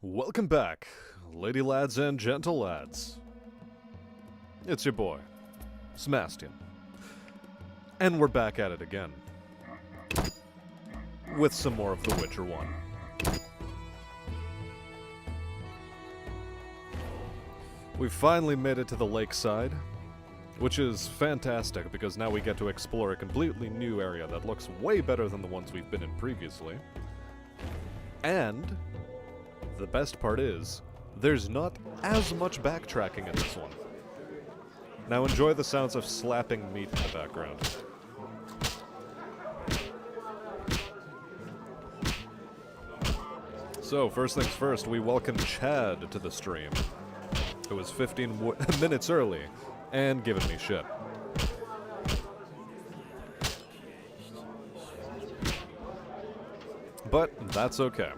Welcome back, lady lads and gentle lads. It's your boy, Smastian. And we're back at it again. With some more of The Witcher 1. We've finally made it to the Lakeside, which is fantastic because now we get to explore a completely new area that looks way better than the ones we've been in previously. And the best part is, there's not as much backtracking in this one. Now enjoy the sounds of slapping meat in the background. So, first things first, we welcome Chad to the stream, who was 15 minutes early and giving me shit. But that's okay.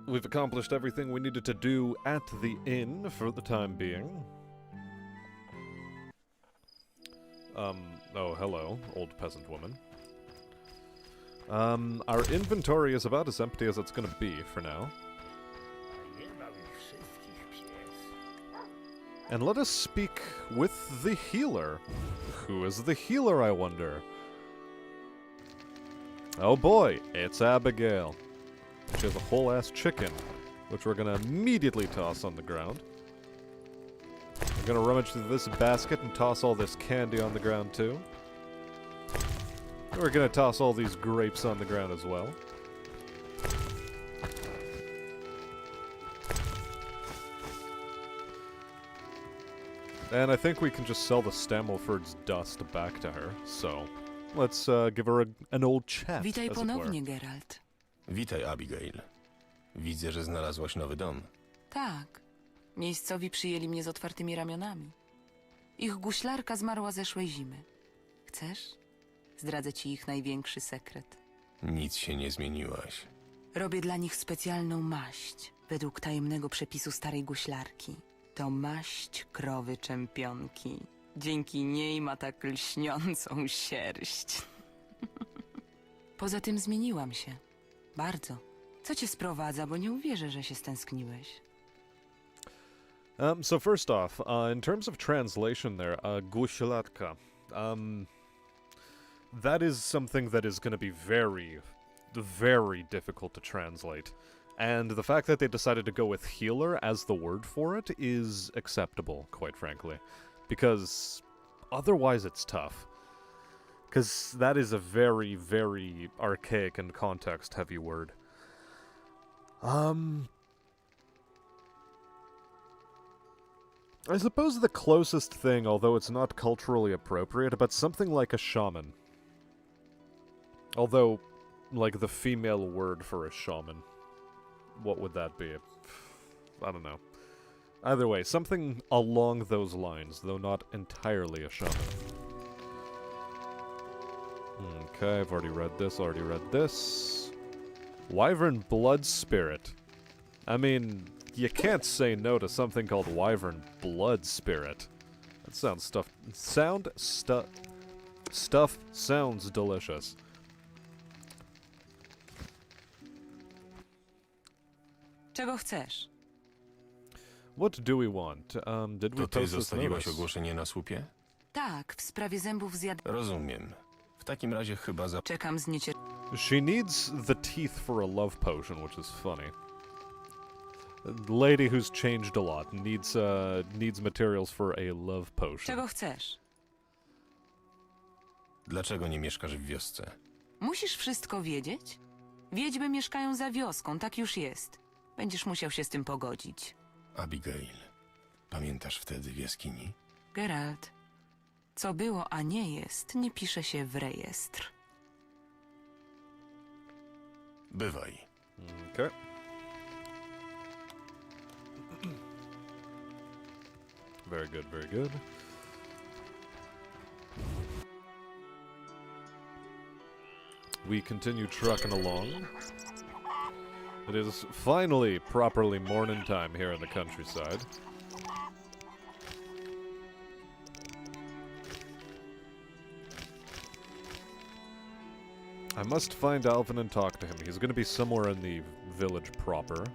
We've accomplished everything we needed to do at the inn for the time being. Oh, hello, old peasant woman. Our inventory is about as empty as it's gonna be for now. And let us speak with the healer. Who is the healer, I wonder? Oh boy, it's Abigail. She has a whole-ass chicken, which we're gonna immediately toss on the ground. We're gonna rummage through this basket and toss all this candy on the ground, too. We're gonna toss all these grapes on the ground as well. And I think we can just sell the Stammelford's dust back to her, so let's give her an old chat, Witaj as it were. ponownie, Geralt. Witaj, Abigail. Widzę, że znalazłaś nowy dom. Tak. Miejscowi przyjęli mnie z otwartymi ramionami. Ich guślarka zmarła zeszłej zimy. Chcesz? Zdradzę ci ich największy sekret. Nic się nie zmieniłaś. Robię dla nich specjalną maść, według tajemnego przepisu starej guślarki. To maść krowy czempionki. Dzięki niej ma tak lśniącą sierść. Poza tym zmieniłam się. Bardzo. Co cię sprowadza, bo nie uwierzę, że się stęskniłeś. So first off, in terms of translation there, guślarka. That is something that is going to be very, very difficult to translate. And the fact that they decided to go with healer as the word for it is acceptable, quite frankly. Because otherwise it's tough. Because that is a very, very archaic and context-heavy word. I suppose the closest thing, although it's not culturally appropriate, but something like a shaman. Although, like the female word for a shaman. What would that be? I don't know. Either way, something along those lines, though not entirely a shaman. Okay, I've already read this, Wyvern Blood Spirit. I mean, you can't say no to something called Wyvern Blood Spirit. That sounds stuff sounds delicious. Czego chcesz? What do we want? Did we To ty post this zostawiłaś notice? ogłoszenie na słupie? Tak, w sprawie zębów Rozumiem. W takim razie chyba za... Czekam z niecierpliwością. She needs the teeth for a love potion, which is funny. The lady who's changed a lot needs materials for a love potion. Czego chcesz? Dlaczego nie mieszkasz w wiosce? Musisz wszystko wiedzieć? Wiedźmy mieszkają za wioską, tak już jest. Będziesz musiał się z tym pogodzić. Abigail, pamiętasz wtedy w jaskini? Geralt, co było, a nie jest, nie pisze się w rejestr. Bywaj. Okay. Very good, very good. We continue trucking along. It is finally properly morning time here in the countryside. I must find Alvin and talk to him. He's gonna be somewhere in the village proper.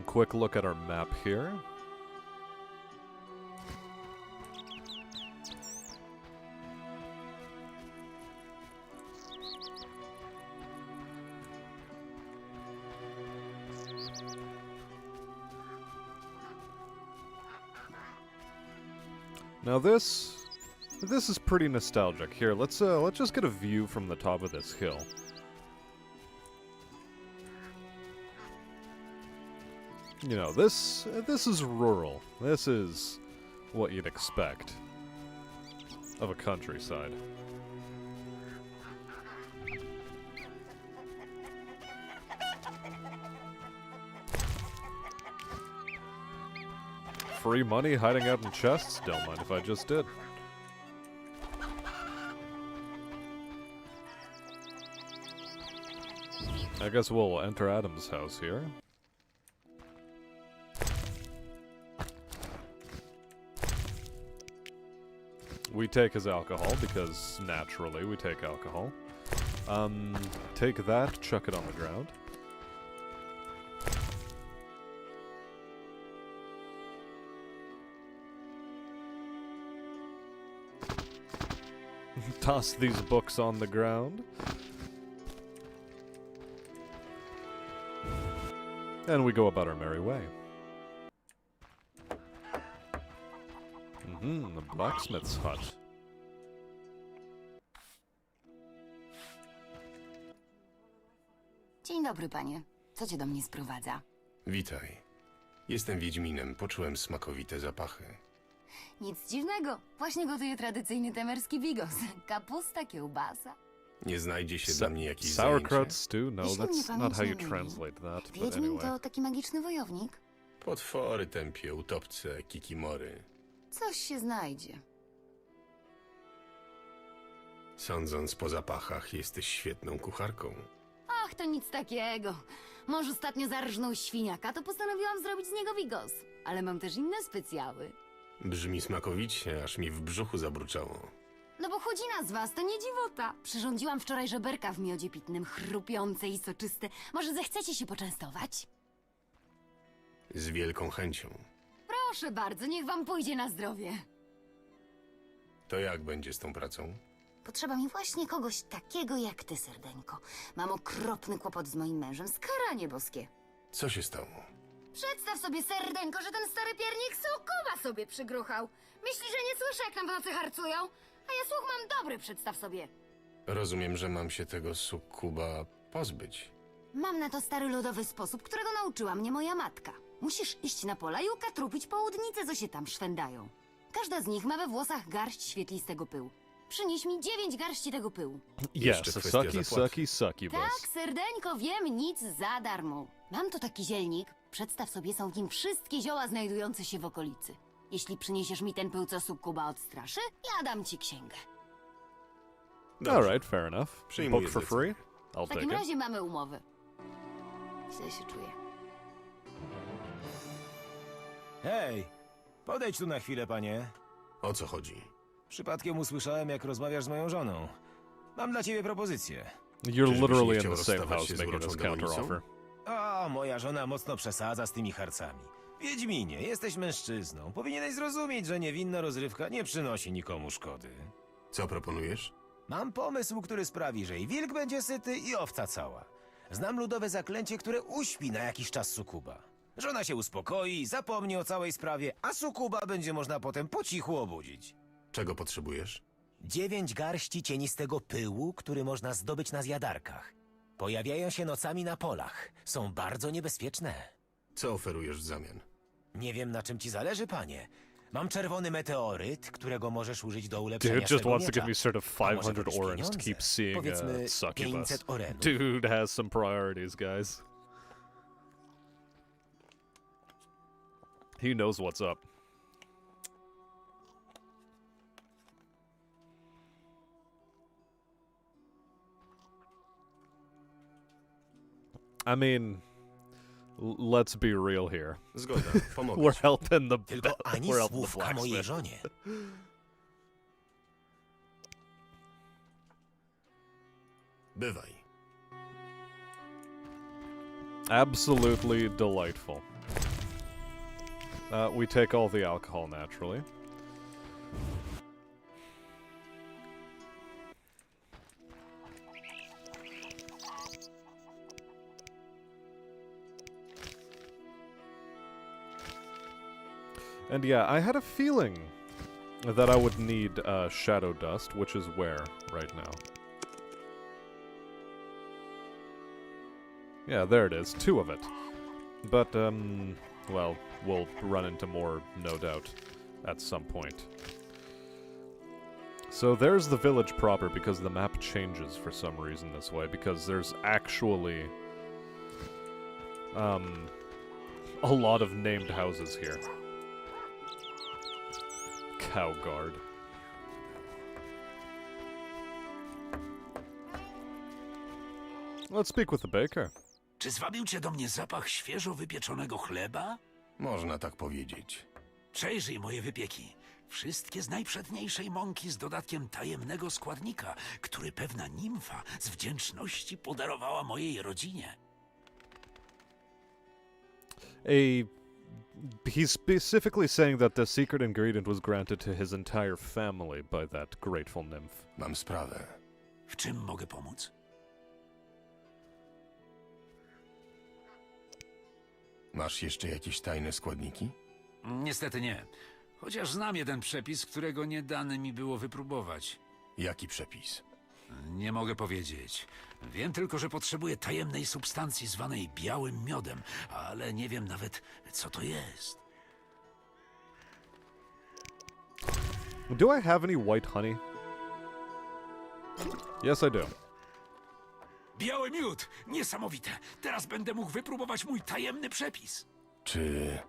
Quick look at our map here. Now this is pretty nostalgic. Here, let's just get a view from the top of this hill. You know, this is rural. This is what you'd expect of a countryside. Free money hiding out in chests? Don't mind if I just did. I guess we'll enter Adam's house here. We take his alcohol, because naturally we take alcohol. Take that, chuck it on the ground. Toss these books on the ground. And we go about our merry way. The blacksmith's hut. Dzień dobry, panie. Co cię do mnie sprowadza? Witaj. Jestem Wiedźminem, poczułem smakowite zapachy. Nic dziwnego. Właśnie gotuję tradycyjny temerski bigos. Kapusta, kiełbasa. Nie znajdzie się dla mnie jakiś Sauerkraut zajęcie? stew? No, Jeśli mnie that's not pamięć how nie you myli, translate that, but Wiedźmin anyway. to taki magiczny wojownik? Potwory tępie, utopce, kikimory. Coś się znajdzie. Sądząc po zapachach, jesteś świetną kucharką. Ach, to nic takiego. Mąż ostatnio zarżnął świniaka, to postanowiłam zrobić z niego bigos. Ale mam też inne specjały. Brzmi smakowicie, aż mi w brzuchu zabruczało. No bo chudzina z was, to nie dziwota. Przyrządziłam wczoraj żeberka w miodzie pitnym, chrupiące i soczyste. Może zechcecie się poczęstować? Z wielką chęcią. Proszę bardzo, niech wam pójdzie na zdrowie. To jak będzie z tą pracą? Potrzeba mi właśnie kogoś takiego jak ty, serdeńko. Mam okropny kłopot z moim mężem, skaranie boskie. Co się stało? Przedstaw sobie, serdeńko, że ten stary piernik sukuba sobie przygruchał. Myśli, że nie słyszę, jak nam w nocy harcują? A ja słuch mam dobry, przedstaw sobie. Rozumiem, że mam się tego sukuba pozbyć. Mam na to stary ludowy sposób, którego nauczyła mnie moja matka. Musisz iść na pola i ukatrupić południce, co się tam szwędają. Każda z nich ma we włosach garść świetlistego pyłu. Przynieś mi 9 garści tego pyłu. Jeszcze Yes, kwestia sucky, zapłaty. sucky, sucky, Tak, boss. serdeńko, wiem, nic za darmo. Mam tu taki zielnik. Przedstaw sobie, są w nim wszystkie zioła znajdujące się w okolicy. Jeśli przyniesiesz mi ten pył, co sukuba odstraszy, ja dam ci księgę. Dobrze. Alright, fair enough. Przyjmuję Book for zlecenie. free? I'll W take takim it. razie mamy umowę. Źle się czuję. Hej, podejdź tu na chwilę, panie. O co chodzi? Przypadkiem usłyszałem, jak rozmawiasz z moją żoną. Mam dla ciebie propozycję. You're Czyżbyś literally nie in chciał the same rozstawać house się z making this uroczą counter demonicą? offer. O, moja żona mocno przesadza z tymi harcami. Wiedźminie, jesteś mężczyzną. Powinieneś zrozumieć, że niewinna rozrywka nie przynosi nikomu szkody. Co proponujesz? Mam pomysł, który sprawi, że i wilk będzie syty, i owca cała. Znam ludowe zaklęcie, które uśpi na jakiś czas sukuba. Żona się uspokoi, zapomni o całej sprawie, a sukuba będzie można potem po cichu obudzić. Czego potrzebujesz? 9 garści cienistego pyłu, który można zdobyć na zjadarkach. Pojawiają się nocami na polach. Są bardzo niebezpieczne. Co oferujesz w zamian? Nie wiem, na czym ci zależy, panie. Mam czerwony meteoryt, którego możesz użyć do ulepszenia Dude just swego wants to miecza. give me sort of A może 500 wolisz orange to pieniądze? keep seeing Powiedzmy succubus. 500 orenów. Dude has some priorities, guys. He knows what's up. I mean, let's be real here. Zgoda, pomogę We're ci. helping the Tylko ani we're helping the słówka mojej blacksmith. żonie. Bywaj. Absolutely delightful. We take all the alcohol naturally. And yeah, I had a feeling that I would need shadow dust, which is where right now. Yeah, there it is, 2 of it. But, well, we'll run into more, no doubt, at some point. So there's the village proper, because the map changes for some reason this way, because there's actually, a lot of named houses here. Cow guard. Let's speak with the baker. Czy zwabił cię do mnie zapach świeżo wypieczonego chleba? Można tak powiedzieć. Przejrzyj moje wypieki. Wszystkie z najprzedniejszej mąki z dodatkiem tajemnego składnika, który pewna nimfa z wdzięczności podarowała mojej rodzinie. He's specifically saying that the secret ingredient was granted to his entire family by that grateful nymph. Mam sprawę. W czym mogę pomóc? Masz jeszcze jakieś tajne składniki? Niestety nie. Chociaż znam jeden przepis, którego nie dane mi było wypróbować. Jaki przepis? Nie mogę powiedzieć. Wiem tylko, że potrzebuję tajemnej substancji zwanej białym miodem, ale nie wiem nawet, co to jest. Do I have any white honey? Yes, I do. Biały miód! Niesamowite! Teraz będę mógł wypróbować mój tajemny przepis. Czy...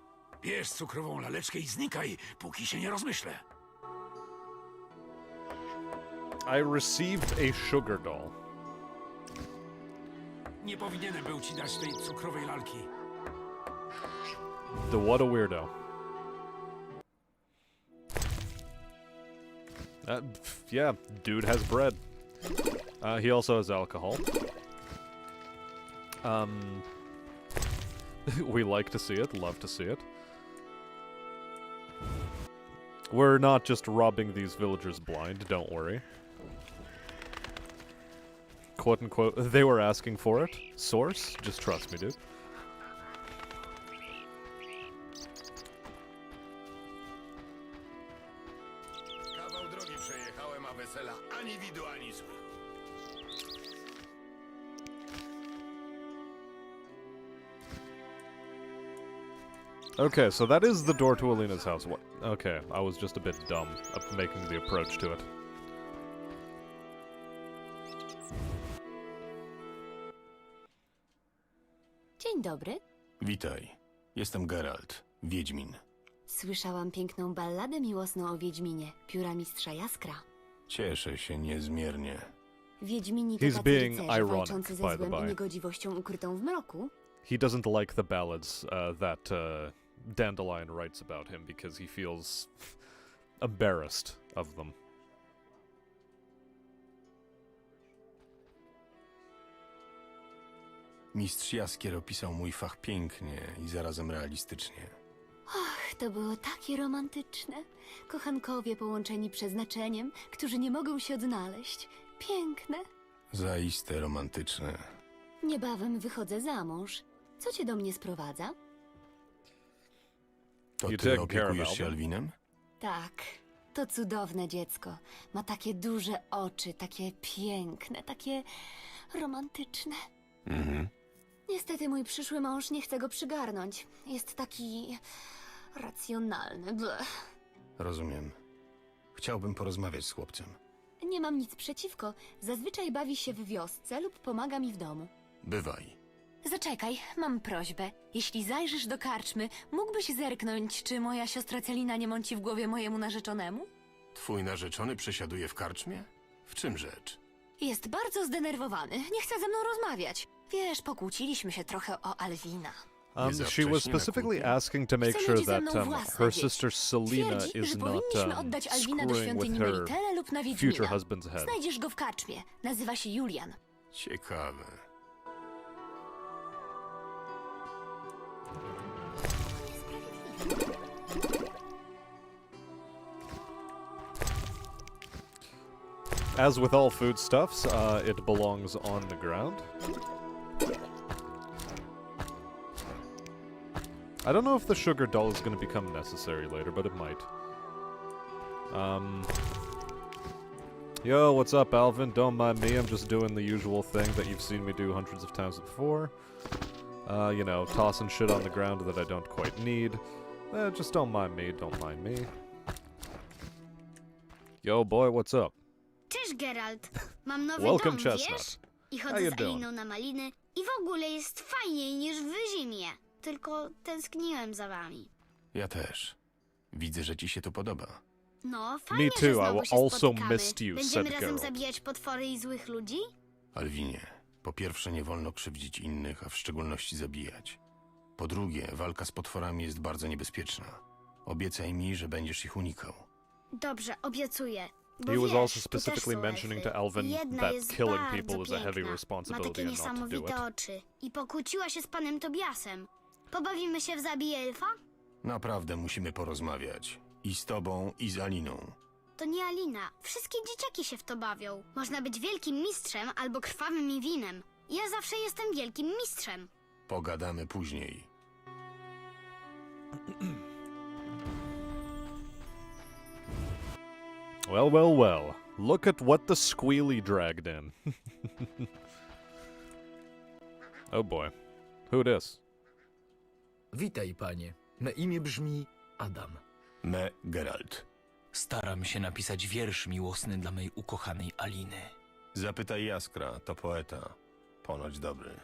Bierz cukrową laleczkę i znikaj, póki się nie rozmyślę. I received a sugar doll. Nie powinienem był ci dać tej cukrowej lalki. What a weirdo. Yeah, dude has bread. He also has alcohol. We like to see it, love to see it. We're not just robbing these villagers blind, don't worry. Quote unquote, they were asking for it. Source? Just trust me, dude. Kawał drogi przejechałem, a wesela ani widu, ani słychu. Okay, so that is the door to Alina's house. What? Okay, I was just a bit dumb of making the approach to it. Dzień dobry. Witaj. Jestem Geralt, Wiedźmin. Słyszałam piękną balladę miłosną o Wiedźminie, pióra mistrza Jaskra. Cieszę się niezmiernie. Wiedźmini to He's tacy being rycerze ironic, walczący ze by the złem i by. niegodziwością ukrytą w mroku. He doesn't like the ballads that Dandelion writes about him because he feels embarrassed of them. Mistrz Jaskier opisał mój fach pięknie i zarazem realistycznie. Ach, to było takie romantyczne. Kochankowie połączeni przeznaczeniem, którzy nie mogą się odnaleźć. Piękne. Zaiste romantyczne. Niebawem wychodzę za mąż. Co cię do mnie sprowadza? To You ty take care of opiekujesz się Alvin? Alwinem? Tak, to cudowne dziecko. Ma takie duże oczy, takie piękne, takie romantyczne. Mhm. Niestety mój przyszły mąż nie chce go przygarnąć. Jest taki racjonalny. Blech. Rozumiem. Chciałbym porozmawiać z chłopcem. Nie mam nic przeciwko. Zazwyczaj bawi się w wiosce lub pomaga mi w domu. Bywaj. Zaczekaj, mam prośbę. Jeśli zajrzysz do karczmy, mógłbyś zerknąć, czy moja siostra Celina nie mąci w głowie mojemu narzeczonemu? Twój narzeczony przesiaduje w karczmie? W czym rzecz? Jest bardzo zdenerwowany. Nie chce ze mną rozmawiać. Wiesz, pokłóciliśmy się trochę o Alwina. She was specifically asking to make Chce sure mieć ze that mną własne her dzieci. sister Selena Twierdzi, is że not powinniśmy oddać Alwina do screwing with świątyni her Melitele lub na future Wiedźmina. husband's head. Znajdziesz go w karczmie. Nazywa się Julian. Ciekawe. As with all foodstuffs, it belongs on the ground. I don't know if the sugar doll is going to become necessary later, but it might. Yo, what's up, Alvin? Don't mind me, I'm just doing the usual thing that you've seen me do hundreds of times before. You know, tossing shit on the ground that I don't quite need. Just don't mind me, don't mind me. Yo, boy, what's up? Cześć, Geralt. Mam nowy Welcome, dom, Chestnut. wiesz? I How chodzę you z doing? Aliną na maliny i w ogóle jest fajniej niż w zimie. Tylko tęskniłem za wami. Ja też. Widzę, że ci się to podoba. No, fajnie, too, że I znowu się also spotykamy. missed you, Będziemy said razem Geralt. zabijać potwory i złych ludzi? Alwinie, po pierwsze nie wolno krzywdzić innych, a w szczególności zabijać. Po drugie, walka z potworami jest bardzo niebezpieczna. Obiecaj mi, że będziesz ich unikał. Dobrze, obiecuję. Bo He was wiesz, also tu specifically też są mentioning elfy. to Alvin I jedna that jest killing bardzo people was a heavy piękna. Ma responsibility takie and not to do niesamowite it. oczy. I pokłóciła się z panem Tobiasem. Pobawimy się w zabij elfa? Naprawdę musimy porozmawiać. I z tobą, i z Aliną. To nie Alina. Wszystkie dzieciaki się w to bawią. Można być wielkim mistrzem albo krwawym i winem. Ja zawsze jestem wielkim mistrzem. Pogadamy później. Well, well, well. Look at what the squealy dragged in. Oh boy. Who this? Witaj, panie. Na imię brzmi Adam. Me Geralt. Staram się napisać wiersz miłosny dla mej ukochanej Aliny. Zapytaj Jaskra, to poeta. Ponoć dobry.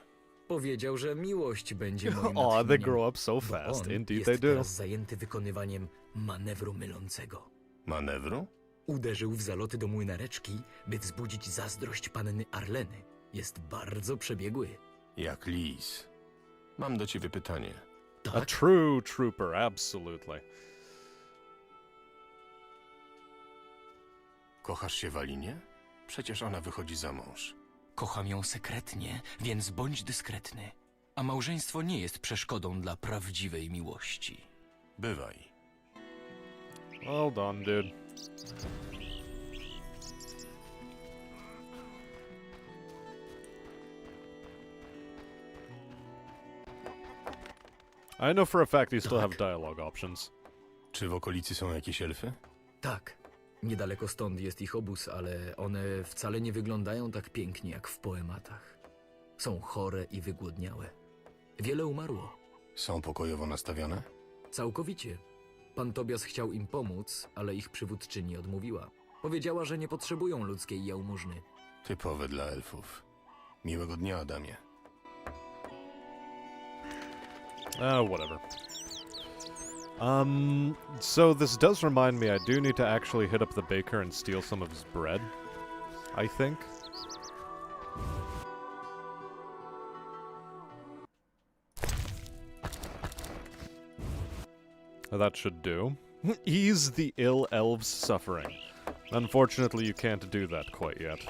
Powiedział, że miłość będzie moim Oh, they natchnieniem, grow up so bo fast. on Indeed jest they do. teraz zajęty wykonywaniem manewru mylącego. Manewru? Uderzył w zaloty do młynareczki, by wzbudzić zazdrość panny Arleny. Jest bardzo przebiegły. Jak lis. Mam do ciebie pytanie. A Tak? true trooper, absolutely. Kochasz się w Alinie? Przecież ona wychodzi za mąż. Kocham ją sekretnie, więc bądź dyskretny. A małżeństwo nie jest przeszkodą dla prawdziwej miłości. Bywaj. Hold on, dude. I know for a fact you still have dialogue options. Czy w okolicy są jakieś elfy? Tak. Niedaleko stąd jest ich obóz, ale one wcale nie wyglądają tak pięknie jak w poematach. Są chore i wygłodniałe. Wiele umarło. Są pokojowo nastawione? Całkowicie. Pan Tobias chciał im pomóc, ale ich przywódczyni odmówiła. Powiedziała, że nie potrzebują ludzkiej jałmużny. Typowe dla elfów. Miłego dnia, Adamie. Whatever. So this does remind me I do need to actually hit up the baker and steal some of his bread. I think. That should do. Ease the ill elves' suffering. Unfortunately, you can't do that quite yet.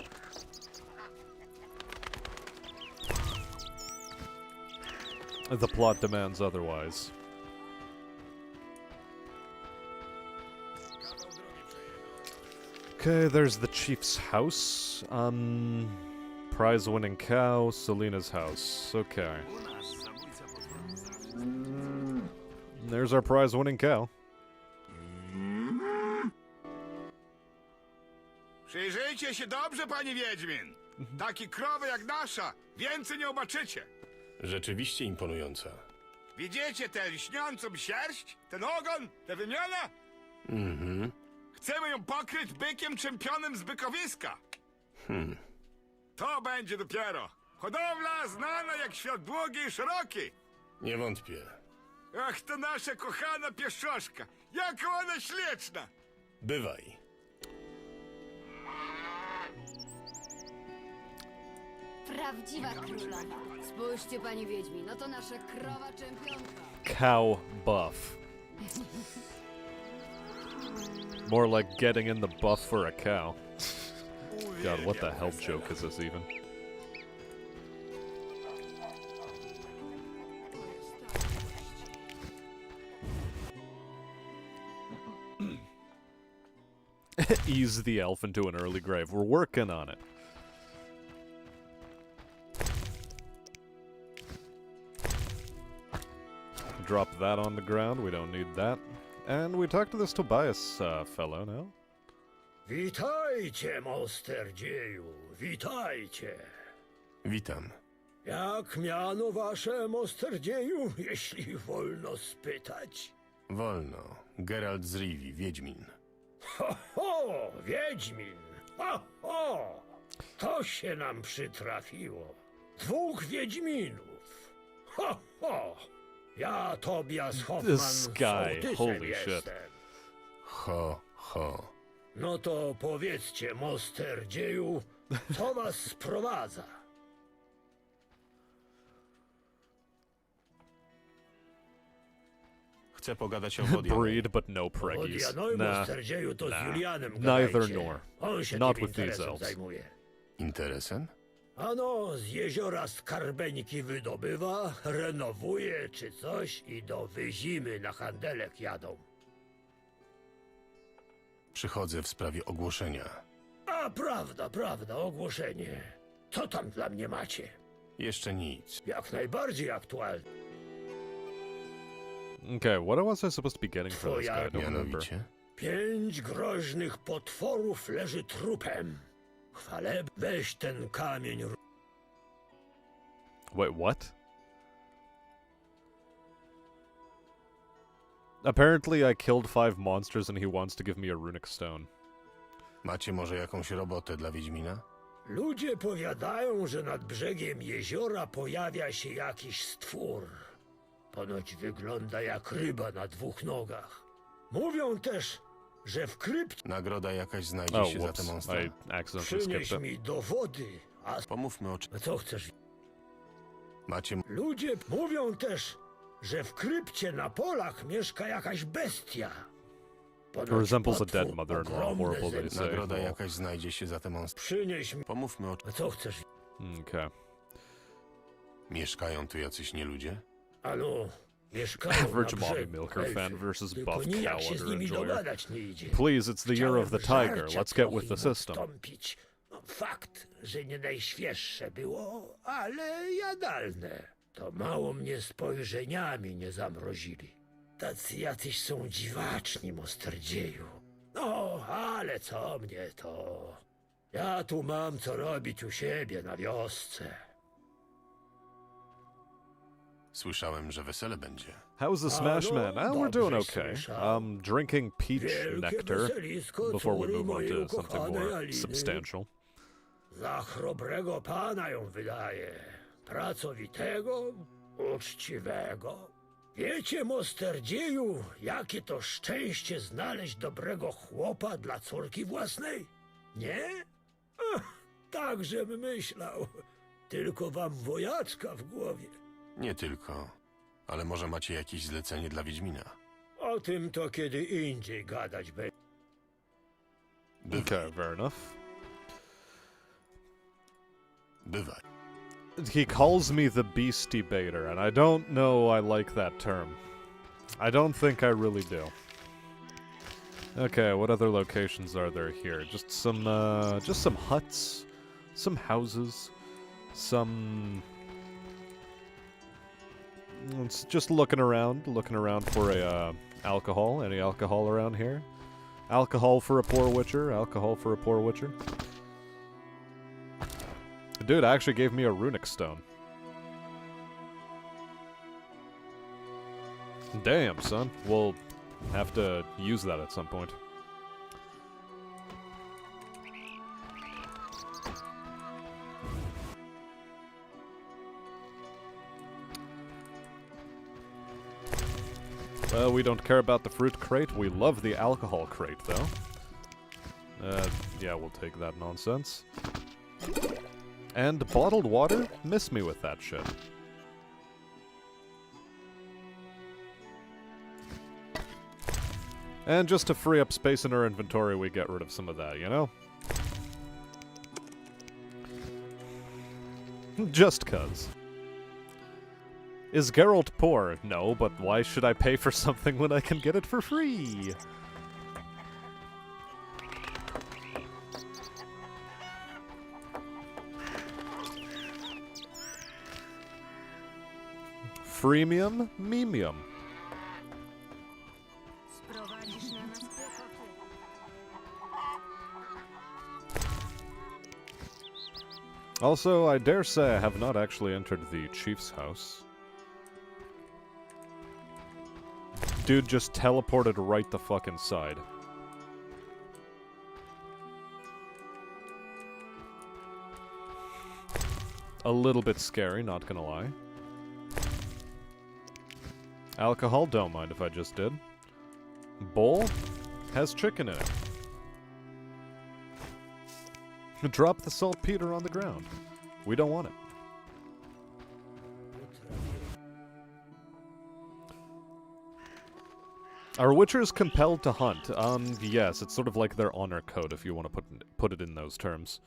The plot demands otherwise. Okay, there's the chief's house. Prize-winning cow, Selena's house. Okay. There's our prize-winning cow. Przyjrzyjcie się dobrze, panie Wiedźmin. Takie krowy jak nasza więcej nie zobaczycie. Rzeczywiście imponująca. Widzicie tę lśniącą sierść? Ten ogon? Te wymiona? Mhm. Chcemy ją pokryć bykiem czempionem z bykowiska. To będzie dopiero. Hodowla znana jak świat długi i szeroki. Nie wątpię. Ach, to nasza kochana pieszczoszka. Jaka ona śliczna. prawdziwa królowa. Spójrzcie, pani Wiedźmin, no to nasza krowa czempionka. Cow buff. More like getting in the buff for a cow. God, what the hell joke is this even? Ease the elf into an early grave. We're working on it. Drop that on the ground. We don't need that. And we talk to this Tobias fellow now. Witajcie, mosterdzieju, witajcie. Witam. Jak miano wasze, mosterdzieju, jeśli wolno spytać? Wolno. Geralt z Rivi, Wiedźmin. Ho, ho, Wiedźmin! Ho, ho! To się nam przytrafiło. 2 Wiedźminów. Ho, ho! Ja, Tobias Hoffman, This guy, sołtysem holy shit. jestem. Ho, ho. No to powiedzcie, mosterdzieju, co was sprowadza? Chcę pogadać o Wodianie. Breed, but no preggies. Od Nah, mosterdzieju to z Julianem neither gadajcie. nor. On się Not tym with these interesem elves. zajmuje. Interesem? Ano, z jeziora skarbeńki wydobywa, renowuje czy coś i do Wyzimy na handelek jadą. Przychodzę w sprawie ogłoszenia. A prawda, ogłoszenie. Co tam dla mnie macie? Jeszcze nic. Jak najbardziej aktualne. Okay, what was I supposed to be getting for this guy? I don't remember. Mianowicie? 5 groźnych potworów leży trupem. Chwaleb, weź ten kamień. Wait, what? Apparently I killed 5 monsters and he wants to give me a runic stone. Macie może jakąś robotę dla Wiedźmina? Ludzie powiadają, że nad brzegiem jeziora pojawia się jakiś stwór. Ponoć wygląda jak ryba na 2 nogach. Mówią też, że w krypcie Nagroda jakaś znajdzie Oh, się za tę whoops. monstrę. I accidentally przynieś skipped it. mi dowody, a Pomówmy o czym. co chcesz? Macie... Ludzie mówią też, że w krypcie na polach mieszka jakaś bestia. Ponoć Resembles a potwór dead mother-in-law. ogromny Horrible, they zęby. say. Nagroda jakaś znajdzie się za tę monstrę. Przynieś mi, Pomówmy o czym. a co chcesz? Okay. Mieszkają tu jacyś nieludzie? Ano, mieszkają Average na mommy brzegu milker fan elfy. versus Tylko buff nijak cow się z udder nimi enjoyer. dogadać nie idzie. Please, it's the year of the Chciałem tiger. żarcia Let's get trochę with the im system. odstąpić. No, fakt, że nie najświeższe było, ale jadalne. To mało mnie spojrzeniami nie zamrozili. Tacy jacyś są dziwaczni, mosterdzieju. No, ale co mnie to? Ja tu mam co robić u siebie na wiosce. Słyszałem, że wesele będzie. How's the Smash no, Man? We're doing dobrze okay. słyszałem. Drinking peach Wielkie nectar weselisko before we córy move on mojej to something ukochanej more Aliny. substantial. Za chrobrego pana ją wydaje. Pracowitego, uczciwego. Wiecie, mosterdzieju, jakie to szczęście znaleźć dobrego chłopa dla córki własnej? Nie? Ach, tak, żem myślał. Tylko wam wojaczka w głowie. Nie tylko. Ale może macie jakieś zlecenie dla Wiedźmina? O tym to kiedy indziej gadać będzie. Okay, fair enough. Bywaj. He calls me the Beastie Baiter, and I don't know I like that term. I don't think I really do. Okay, what other locations are there here? Just some huts, some houses, some... It's just looking around for a alcohol. Any alcohol around here? Alcohol for a poor witcher, alcohol for a poor witcher. Dude actually gave me a runic stone. Damn, son. We'll have to use that at some point. Well, we don't care about the fruit crate. We love the alcohol crate, though. Yeah, we'll take that nonsense. And bottled water? Miss me with that shit. And just to free up space in our inventory, we get rid of some of that, you know? Just cuz. Is Geralt poor? No, but why should I pay for something when I can get it for free? Freemium? Memium. Also, I dare say I have not actually entered the chief's house. Dude just teleported right the fuck inside. A little bit scary, not gonna lie. Alcohol, don't mind if I just did. Bowl has chicken in it. Drop the saltpeter on the ground. We don't want it. Are witchers compelled to hunt? Yes, it's sort of like their honor code if you want to put it in those terms.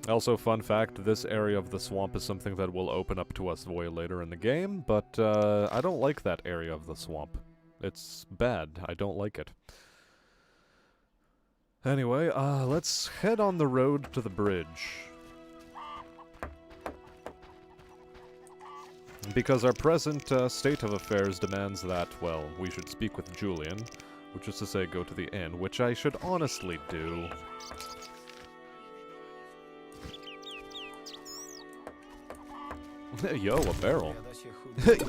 Also, fun fact, this area of the swamp is something that will open up to us way later in the game, but I don't like that area of the swamp. It's bad. I don't like it. Anyway, let's head on the road to the bridge. Because our present state of affairs demands that, well, we should speak with Julian, which is to say go to the inn, which I should honestly do. Yo, a barrel.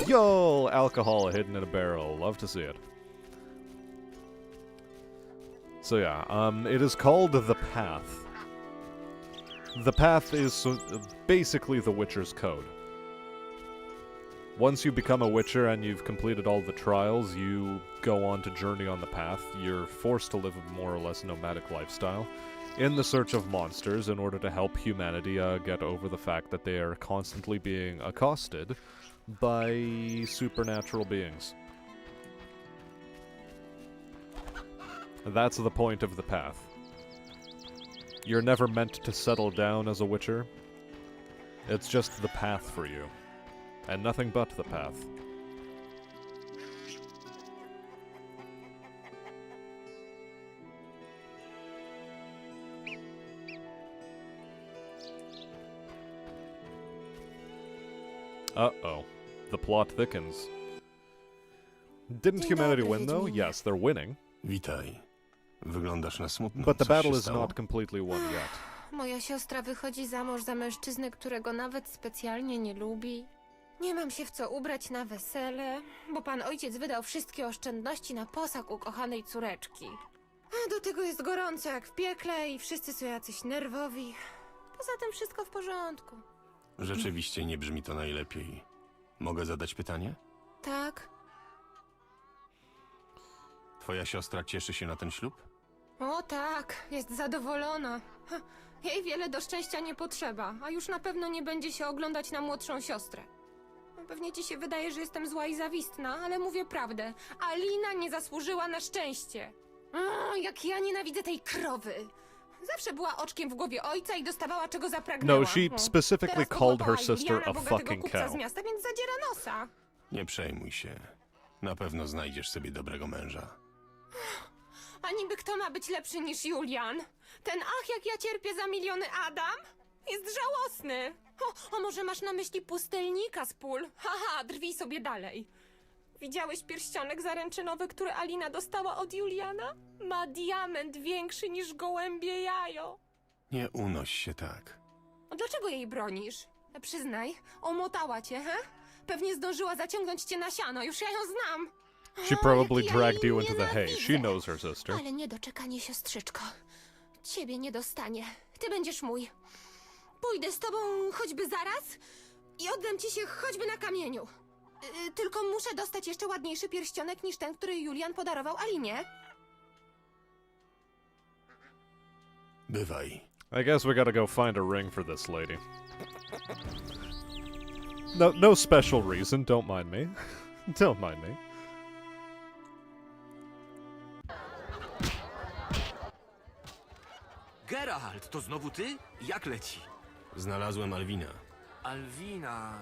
Yo, alcohol hidden in a barrel. Love to see it. So yeah, it is called the Path. The Path is basically the Witcher's code. Once you become a Witcher and you've completed all the trials, you go on to journey on the Path. You're forced to live a more or less nomadic lifestyle in the search of monsters in order to help humanity get over the fact that they are constantly being accosted by supernatural beings. That's the point of the Path. You're never meant to settle down as a Witcher. It's just the path for you. And nothing but the path. Uh-oh. The plot thickens. Didn't humanity win, though? Yes, they're winning. Witaj. Wyglądasz na smutno. But the Coś battle się is stało? not completely won yet. Moja siostra wychodzi za mąż za mężczyznę, którego nawet specjalnie nie lubi. Nie mam się w co ubrać na wesele, bo pan ojciec wydał wszystkie oszczędności na posag ukochanej córeczki. A do tego jest gorąco jak w piekle i wszyscy są jacyś nerwowi. Poza tym wszystko w porządku. Rzeczywiście nie brzmi to najlepiej. Mogę zadać pytanie? Tak? Twoja siostra cieszy się na ten ślub? O tak, jest zadowolona. Jej wiele do szczęścia nie potrzeba, a już na pewno nie będzie się oglądać na młodszą siostrę. Pewnie ci się wydaje, że jestem zła i zawistna, ale mówię prawdę. Alina nie zasłużyła na szczęście. O, jak ja nienawidzę tej krowy. Zawsze była oczkiem w głowie ojca i dostawała czego zapragnęła. No, she specifically called her sister a fucking kupca z cow. miasta, więc zadziera nosa. Nie przejmuj się. Na pewno znajdziesz sobie dobrego męża. A niby kto ma być lepszy niż Julian? Ten ach, jak ja cierpię za miliony Adam? Jest żałosny. O, może masz na myśli pustelnika z pól? Haha, drwij sobie dalej. Widziałeś pierścionek zaręczynowy, który Alina dostała od Juliana? Ma diament większy niż gołębie jajo. Nie unoś się tak. A dlaczego jej bronisz? Przyznaj, omotała cię, he? Pewnie zdążyła zaciągnąć cię na siano, już ja ją znam. She probably dragged you into the hay. She knows her sister. Ale niedoczekanie, siostrzyczko. Ciebie nie dostanie. Ty będziesz mój. Pójdę z tobą choćby zaraz i oddam ci się choćby na kamieniu. Tylko muszę dostać jeszcze ładniejszy pierścionek niż ten, który Julian podarował Alinie. Bywaj. I guess we gotta go find a ring for this lady. No special reason, don't mind me. Don't mind me. Geralt, to znowu ty? Jak leci? Znalazłem Alwina. Alwina...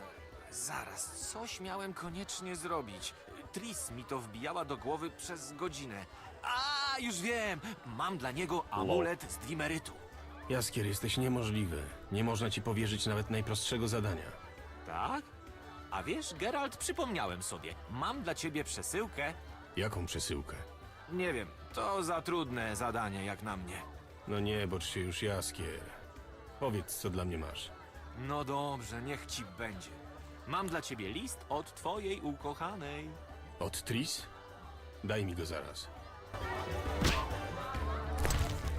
Zaraz, coś miałem koniecznie zrobić. Tris mi to wbijała do głowy przez godzinę. A, już wiem! Mam dla niego amulet z Dwimerytu. Jaskier, jesteś niemożliwy. Nie można ci powierzyć nawet najprostszego zadania. Tak? A wiesz, Geralt, przypomniałem sobie. Mam dla ciebie przesyłkę. Jaką przesyłkę? Nie wiem, to za trudne zadanie jak na mnie. No nie, bocz się już, Jaskier. Powiedz, co dla mnie masz. No dobrze, niech ci będzie. Mam dla ciebie list od twojej ukochanej. Od Tris? Daj mi go zaraz.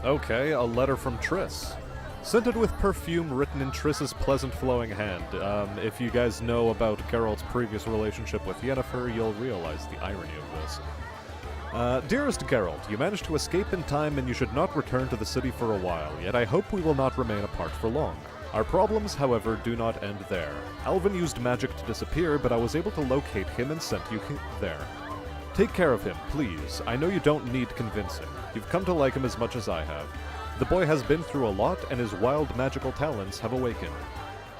Okay, a letter from Triss. Scented with perfume written in Triss's pleasant flowing hand. If you guys know about Geralt's previous relationship with Yennefer, you'll realize the irony of this. Dearest Geralt, you managed to escape in time and you should not return to the city for a while, yet I hope we will not remain apart for long. Our problems, however, do not end there. Alvin used magic to disappear, but I was able to locate him and sent you there. Take care of him, please. I know you don't need convincing. You've come to like him as much as I have. The boy has been through a lot, and his wild magical talents have awakened.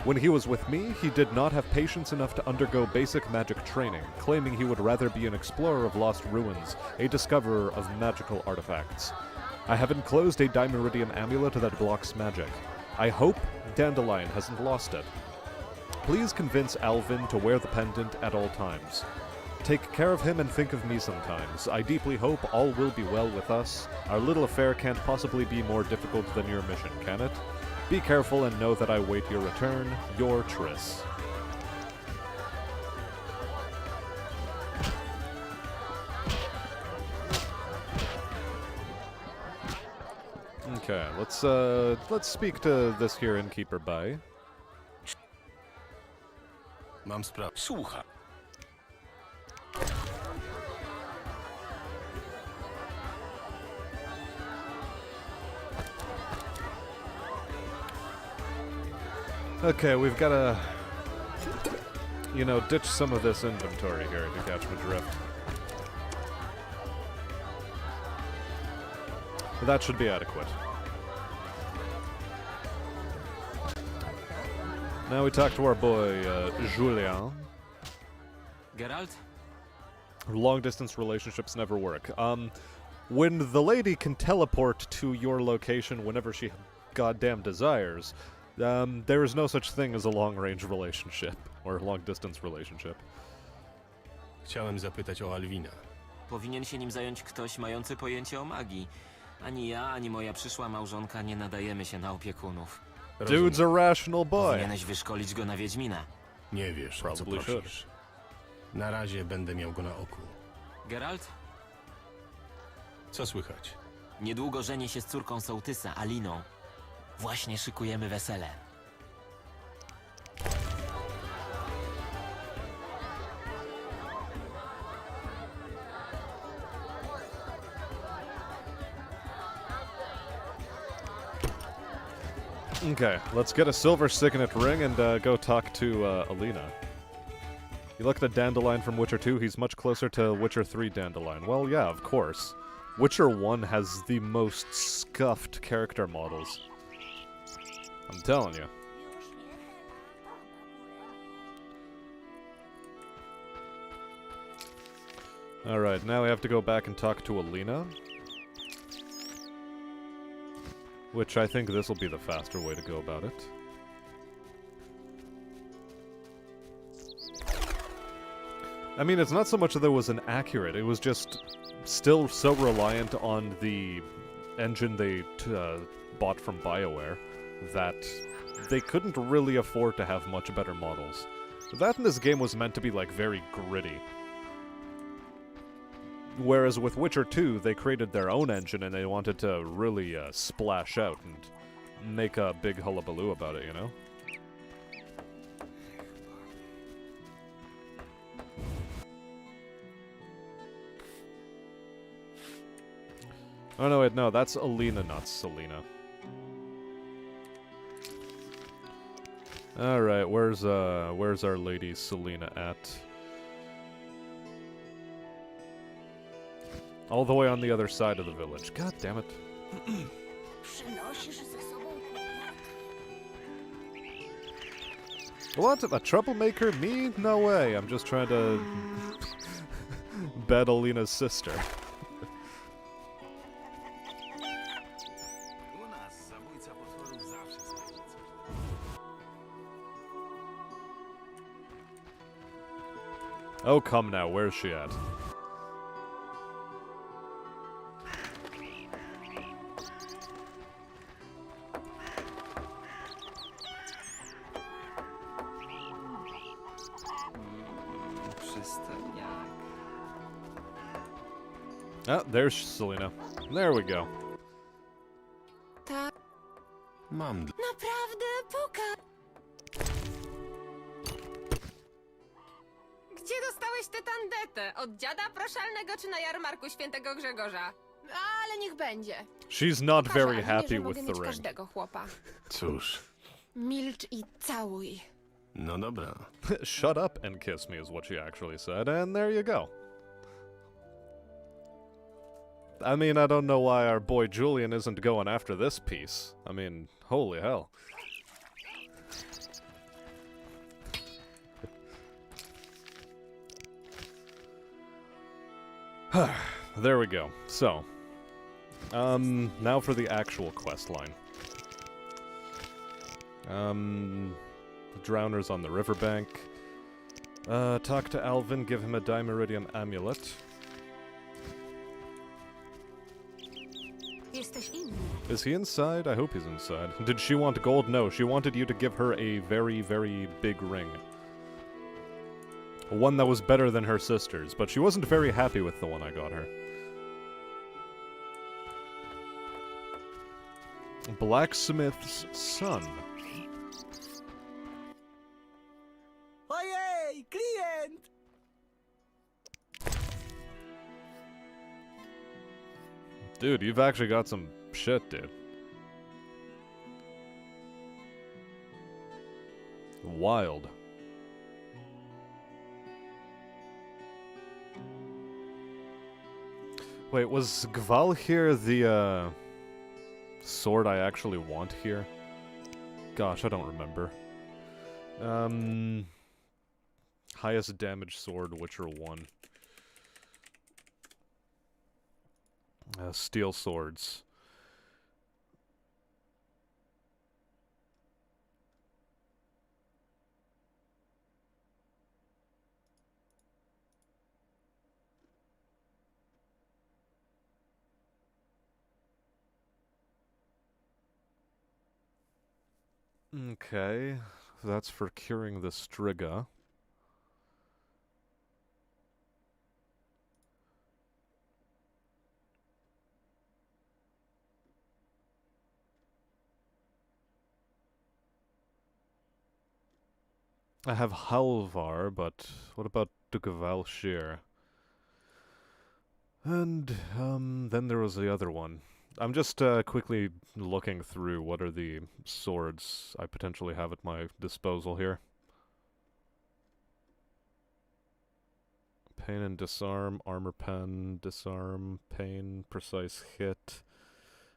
When he was with me, he did not have patience enough to undergo basic magic training, claiming he would rather be an explorer of lost ruins, a discoverer of magical artifacts. I have enclosed a Dimeridium amulet that blocks magic. I hope Dandelion hasn't lost it. Please convince Alvin to wear the pendant at all times. Take care of him and think of me sometimes. I deeply hope all will be well with us. Our little affair can't possibly be more difficult than your mission, can it? Be careful and know that I wait your return. Your Triss. Okay, let's speak to this here innkeeper Bai. Mam sprawę. Słucham. Okay, we've got to, ditch some of this inventory here to catch my drift. But that should be adequate. Now we talk to our boy, Julien. Geralt? Long-distance relationships never work. When the lady can teleport to your location whenever she goddamn desires, there is no such thing as a long-range relationship, or long-distance relationship. Chciałem zapytać o Alwina. Powinien się nim zająć ktoś mający pojęcie o magii. Ani ja, ani moja przyszła małżonka nie nadajemy się na opiekunów. Dude's a rational boy. Powinieneś wyszkolić go na Wiedźmina. Nie wiesz, o co prosisz. Na razie będę miał go na oku. Geralt? Co słychać? Niedługo żenię się z córką sołtysa, Aliną. Właśnie szykujemy wesele. Okay, let's get a silver signet ring and go talk to Alina. You look at the Dandelion from Witcher 2, he's much closer to Witcher 3 Dandelion. Well, yeah, of course. Witcher 1 has the most scuffed character models. I'm telling you. Alright, now we have to go back and talk to Alina. Which I think this will be the faster way to go about it. I mean, it's not so much that it was inaccurate, it was just still so reliant on the engine they bought from BioWare that they couldn't really afford to have much better models. That in this game was meant to be, like, very gritty. Whereas with Witcher 2, they created their own engine and they wanted to really splash out and make a big hullabaloo about it, you know? Oh no, wait, no, that's Alina, not Selena. Alright, where's our lady Selena at? All the way on the other side of the village. God damn it. What? A troublemaker? Me? No way. I'm just trying to bed Alina's sister. Oh, come now. Where's she at? Ah, there's Selena. There we go. Tak. Mam Naprawdę, Gdzie dostałeś tę tandetę? Od dziada proszalnego czy na jarmarku świętego Grzegorza? Ale niech będzie. She's not Masz, very Alinie, happy że with mogę the mieć ring. każdego chłopa. Cóż, Milcz i całuj. no dobra. Shut up and kiss me is what she actually said, and there you go. I mean, I don't know why our boy Julian isn't going after this piece. I mean, holy hell. There we go. So, now for the actual quest line. The Drowner's on the Riverbank. Talk to Alvin, give him a Dimeridium amulet. Is he inside? I hope he's inside. Did she want gold? No, she wanted you to give her a very, very big ring. One that was better than her sister's, but she wasn't very happy with the one I got her. Blacksmith's son. Ojej, klient! Dude, you've actually got some shit, dude. Wild. Wait, was Gvalhir the, sword I actually want here? Gosh, I don't remember. Highest damage sword, Witcher 1. Steel swords. Okay, that's for curing the Striga. I have Halvar, but what about Dukevalshir? And, then there was the other one. I'm just, quickly looking through what are the swords I potentially have at my disposal here. Pain and disarm, armor pen, disarm, pain, precise hit.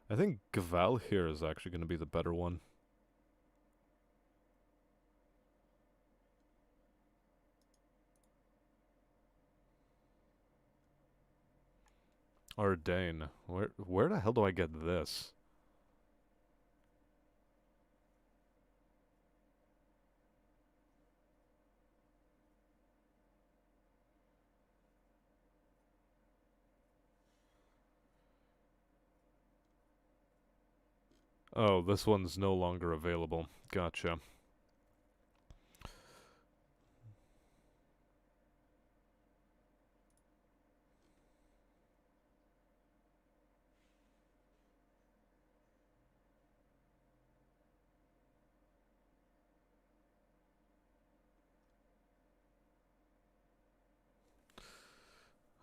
I think Gvalhir is actually going to be the better one. Ardain. Where the hell do I get this? Oh, this one's no longer available. Gotcha.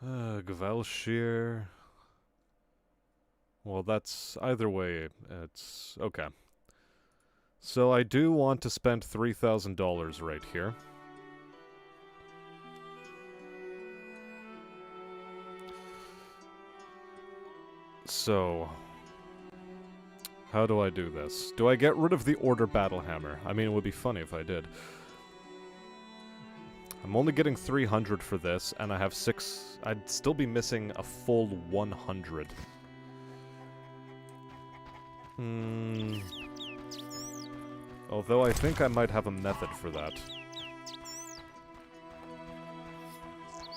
Gvalshir. Well, that's either way. It's okay. So I do want to spend $3,000 right here. So, how do I do this? Do I get rid of the Order Battlehammer? I mean, it would be funny if I did. I'm only getting 300 for this, and I have 6... I'd still be missing a full 100. Although I think I might have a method for that.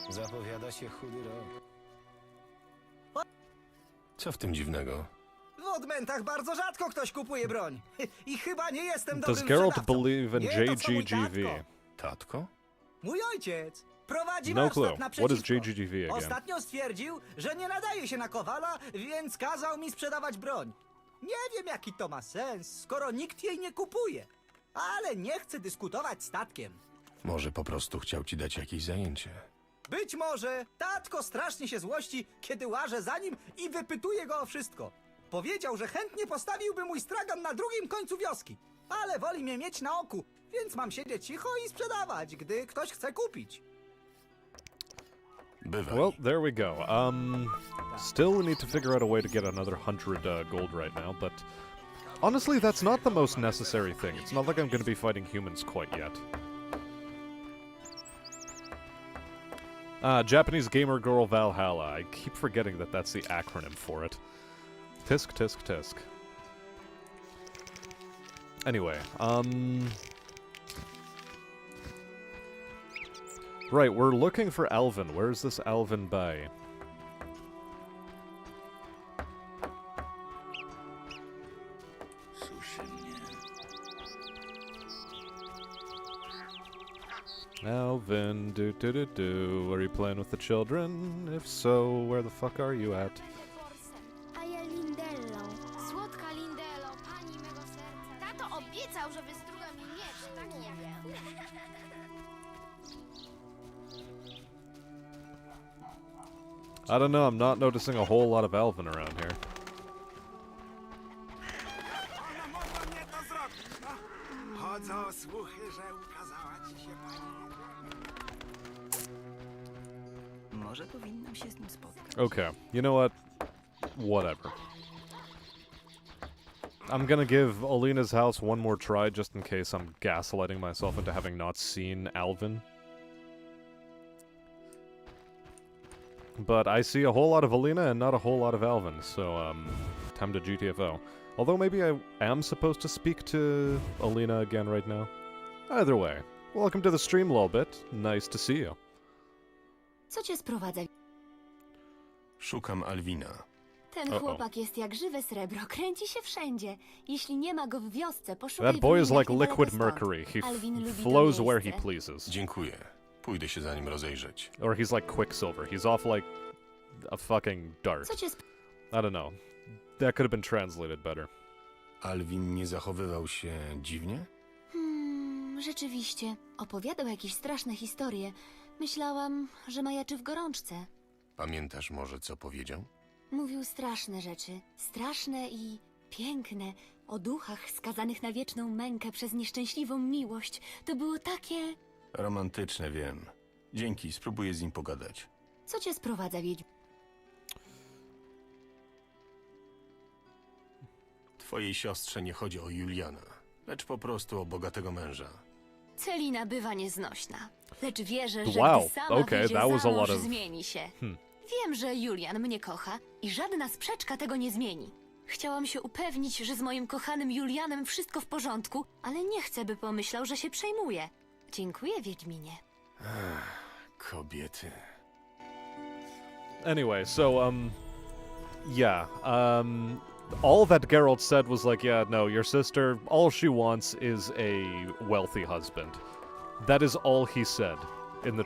Zapowiada się chudy rok. Co w tym dziwnego? W odmętach bardzo rzadko ktoś kupuje broń. I chyba nie jestem Does dobrym Geralt sprzedawcą. believe in Nie, to co mój JGGV? Tatko? Mój ojciec prowadzi No warsztat clue. What is naprzeciwko. JGGV again? Ostatnio stwierdził, że nie nadaje się na kowala, więc kazał mi sprzedawać broń. Nie wiem, jaki to ma sens, skoro nikt jej nie kupuje. Ale nie chcę dyskutować z tatkiem. Może po prostu chciał ci dać jakieś zajęcie. Być może tatko strasznie się złości, kiedy łażę za nim i wypytuje go o wszystko. Powiedział, że chętnie postawiłby mój stragan na drugim końcu wioski, ale woli mnie mieć na oku, więc mam siedzieć cicho i sprzedawać, gdy ktoś chce kupić. Bywaj. Well, there we go. Still we need to figure out a way to get another 100 gold right now, but honestly, that's not the most necessary thing. It's not like I'm going to be fighting humans quite yet. Japanese Gamer Girl Valhalla. I keep forgetting that that's the acronym for it. Tisk, tisk, tisk. Anyway, right, we're looking for Alvin. Where's this Alvin Bay? Alvin, do. Are you playing with the children? If so, where the fuck are you at? A ja Lindello, słodka Lindello, pani mego serca. Tato obiecał, że wystruga mi miecz, tak nie wiem. I don't know, I'm not noticing a whole lot of Alvin around here. Ona mogła mnie to zrobić, no. Chodzą słuchy, że ukazała ci się pani. Może powinnam się z nim spotkać. Okay, you know what? Whatever. I'm gonna give Alina's house one more try just in case I'm gaslighting myself into having not seen Alvin. But I see a whole lot of Alina and not a whole lot of Alvin, so, time to GTFO. Although maybe I am supposed to speak to Alina again right now. Either way, welcome to the stream, Lolbit. Nice to see you. Co cię sprowadza? Szukam Alwina. Ten chłopak jest jak żywe srebro, kręci się wszędzie. Jeśli nie ma go w wiosce, poszukaj That boy is w ruinach like niedaleko liquid stąd. mercury. He Alvin lubi to flows where he miejsce. pleases. Dziękuję. Pójdę się za nim rozejrzeć. Or he's like Quicksilver. He's off like a fucking dart. Co cię I don't know. That could have been translated better. Alwin nie zachowywał się dziwnie? Rzeczywiście. Opowiadał jakieś straszne historie. Myślałam, że majaczy w gorączce. Pamiętasz może, co powiedział? Mówił straszne rzeczy. Straszne i piękne. O duchach skazanych na wieczną mękę przez nieszczęśliwą miłość. To było takie... Romantyczne, wiem. Dzięki, spróbuję z nim pogadać. Co cię sprowadza, wiedźmi? Twojej siostrze nie chodzi o Juliana, lecz po prostu o bogatego męża. Celina bywa nieznośna. Lecz wierzę, że Wow, gdy sama okay, wyjdzie that was a za mąż, lot of- zmieni się. Wiem, że Julian mnie kocha i żadna sprzeczka tego nie zmieni. Chciałam się upewnić, że z moim kochanym Julianem wszystko w porządku, ale nie chcę, by pomyślał, że się przejmuje. Dziękuję, Wiedźminie. Kobiety. Anyway, so, yeah, all that Geralt said was like, yeah, no, your sister, all she wants is a wealthy husband. That is all he said in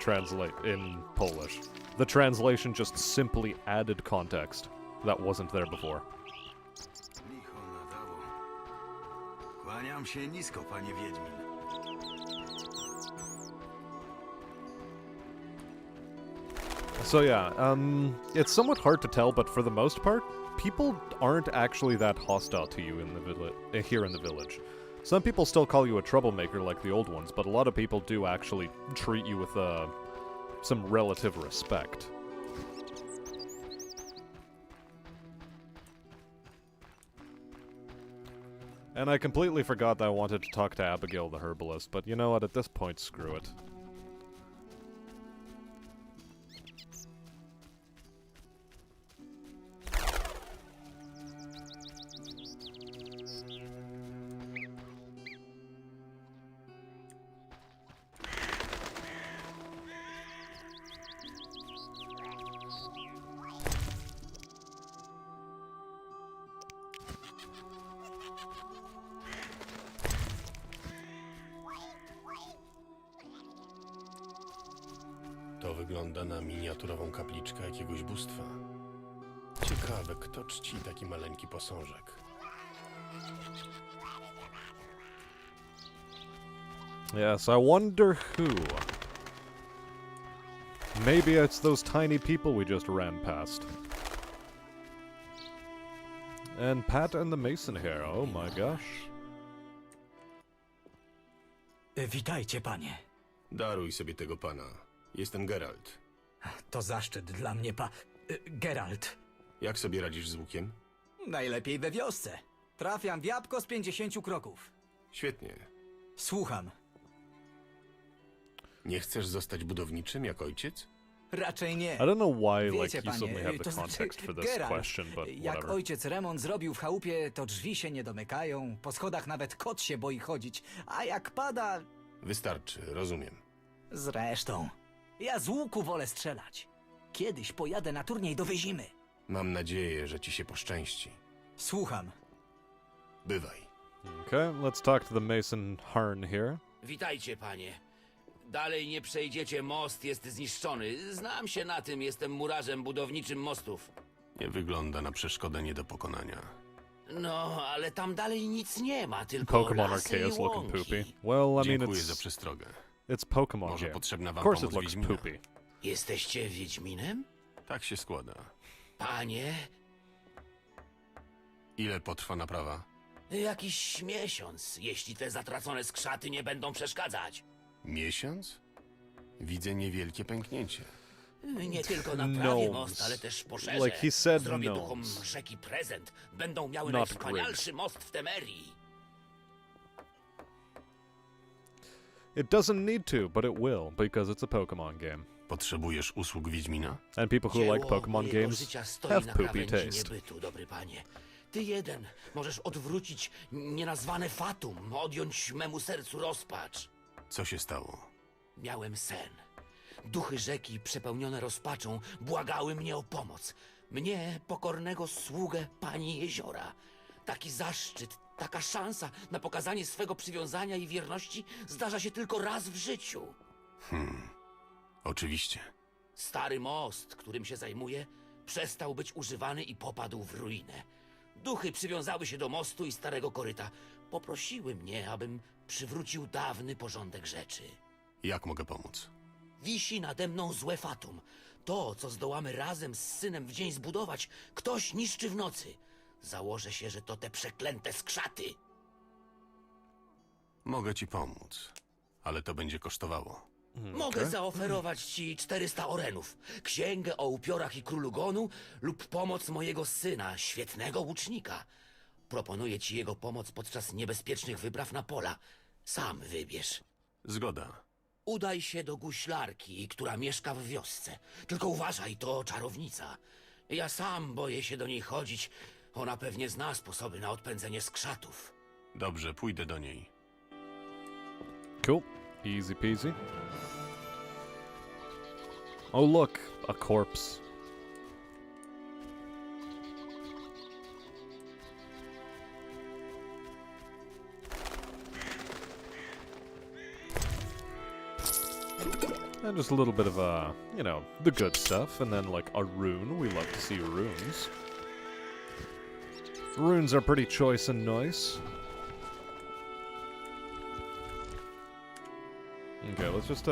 in Polish. The translation just simply added context that wasn't there before. Licho nadało. Kłaniam się nisko, panie Wiedźmin. So yeah, it's somewhat hard to tell, but for the most part, people aren't actually that hostile to you in the here in the village. Some people still call you a troublemaker like the old ones, but a lot of people do actually treat you with some relative respect. And I completely forgot that I wanted to talk to Abigail the herbalist, but you know what, at this point, screw it. To wygląda na miniaturową kapliczkę jakiegoś bóstwa. Ciekawe, kto czci taki maleńki posążek. Yes, I wonder who. Maybe it's those tiny people we just ran past. And Pat and the Mason here, oh my gosh. Witajcie, panie. Daruj sobie tego pana. Jestem Geralt. To zaszczyt dla mnie, Geralt. Jak sobie radzisz z łukiem? Najlepiej we wiosce. Trafiam w jabłko z 50 kroków. Świetnie. Słucham. Nie chcesz zostać budowniczym jak ojciec? Raczej nie. I don't know why Wiecie, like you suddenly panie, have the to context for this Geralt, question, but jak whatever. ojciec remont zrobił w chałupie, to drzwi się nie domykają, po schodach nawet kot się boi chodzić, a jak pada... Wystarczy, rozumiem. Zresztą, ja z łuku wolę strzelać. Kiedyś pojadę na turniej do Wyzimy. Mam nadzieję, że ci się poszczęści. Słucham. Bywaj. Okay, let's talk to the Mason Harn here. Witajcie, panie. Dalej nie przejdziecie, most jest zniszczony. Znam się na tym, jestem murarzem budowniczym mostów. Nie wygląda na przeszkodę nie do pokonania. No, ale tam dalej nic nie ma, tylko Pokemon lasy Arceus i looking łąki. poopy. Well, I mean, Dziękuję za it's przestrogę. Pokemon Może game. potrzebna Of wam course it pomoc looks Wiedźmina? poopy. Jesteście Wiedźminem? Tak się składa. Panie, Ile potrwa naprawa? jakiś miesiąc, jeśli te zatracone skrzaty nie będą przeszkadzać. Miesiąc? Widzę niewielkie pęknięcie. Nie tylko naprawię Gnomes. most, ale też poszerzę. Like he said, Zrobię duchom gnomes. rzeki prezent. Będą miały Not najwspanialszy most w Temerii. It doesn't need to, but it will, because it's a Pokemon game. Potrzebujesz usług Wiedźmina? And people who like Dzieło Pokemon mojego games życia stoi have na poopy krawędzi taste. niebytu, dobry panie. Ty jeden możesz odwrócić nienazwane fatum, odjąć memu sercu rozpacz. Co się stało? Miałem sen. Duchy rzeki przepełnione rozpaczą błagały mnie o pomoc. Mnie, pokornego sługę pani jeziora. Taki zaszczyt, taka szansa na pokazanie swego przywiązania i wierności zdarza się tylko raz w życiu. Oczywiście. Stary most, którym się zajmuję, przestał być używany i popadł w ruinę. Duchy przywiązały się do mostu i starego koryta. Poprosiły mnie, abym przywrócił dawny porządek rzeczy. Jak mogę pomóc? Wisi nade mną złe fatum. To, co zdołamy razem z synem w dzień zbudować, ktoś niszczy w nocy. Założę się, że to te przeklęte skrzaty. Mogę ci pomóc, ale to będzie kosztowało. Mogę zaoferować ci 400 orenów, księgę o upiorach i królu gonu lub pomoc mojego syna, świetnego łucznika. Proponuję ci jego pomoc podczas niebezpiecznych wypraw na pola. Sam wybierz. Zgoda. Udaj się do guślarki, która mieszka w wiosce. Tylko uważaj, to czarownica. Ja sam boję się do niej chodzić. Ona pewnie zna sposoby na odpędzenie skrzatów. Dobrze, pójdę do niej. Cool. Easy peasy. Oh look, a corpse. And just a little bit of, you know, the good stuff. And then, like, a rune. We love to see runes. Runes are pretty choice and nice. Okay, let's just,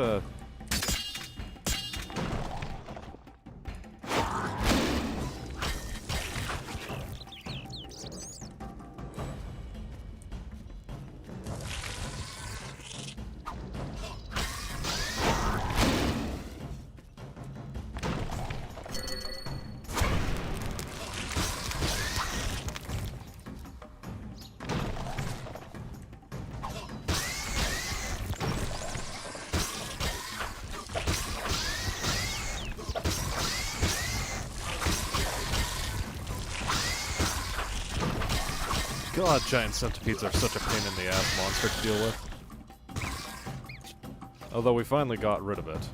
God, giant centipedes are such a pain in the ass monster to deal with. Although we finally got rid of it.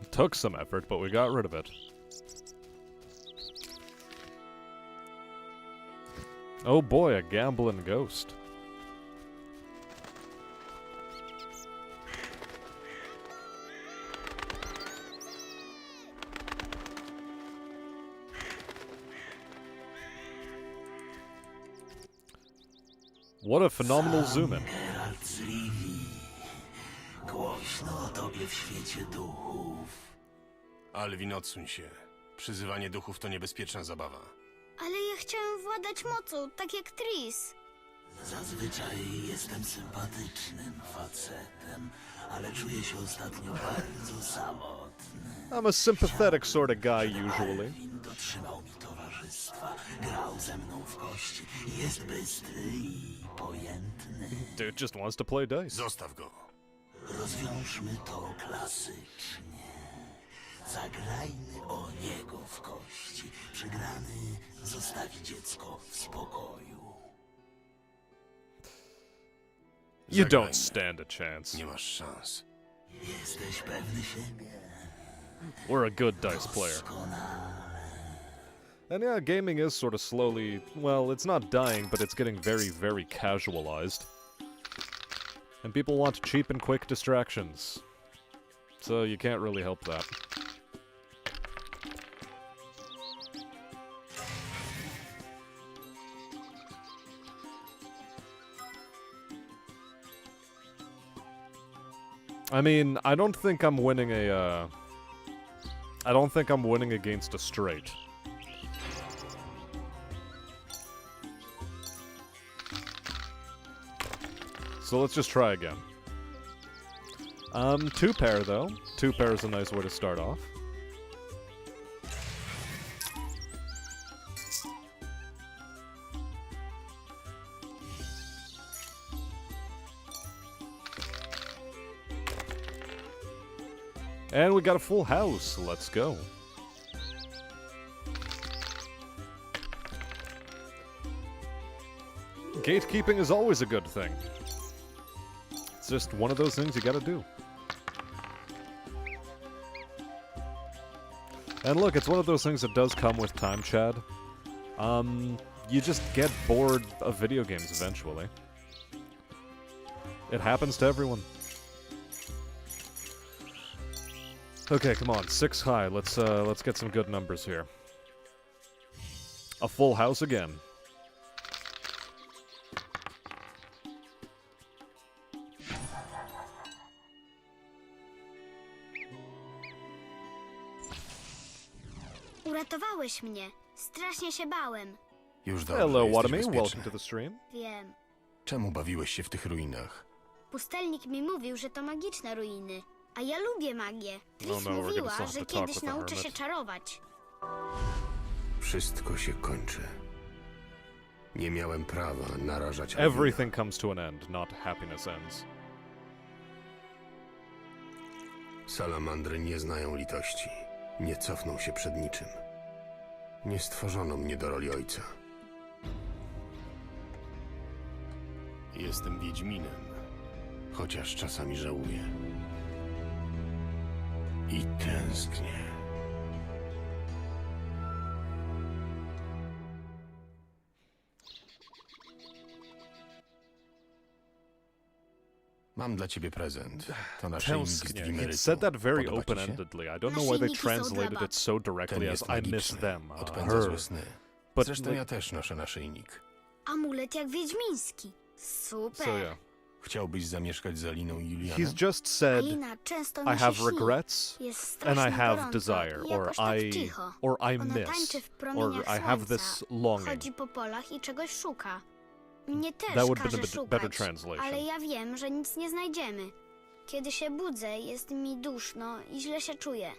It took some effort, but we got rid of it. Oh boy, a gambling ghost. What a phenomenal zoom in. Głośno o tobie w świecie duchów. Alvin, odsuń się. Przyzywanie duchów to niebezpieczna zabawa. Ale ja chciałem władać mocą, tak jak Tris. Zazwyczaj jestem sympatycznym facetem, ale czuję się ostatnio bardzo samotny. I'm a sympathetic sort of guy usually. Dotrzymał mi towarzystwa, grał ze mną w kości, jest bystry i pojętny. Dude just wants to play dice. Zostaw go. Rozwiążmy to klasycznie. Zagrajmy o niego w kości. Przegrany zostawi dziecko w spokoju. You don't stand a chance. Nie masz szans. Jesteś pewny siebie? We're a good dice player. And yeah, gaming is sort of slowly, well, it's not dying, but it's getting very, very casualized. And people want cheap and quick distractions. So you can't really help that. I mean, I don't think I'm winning a, I don't think I'm winning against a straight. So let's just try again. Two pair though. Two pair is a nice way to start off. And we got a full house. Let's go. Gatekeeping is always a good thing. It's just one of those things you gotta do. And look, it's one of those things that does come with time, Chad. You just get bored of video games eventually. It happens to everyone. Okay, come on, 6 high. Let's get some good numbers here. A full house again. Uratowałeś mnie. Strasznie się bałem. Już dobrze, Hello, jesteś Watame. bezpieczny. Welcome to the stream. Wiem. Czemu bawiłeś się w tych ruinach? Pustelnik mi mówił, że to magiczne ruiny. A ja lubię magię. Tris No, we're mówiła, gonna że have to talk kiedyś with the nauczy się Hermit. czarować. Wszystko się kończy. Nie miałem prawa narażać Alvina. Everything comes to an end, not happiness ends. Salamandry nie znają litości. Nie cofną się przed niczym. Nie stworzono mnie do roli ojca. Jestem Wiedźminem, chociaż czasami żałuję. I tęsknię. Mam dla ciebie prezent. To naszyjnik z Tęsknię. dwimerytu. It said that very Podoba ci się? open-endedly. I don't know why they Naszyjniki są dla translated bab. it so directly Ten as jest I miss magiczny. them. Odpędza her. złe sny. But, Zresztą like- ja też noszę naszyjnik. Amulet jak wiedźmiński. Super. So yeah. Chciałbyś zamieszkać z Aliną i Julianem? He's just said, Alina często I mi się have śni. regrets, Jest and strasznie I have gorąco desire, i jakoś tak cicho. or I Ona miss, tańczy w or promieniach I have słońca. this longing. Chodzi po polach i czegoś szuka. Mnie też That would be każe the szukać, better translation. ale ja wiem, że nic nie znajdziemy. Kiedy się budzę, jest mi duszno i źle się czuję.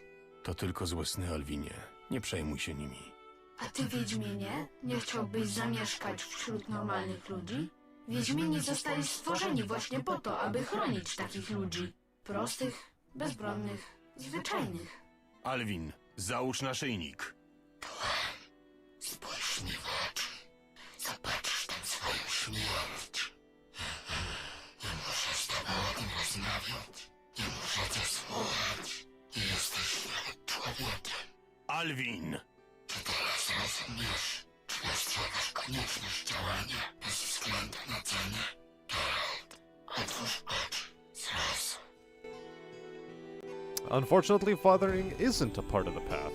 To tylko złe sny, Alwinie. Nie przejmuj się nimi. A ty, Wiedźminie, nie chciałbyś zamieszkać wśród normalnych ludzi? Wiedźmini zostali stworzeni właśnie po to, aby chronić takich ludzi. Prostych, bezbronnych, zwyczajnych. Alwin, załóż naszyjnik. Spójrz mi w oczy. Zobaczysz tam swoją śmierć. Nie muszę z tobą o tym rozmawiać. Nie muszę cię słuchać. Nie jesteś nawet człowiekiem. Alvin! Czy teraz rozumiesz? Czy dostrzegasz konieczność działania bez względu na cenę? Geralt, otwórz oczy. Zrozum. Unfortunately, fathering isn't a part of the path.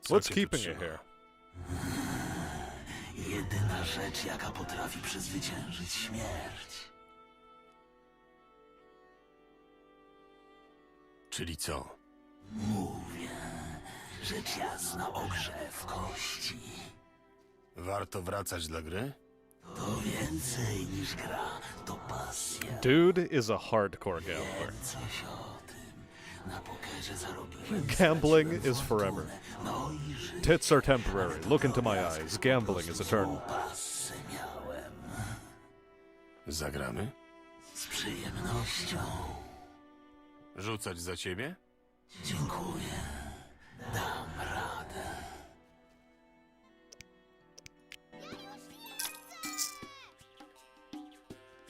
What's keeping you here? Jedyna rzecz, jaka potrafi przezwyciężyć śmierć. Czyli co? Mówię, rzecz jasna o grze w kości. Warto wracać dla gry? To więcej niż gra, to pasja. Dude is a hardcore gambler. Coś o tym. Na pokerze zarobiłem. Gambling is forever. Tits are temporary. Look into my eyes. Gambling is eternal. Pasę miałem. Zagramy? Z przyjemnością. Rzucać za ciebie? Dziękuję. Dam radę.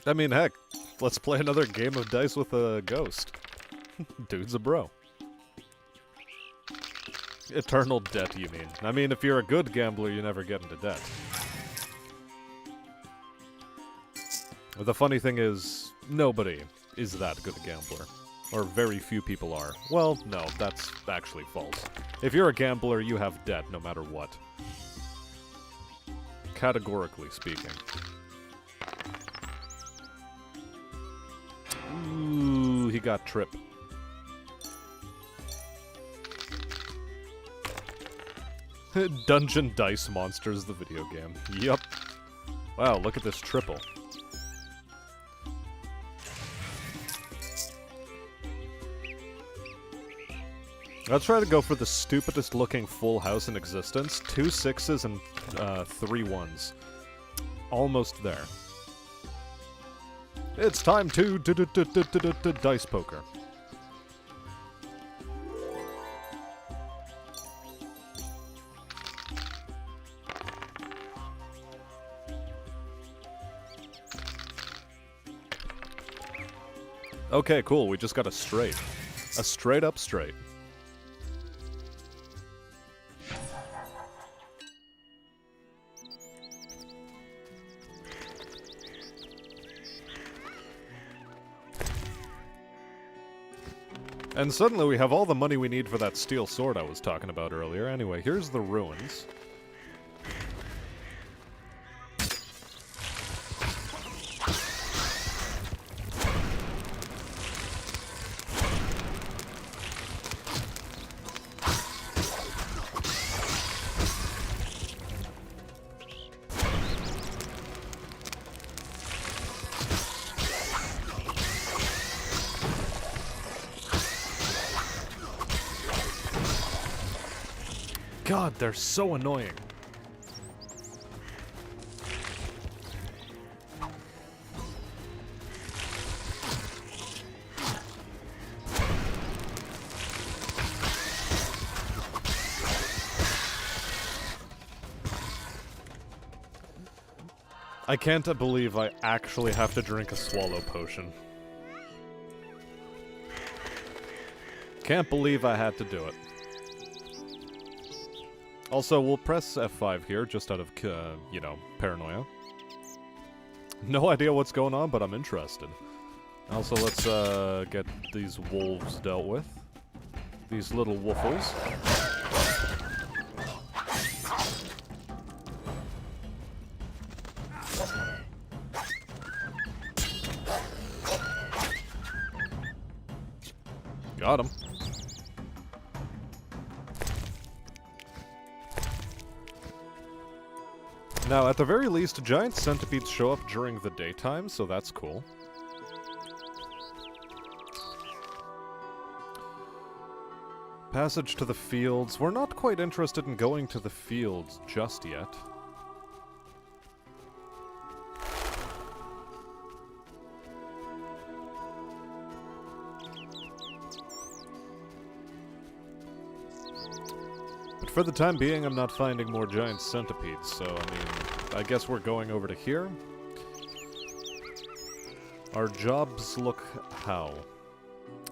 I mean, heck, let's play another game of dice with a ghost. Dude's a bro. Eternal debt, you mean? I mean, if you're a good gambler, you never get into debt. The funny thing is, nobody is that good a gambler. Or very few people are. Well, no, that's actually false. If you're a gambler, you have debt no matter what. Categorically speaking. Ooh, he got Trip. Dungeon Dice Monsters, the video game. Yup. Wow, look at this triple. Let's try to go for the stupidest looking full house in existence. 2 6s and 3 1s. Almost there. It's time to dice poker. Okay, cool. We just got a straight. A straight up straight. And suddenly we have all the money we need for that steel sword I was talking about earlier. Anyway, here's the ruins. God, they're so annoying. I can't believe I actually have to drink a swallow potion. Can't believe I had to do it. Also, we'll press F5 here, just out of, you know, paranoia. No idea what's going on, but I'm interested. Also, let's, get these wolves dealt with. These little woofles. Got him. Now, at the very least, giant centipedes show up during the daytime, so that's cool. Passage to the fields. We're not quite interested in going to the fields just yet. For the time being, I'm not finding more giant centipedes, so, I mean, I guess we're going over to here. Our jobs look how?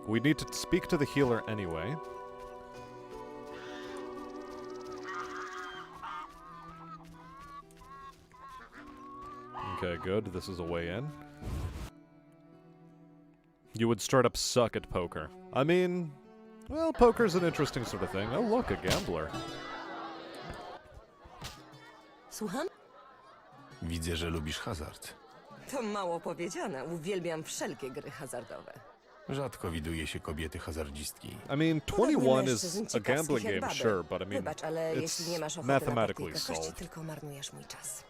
We need to speak to the healer anyway. Okay, good. This is a way in. You would straight up suck at poker. I mean, well, poker's an interesting sort of thing. Oh, look, a gambler. Słucham? Widzę, że lubisz hazard. To mało powiedziane. Uwielbiam wszelkie gry hazardowe. Rzadko widuje się kobiety hazardzistki. I mean, Podobnie 21 mężczyzn is a ciekawskich gambling jak game, baby. sure, but I mean, Wybacz, ale jeśli nie masz it's ochoty na mathematically praktykę kości, solved. tylko marnujesz mój czas.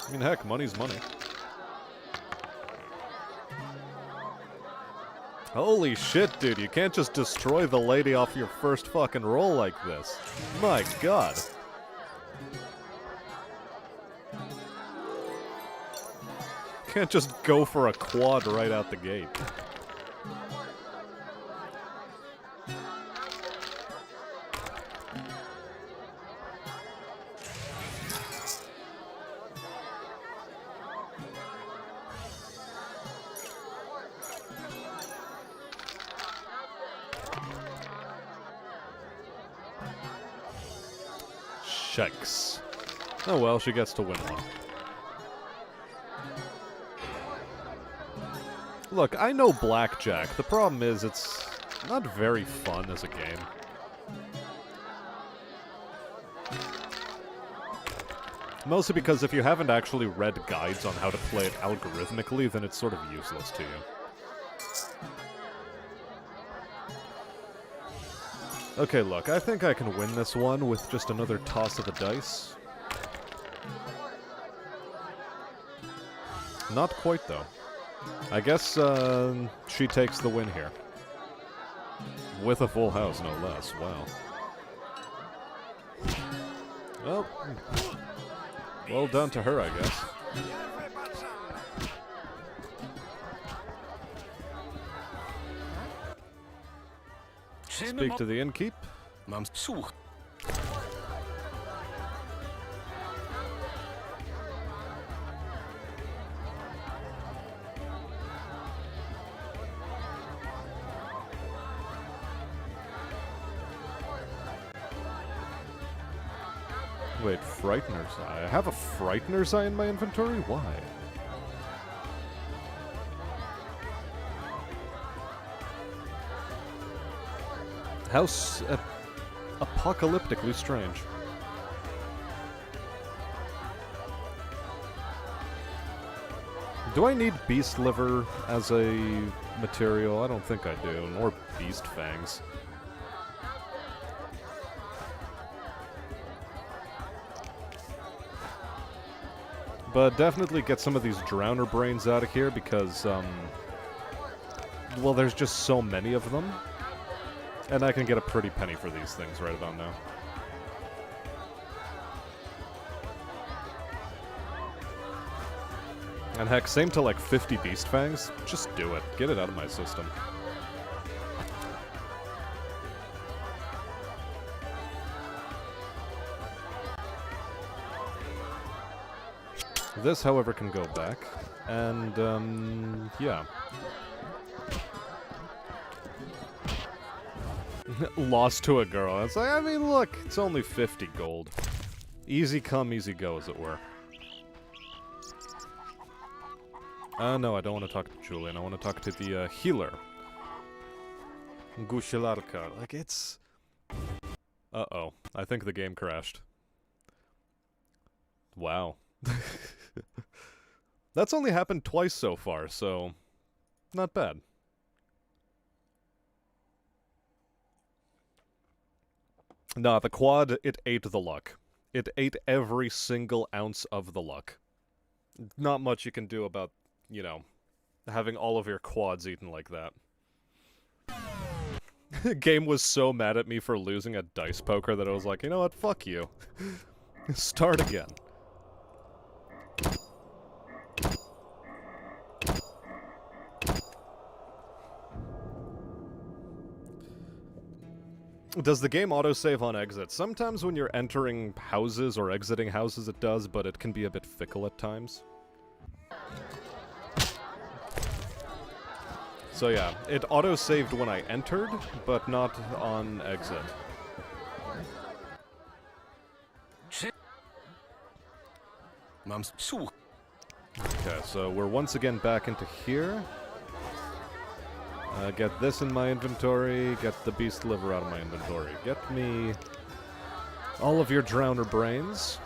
I mean, heck, money's money. Holy shit, dude, you can't just destroy the lady off your first fucking roll like this. My god. Can't just go for a quad right out the gate. Shikes. Oh well, she gets to win one. Look, I know blackjack. The problem is it's not very fun as a game. Mostly because if you haven't actually read guides on how to play it algorithmically, then it's sort of useless to you. Okay, look, I think I can win this one with just another toss of the dice. Not quite, though. I guess, she takes the win here. With a full house, no less. Wow. Well, well done to her, I guess. Speak to the innkeep. Mam słuch. Wait, Frightener's Eye. I have a Frightener's Eye in my inventory? Why? How apocalyptically strange. Do I need beast liver as a material? I don't think I do. Nor beast fangs. But definitely get some of these drowner brains out of here because, well, there's just so many of them. And I can get a pretty penny for these things right about now. And heck, same to like 50 beast fangs. Just do it. Get it out of my system. This, however, can go back. And, yeah. Lost to a girl. It's like, I mean, look, it's only 50 gold. Easy come, easy go, as it were. No, I don't want to talk to Julian. I want to talk to the, healer. Gushilarka. Like, it's... Uh-oh. I think the game crashed. Wow. That's only happened twice so far, so... not bad. Nah, the quad, it ate the luck. It ate every single ounce of the luck. Not much you can do about, you know, having all of your quads eaten like that. Game was so mad at me for losing a dice poker that I was like, you know what, fuck you. Start again. Does the game autosave on exit? Sometimes when you're entering houses or exiting houses it does, but it can be a bit fickle at times. So yeah, it autosaved when I entered, but not on exit. Okay, so we're once again back into here. Get this in my inventory, get the beast liver out of my inventory. Get me all of your drowner brains.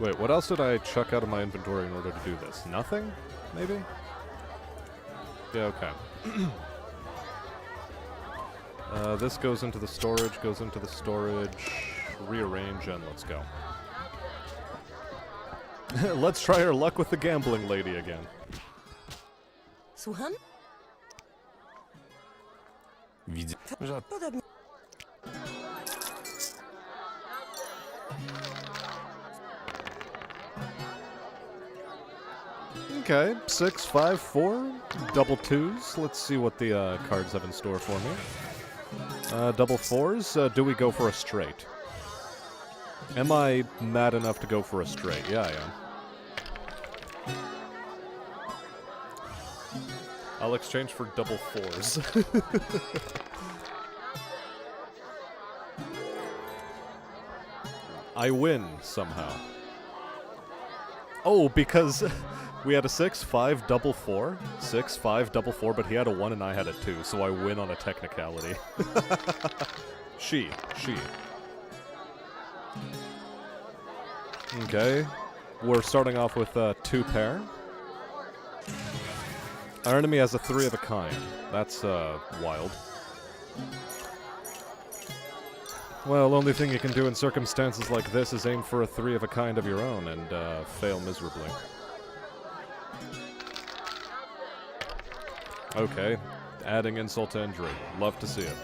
Wait, what else did I chuck out of my inventory in order to do this? Nothing? Maybe? Yeah, okay. This goes into the storage, rearrange, and let's go. Let's try our luck with the gambling lady again. Słucham? Widzę, że... Podobnie. Okay, 6, 5, 4, double 2s. Let's see what the cards have in store for me. Double 4s. Do we go for a straight? Am I mad enough to go for a straight? Yeah, I am. I'll exchange for double 4s. I win somehow. Oh, because we had a 6, 5, double 4. 6, 5, double 4, but he had a 1 and I had a 2, so I win on a technicality. She. Okay. We're starting off with 2 pair. Our enemy has a 3 of a kind. That's wild. Well, only thing you can do in circumstances like this is aim for a 3 of a kind of your own and fail miserably. Okay, adding insult to injury. Love to see it.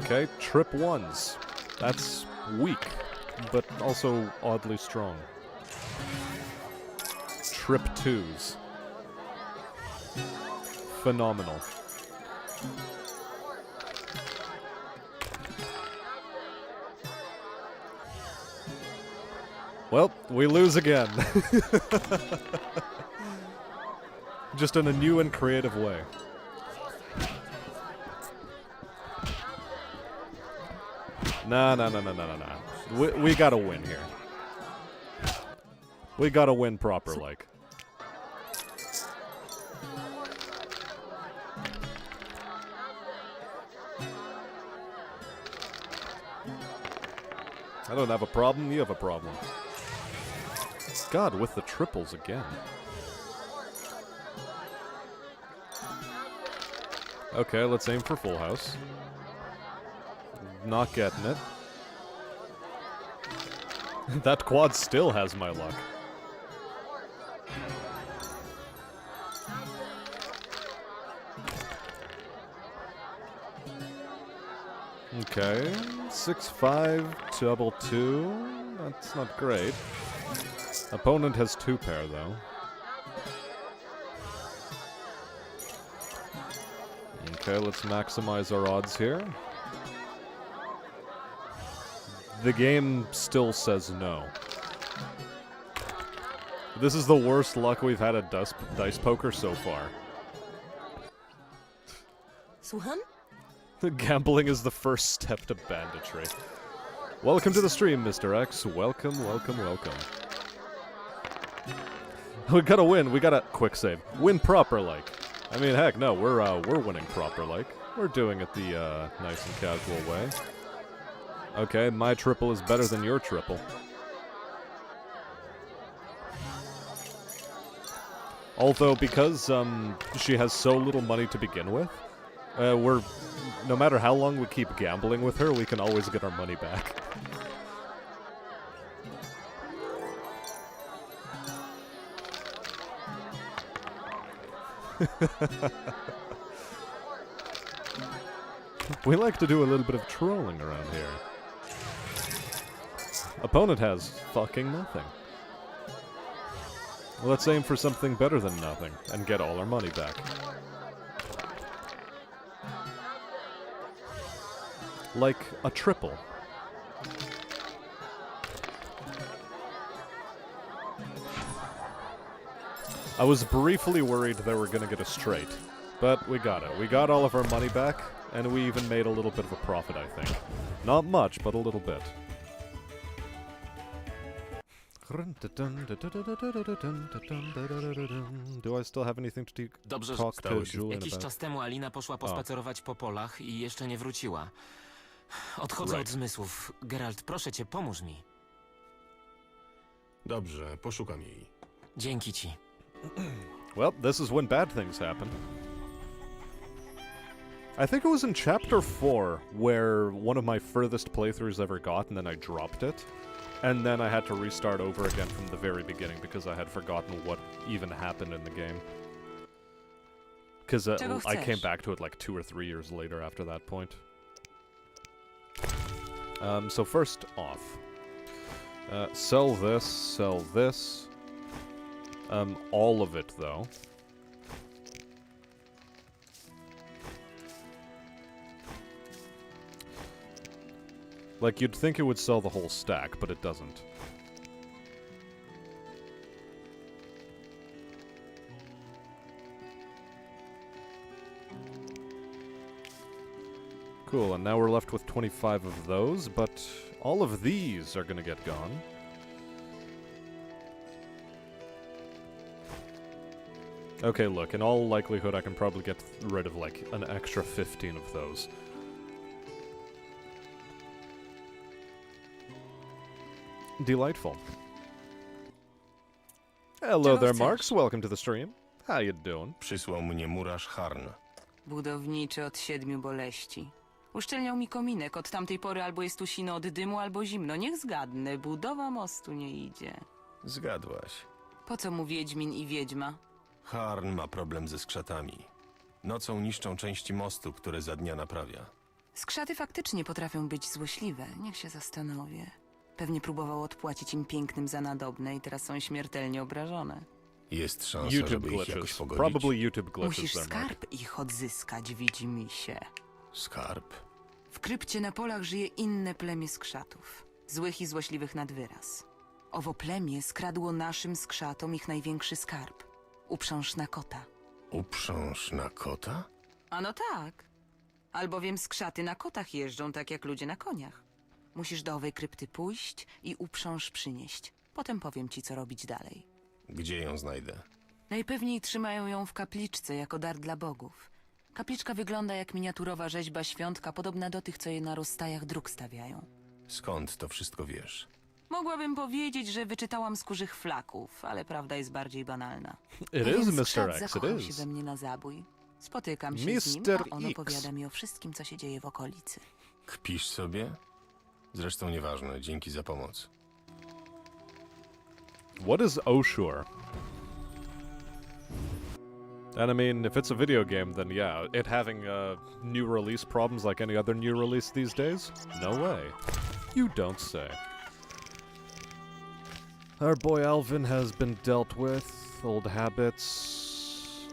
Okay, trip 1s. That's weak, but also oddly strong. Trip 2s. Phenomenal. Well, we lose again. Just in a new and creative way. Nah. We gotta win here. We gotta win proper, like. I don't have a problem, you have a problem. God, with the triples again. Okay, let's aim for full house. Not getting it. That quad still has my luck. Okay, 6, 5, double 2. That's not great. Opponent has 2 pair though. Okay, let's maximize our odds here. The game still says no. This is the worst luck we've had at dice poker so far. Słucham? Gambling is the first step to banditry. Welcome to the stream, Mr. X. Welcome. We gotta win. We gotta quick save. Win proper, like. I mean, heck, no, we're winning proper, like. We're doing it the nice and casual way. Okay, my triple is better than your triple. Although, because she has so little money to begin with, no matter how long we keep gambling with her, we can always get our money back. We like to do a little bit of trolling around here. Opponent has fucking nothing. Let's aim for something better than nothing, and get all our money back. Like a triple. I was briefly worried they were gonna get a straight, but we got it. We got all of our money back, and we even made a little bit of a profit, I think. Not much, but a little bit. Do I still have anything to Dobrze, talk to Julian jakiś about? czas temu Alina poszła pospacerować po polach i jeszcze nie wróciła. Odchodzę od zmysłów. Geralt, proszę cię, pomóż mi. Dobrze, poszukam jej. Dzięki ci. Well, this is when bad things happen. I think it was in Chapter 4 where one of my furthest playthroughs ever got, and then I dropped it. And then I had to restart over again from the very beginning because I had forgotten what even happened in the game. Because I came back to it like 2 or 3 years later after that point. So first off, sell this. All of it though. Like, you'd think it would sell the whole stack, but it doesn't. Cool, and now we're left with 25 of those, but all of these are gonna get gone. Okay, look, in all likelihood I can probably get rid of, like, an extra 15 of those. Delightful. Hello there, Marks. Welcome to the stream. How you doing? Przysłał mnie murarz Harn. Budowniczy od 7 boleści. Uszczelniał mi kominek. Od tamtej pory albo jest tu sino od dymu, albo zimno. Niech zgadnę, budowa mostu nie idzie. Zgadłaś. Po co mu wiedźmin i wiedźma? Harn ma problem ze skrzatami. Nocą niszczą części mostu, które za dnia naprawia. Skrzaty faktycznie potrafią być złośliwe. Niech się zastanowię. Pewnie próbował odpłacić im pięknym za nadobne i teraz są śmiertelnie obrażone. Jest szansa, żeby ich jakoś pogodzić. Probably YouTube glitches. Musisz skarb ich odzyskać, widzimisię. Skarb? W krypcie na polach żyje inne plemię skrzatów. Złych i złośliwych nad wyraz. Owo plemię skradło naszym skrzatom ich największy skarb. Uprząż na kota. Uprząż na kota? Ano tak. Albowiem skrzaty na kotach jeżdżą tak jak ludzie na koniach. Musisz do owej krypty pójść i uprząż przynieść. Potem powiem ci, co robić dalej. Gdzie ją znajdę? Najpewniej trzymają ją w kapliczce jako dar dla bogów. Kapliczka wygląda jak miniaturowa rzeźba świątka, podobna do tych, co je na rozstajach dróg stawiają. Skąd to wszystko wiesz? Mogłabym powiedzieć, że wyczytałam z kurzych flaków, ale prawda jest bardziej banalna. It is Mr. X, it zakochał się is. we mnie na zabój. Spotykam się z nim, a on opowiada mi o wszystkim, co się dzieje w okolicy. Kpisz sobie? Zresztą nieważne, dzięki za pomoc. What is Oshur? And I mean, if it's a video game, then yeah, it having new release problems like any other new release these days? No way. You don't say. Our boy Alvin has been dealt with. Old habits.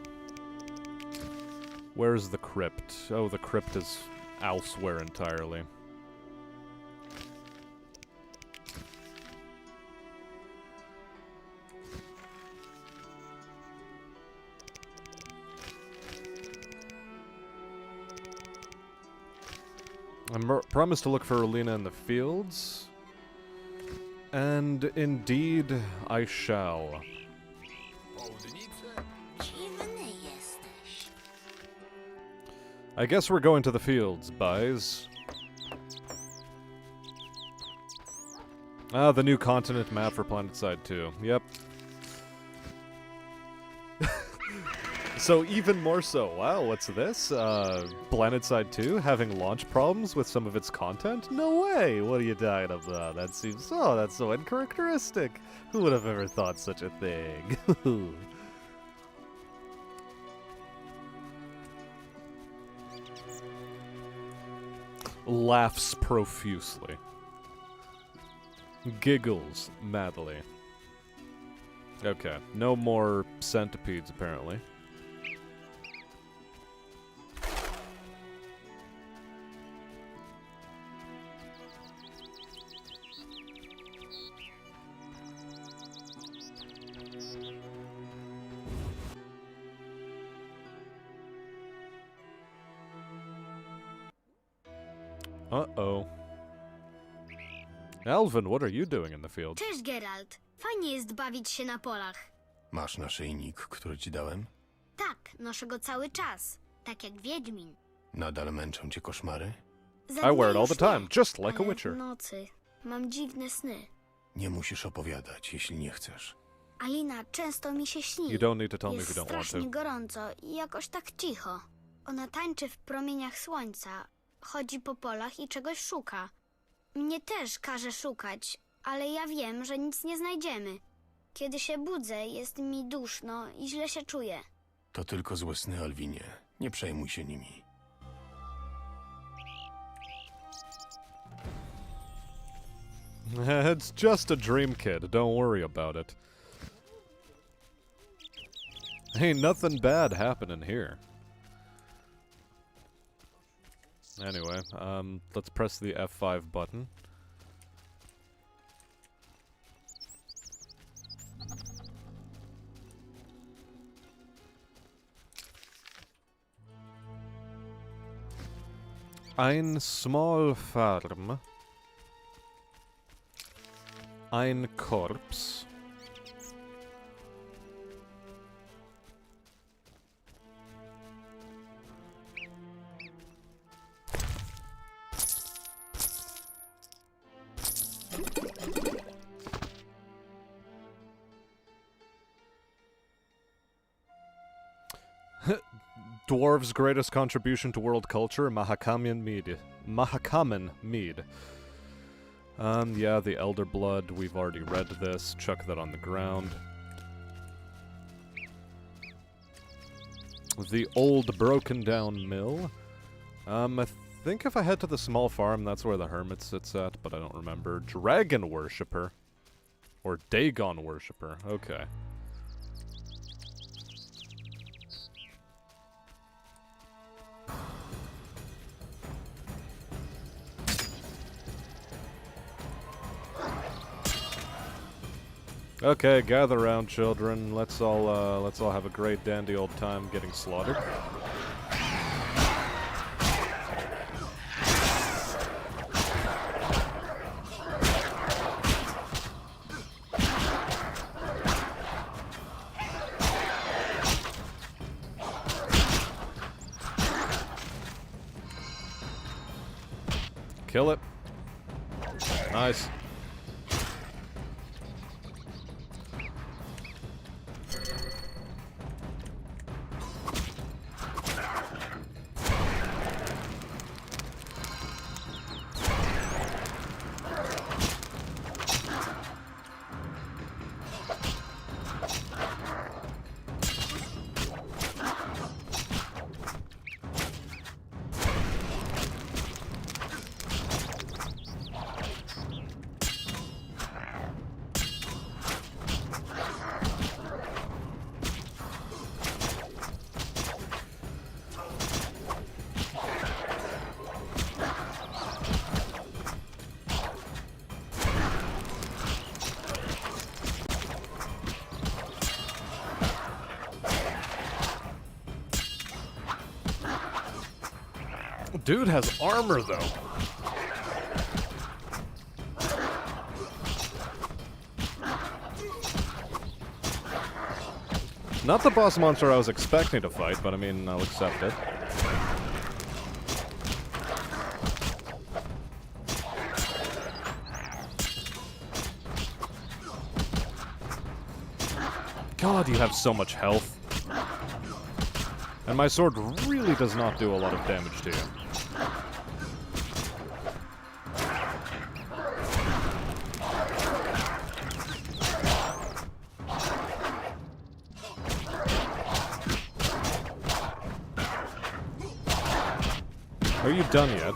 Where's the crypt? Oh, the crypt is elsewhere entirely. I promised to look for Alina in the fields. And indeed, I shall. I guess we're going to the fields, boys. Ah, the new continent map for PlanetSide 2. Yep. So even more so, wow, what's this? PlanetSide 2 having launch problems with some of its content? No way! What are you talking about? That seems, oh, that's so uncharacteristic. Who would have ever thought such a thing? laughs profusely. Giggles madly. Okay, no more centipedes apparently. Uh-oh. Alvin, what are you doing in the field? Cześć, Geralt. Fajnie jest bawić się na polach. Masz naszyjnik, który ci dałem? Tak, noszę go cały czas. Tak jak Wiedźmin. Nadal męczą cię koszmary? Za I wear it dnia all the już nie, time, just like a ale witcher. w nocy mam dziwne sny. Nie musisz opowiadać, jeśli nie chcesz. Alina często mi się śni. You don't need to tell me if Jest you don't want to. strasznie gorąco i jakoś tak cicho. Ona tańczy w promieniach słońca, chodzi po polach i czegoś szuka. Mnie też każe szukać, ale ja wiem, że nic nie znajdziemy. Kiedy się budzę, jest mi duszno i źle się czuję. To tylko złe sny, Alwinie. Nie przejmuj się nimi. It's just a dream, kid. Don't worry about it. Ain't nothing bad happening here. Anyway, let's press the F5 button. Ein small farm. Ein Korps. Dwarves' greatest contribution to world culture, Mahakaman mead. Mahakaman mead. Yeah, the Elder Blood, we've already read this. Chuck that on the ground. The old broken down mill. I think if I head to the small farm, that's where the Hermit sits at, but I don't remember. Dragon Worshipper. Or Dagon Worshipper, okay. Okay, gather round, children. Let's all have a great dandy old time getting slaughtered. Kill it. Nice. Dude has armor, though. Not the boss monster I was expecting to fight, but I mean, I'll accept it. God, you have so much health. And my sword really does not do a lot of damage to you. Are you done yet?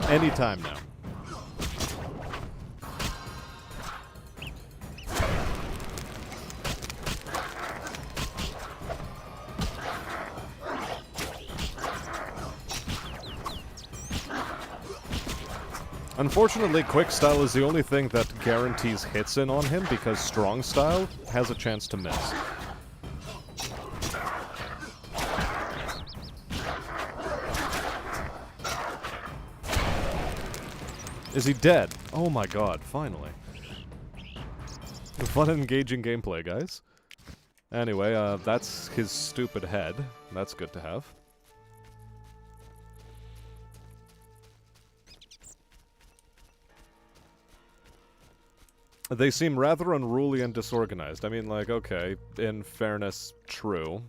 Anytime now. Unfortunately, quick style is the only thing that guarantees hits in on him because strong style has a chance to miss. Is he dead? Oh my god, finally. Fun and engaging gameplay, guys. Anyway, that's his stupid head. That's good to have. They seem rather unruly and disorganized. I mean, like, okay, in fairness, true.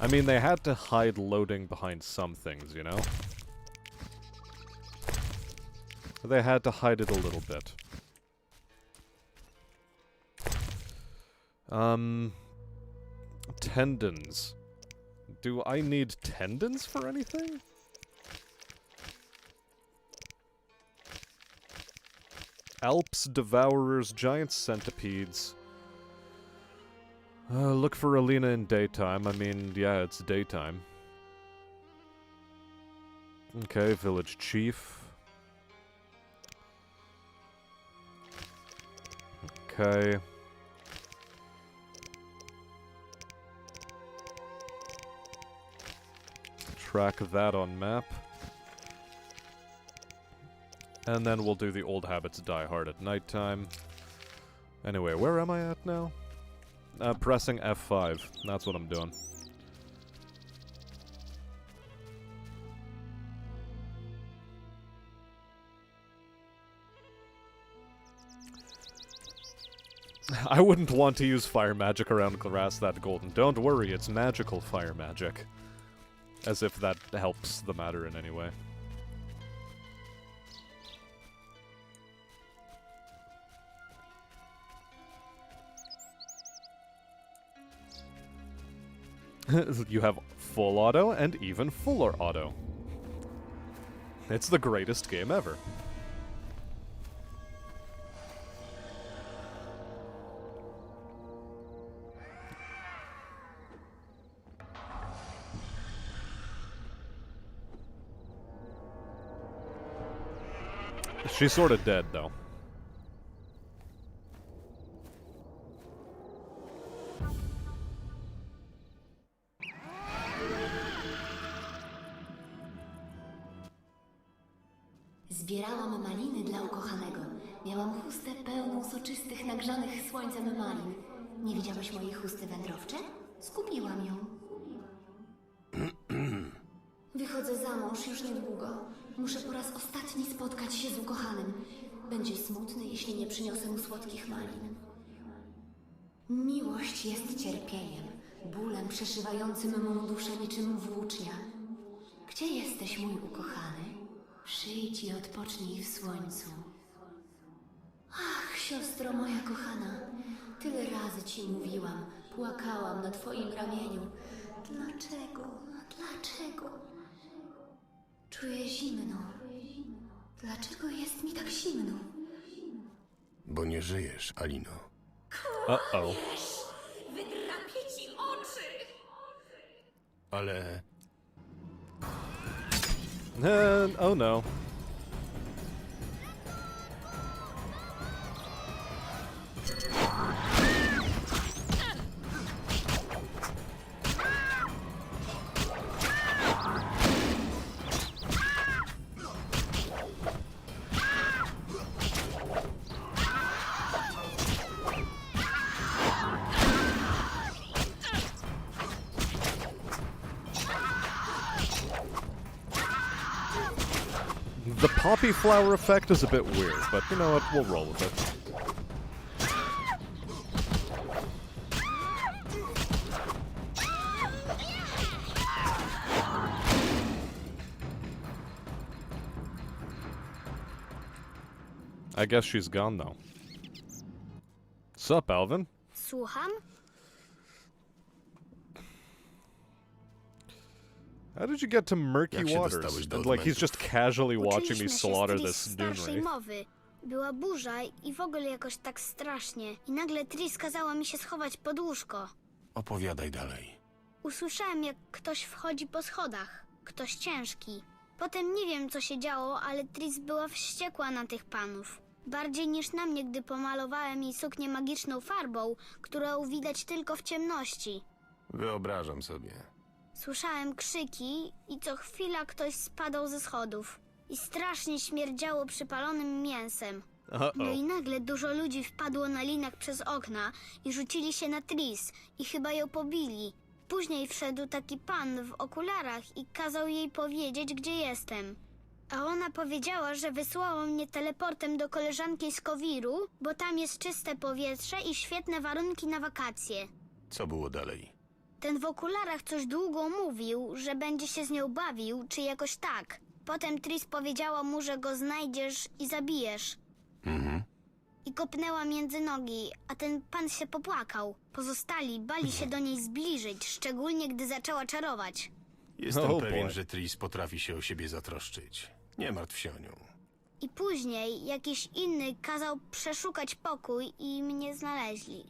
I mean, they had to hide loading behind some things, you know? They had to hide it a little bit. Tendons. Do I need tendons for anything? Alps, Devourers, Giant Centipedes. Look for Alina in daytime. I mean, yeah, it's daytime. Okay, Village Chief. Okay. Track that on map. And then we'll do the old habits die hard at nighttime. Anyway, where am I at now? Pressing F5. That's what I'm doing. I wouldn't want to use fire magic around grass that golden. Don't worry, it's magical fire magic. As if that helps the matter in any way. You have full auto and even fuller auto. It's the greatest game ever. She's sort of dead, though. Zbierałam maliny dla ukochanego. Miałam chustę pełną soczystych, nagrzanych słońcem malin. Nie widziałeś mojej chusty wędrowcze? Skupiłam ją. Wychodzę za mąż już niedługo. Muszę po raz ostatni spotkać się z ukochanym. Będzie smutny, jeśli nie przyniosę mu słodkich malin. Miłość jest cierpieniem, bólem przeszywającym mą duszę niczym włócznia. Gdzie jesteś, mój ukochany? Przyjdź i odpocznij w słońcu. Ach, siostro moja kochana, tyle razy ci mówiłam, płakałam na twoim ramieniu. Dlaczego? Dlaczego? Czuję zimno. Dlaczego jest mi tak zimno? Bo nie żyjesz, Alino. Uh-oh. Wydrapię ci oczy! Ale... Oh no. The poppy flower effect is a bit weird, but you know what, we'll roll with it. I guess she's gone though. Sup, Alvin? Słucham? How did you get to murky Jak się waters? dostałeś do And, like, he's odmętów? just casually watching me Uczyliśmy się slaughter z Tris this starszej dune mowy. Była burza i w ogóle jakoś tak strasznie. I nagle Tris kazała mi się schować pod łóżko. Opowiadaj dalej. Usłyszałem, jak ktoś wchodzi po schodach. Ktoś ciężki. Potem nie wiem, co się działo, ale Tris była wściekła na tych panów. Bardziej niż na mnie, gdy pomalowałem jej suknię magiczną farbą, którą widać tylko w ciemności. Wyobrażam sobie. Słyszałem krzyki i co chwila ktoś spadał ze schodów. I strasznie śmierdziało przypalonym mięsem. No i nagle dużo ludzi wpadło na linach przez okna i rzucili się na Tris i chyba ją pobili. Później wszedł taki pan w okularach i kazał jej powiedzieć, gdzie jestem. A ona powiedziała, że wysłała mnie teleportem do koleżanki z Kowiru, bo tam jest czyste powietrze i świetne warunki na wakacje. Co było dalej? Ten w okularach coś długo mówił, że będzie się z nią bawił, czy jakoś tak. Potem Tris powiedziała mu, że go znajdziesz i zabijesz. I kopnęła między nogi, a ten pan się popłakał. Pozostali bali się do niej zbliżyć, szczególnie gdy zaczęła czarować. Jestem pewien, że Tris potrafi się o siebie zatroszczyć. Nie martw się o nią. I później jakiś inny kazał przeszukać pokój i mnie znaleźli.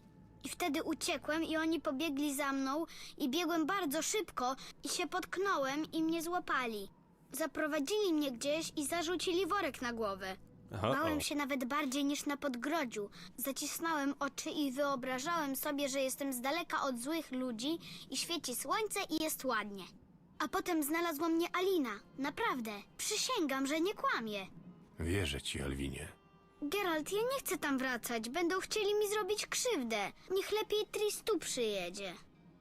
I wtedy uciekłem i oni pobiegli za mną i biegłem bardzo szybko i się potknąłem i mnie złapali. Zaprowadzili mnie gdzieś i zarzucili worek na głowę. Bałem się nawet bardziej niż na podgrodziu. Zacisnąłem oczy i wyobrażałem sobie, że jestem z daleka od złych ludzi i świeci słońce i jest ładnie. A potem znalazła mnie Alina. Naprawdę. Przysięgam, że nie kłamię. Wierzę ci, Alwinie. Geralt, ja nie chcę tam wracać. Będą chcieli mi zrobić krzywdę. Niech lepiej Tris tu przyjedzie.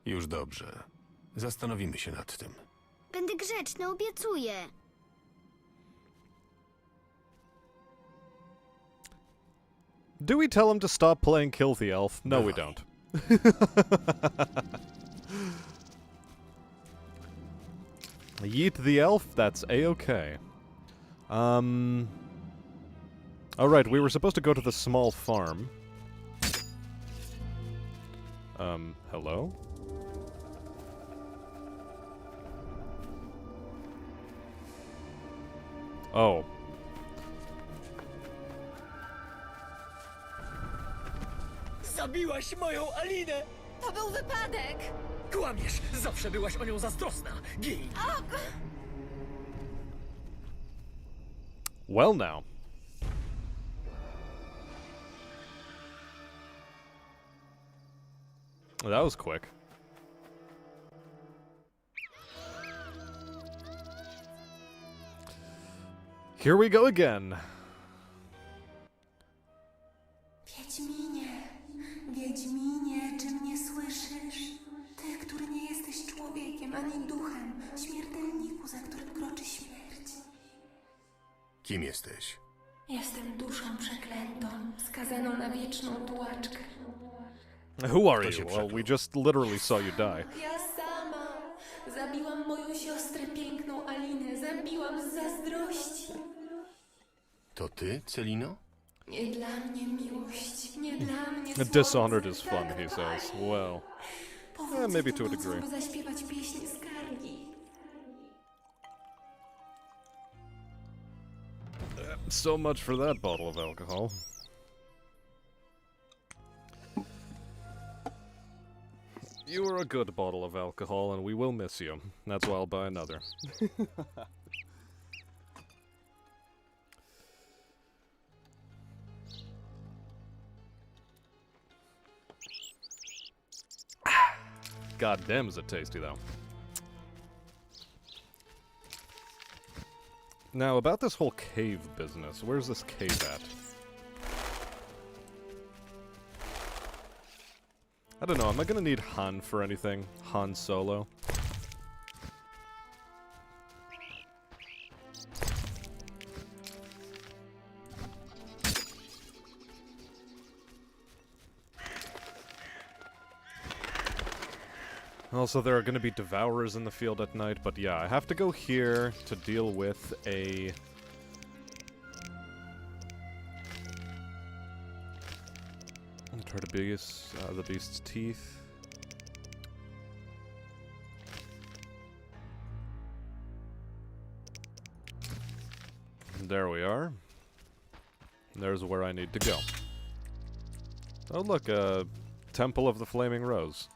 Już dobrze. Zastanowimy się nad tym. Będę grzeczny, obiecuję. Do we tell him to stop playing Kill the Elf? No, we don't. Yeet the elf? That's a-okay. Alright, we were supposed to go to the small farm. Hello? Oh. Zabiłaś moją Alinę! To był wypadek! Kłamiesz! Zawsze byłaś o nią zazdrosna! Gin! Well now. That was quick. Here we go again. Wiedźminie, Wiedźminie, czy mnie słyszysz? Ty, który nie jesteś człowiekiem ani duchem, śmiertelniku, za którym kroczy śmierć. Kim jesteś? Jestem duszą przeklętą, skazaną na wieczną tułaczkę. Who are you? Well, we just literally saw you die. Ja sama zabiłam moją siostrę piękną Alinę, zabiłam z zazdrości. To ty, Celino? Nie dla mnie miłość, nie dla mnie Dishonored is fun, he says. Well, maybe to a degree. by zaśpiewać pieśń skargi. So much for that bottle of alcohol. You were a good bottle of alcohol, and we will miss you. That's why I'll buy another. God damn, is it tasty, though. Now, about this whole cave business, where's this cave at? I don't know, am I gonna need Han for anything? Han Solo? Also, there are going to be devourers in the field at night, but yeah, I have to go here to deal with a... Try to beast, the beast's teeth. There we are. There's where I need to go. Oh look, a Temple of the Flaming Rose.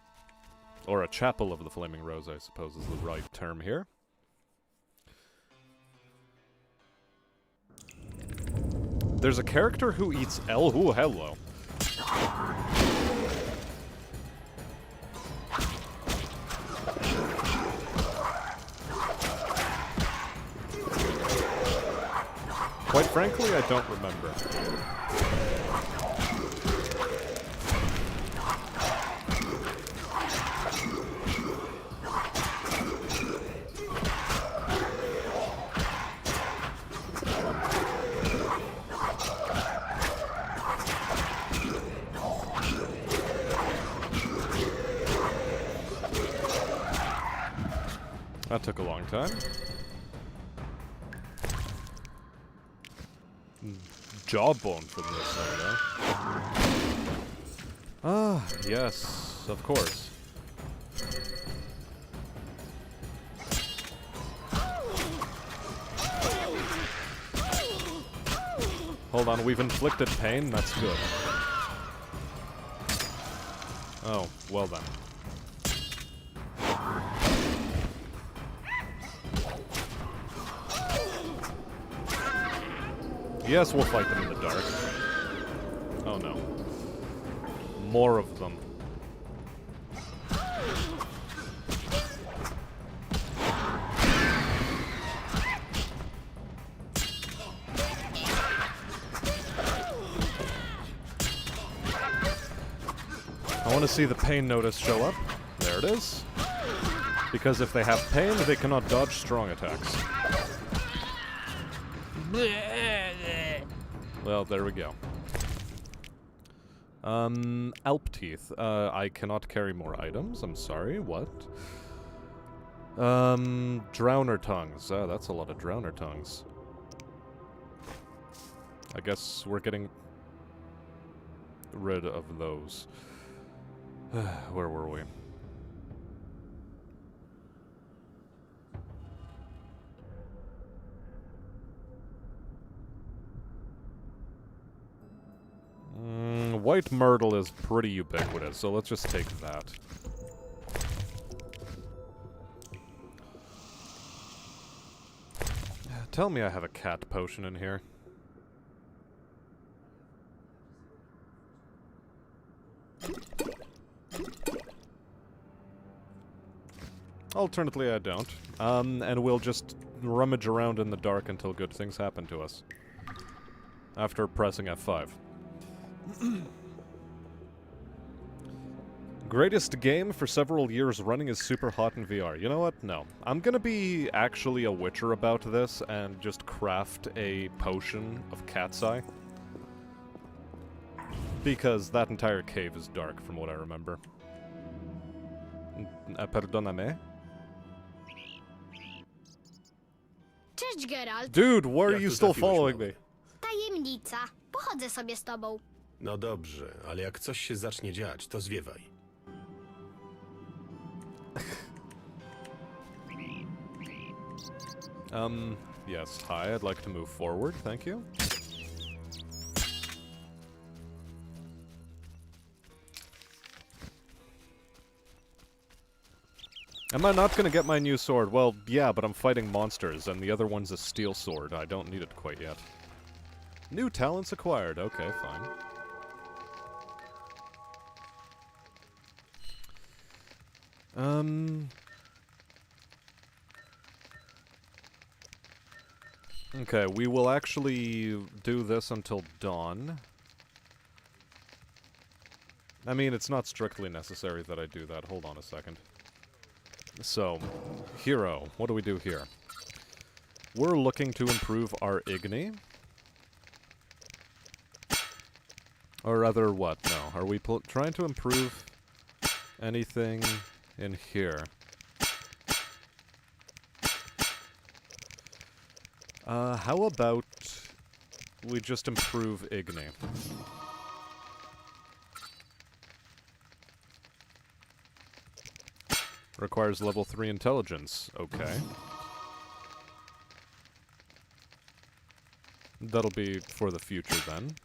Or a Chapel of the Flaming Rose, I suppose is the right term here. There's a character who eats Ooh, hello. Quite frankly, I don't remember. That took a long time. Jawbone for this, Ah, yes, of course. Hold on, we've inflicted pain? That's good. Oh, well then. Yes, we'll fight them in the dark. Oh no. More of them. I want to see the pain notice show up. There it is. Because if they have pain, they cannot dodge strong attacks. Well, there we go. Alp teeth. I cannot carry more items. I'm sorry. What? Drowner tongues. That's a lot of drowner tongues. I guess we're getting rid of those. Where were we? White myrtle is pretty ubiquitous, so let's just take that. Tell me I have a cat potion in here. Alternately, I don't. And we'll just rummage around in the dark until good things happen to us. After pressing F5. Greatest game for several years running is super hot in VR. You know what? No. I'm gonna be actually a witcher about this and just craft a potion of cat's eye. Because that entire cave is dark from what I remember. Perdóname? Cześć, Geralt. Dude, why are you still following me? Tajemnica. Pochodzę sobie z tobą. No dobrze, ale jak coś się zacznie dziać, to zwiewaj. Yes, hi, I'd like to move forward, thank you. Am I not gonna get my new sword? Well, yeah, but I'm fighting monsters, and the other one's a steel sword. I don't need it quite yet. New talents acquired. Okay, fine. Okay, we will actually do this until dawn. I mean, it's not strictly necessary that I do that. Hold on a second. So, hero, what do we do here? We're looking to improve our Igni. Or rather, what? No. Are we trying to improve anything in here? How about we just improve Igni? Requires level 3 intelligence. Okay. That'll be for the future then.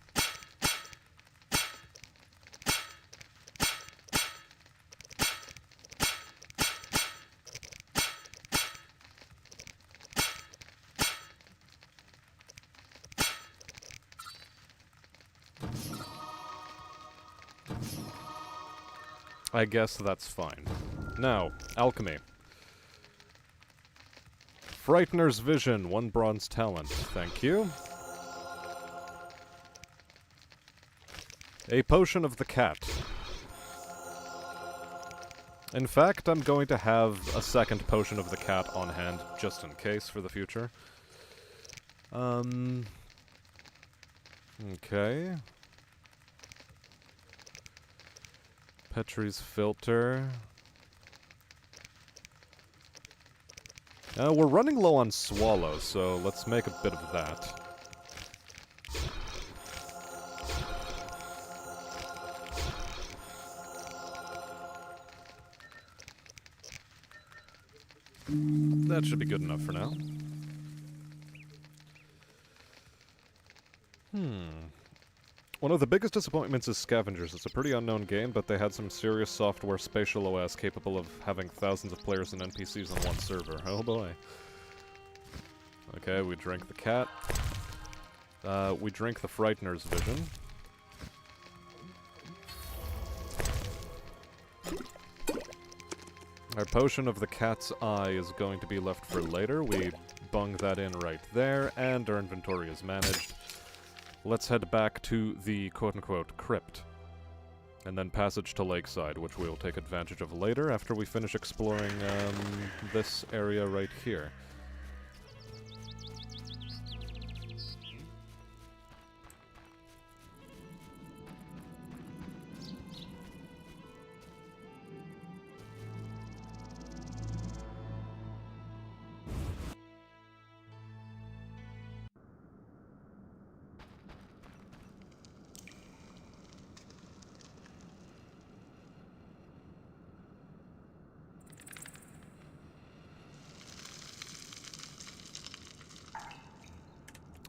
I guess that's fine. Now, alchemy. Frightener's Vision, 1 bronze talent. Thank you. A potion of the cat. In fact, I'm going to have a second potion of the cat on hand, just in case for the future. Okay. Petrie's filter. We're running low on swallow, so let's make a bit of that. That should be good enough for now. One of the biggest disappointments is Scavengers. It's a pretty unknown game, but they had some serious software spatial OS capable of having thousands of players and NPCs on one server. Oh boy. Okay, we drink the cat. We drink the Frightener's Vision. Our potion of the cat's eye is going to be left for later. We bung that in right there, and our inventory is managed. Let's head back to the quote-unquote crypt. And then passage to Lakeside, which we'll take advantage of later after we finish exploring this area right here.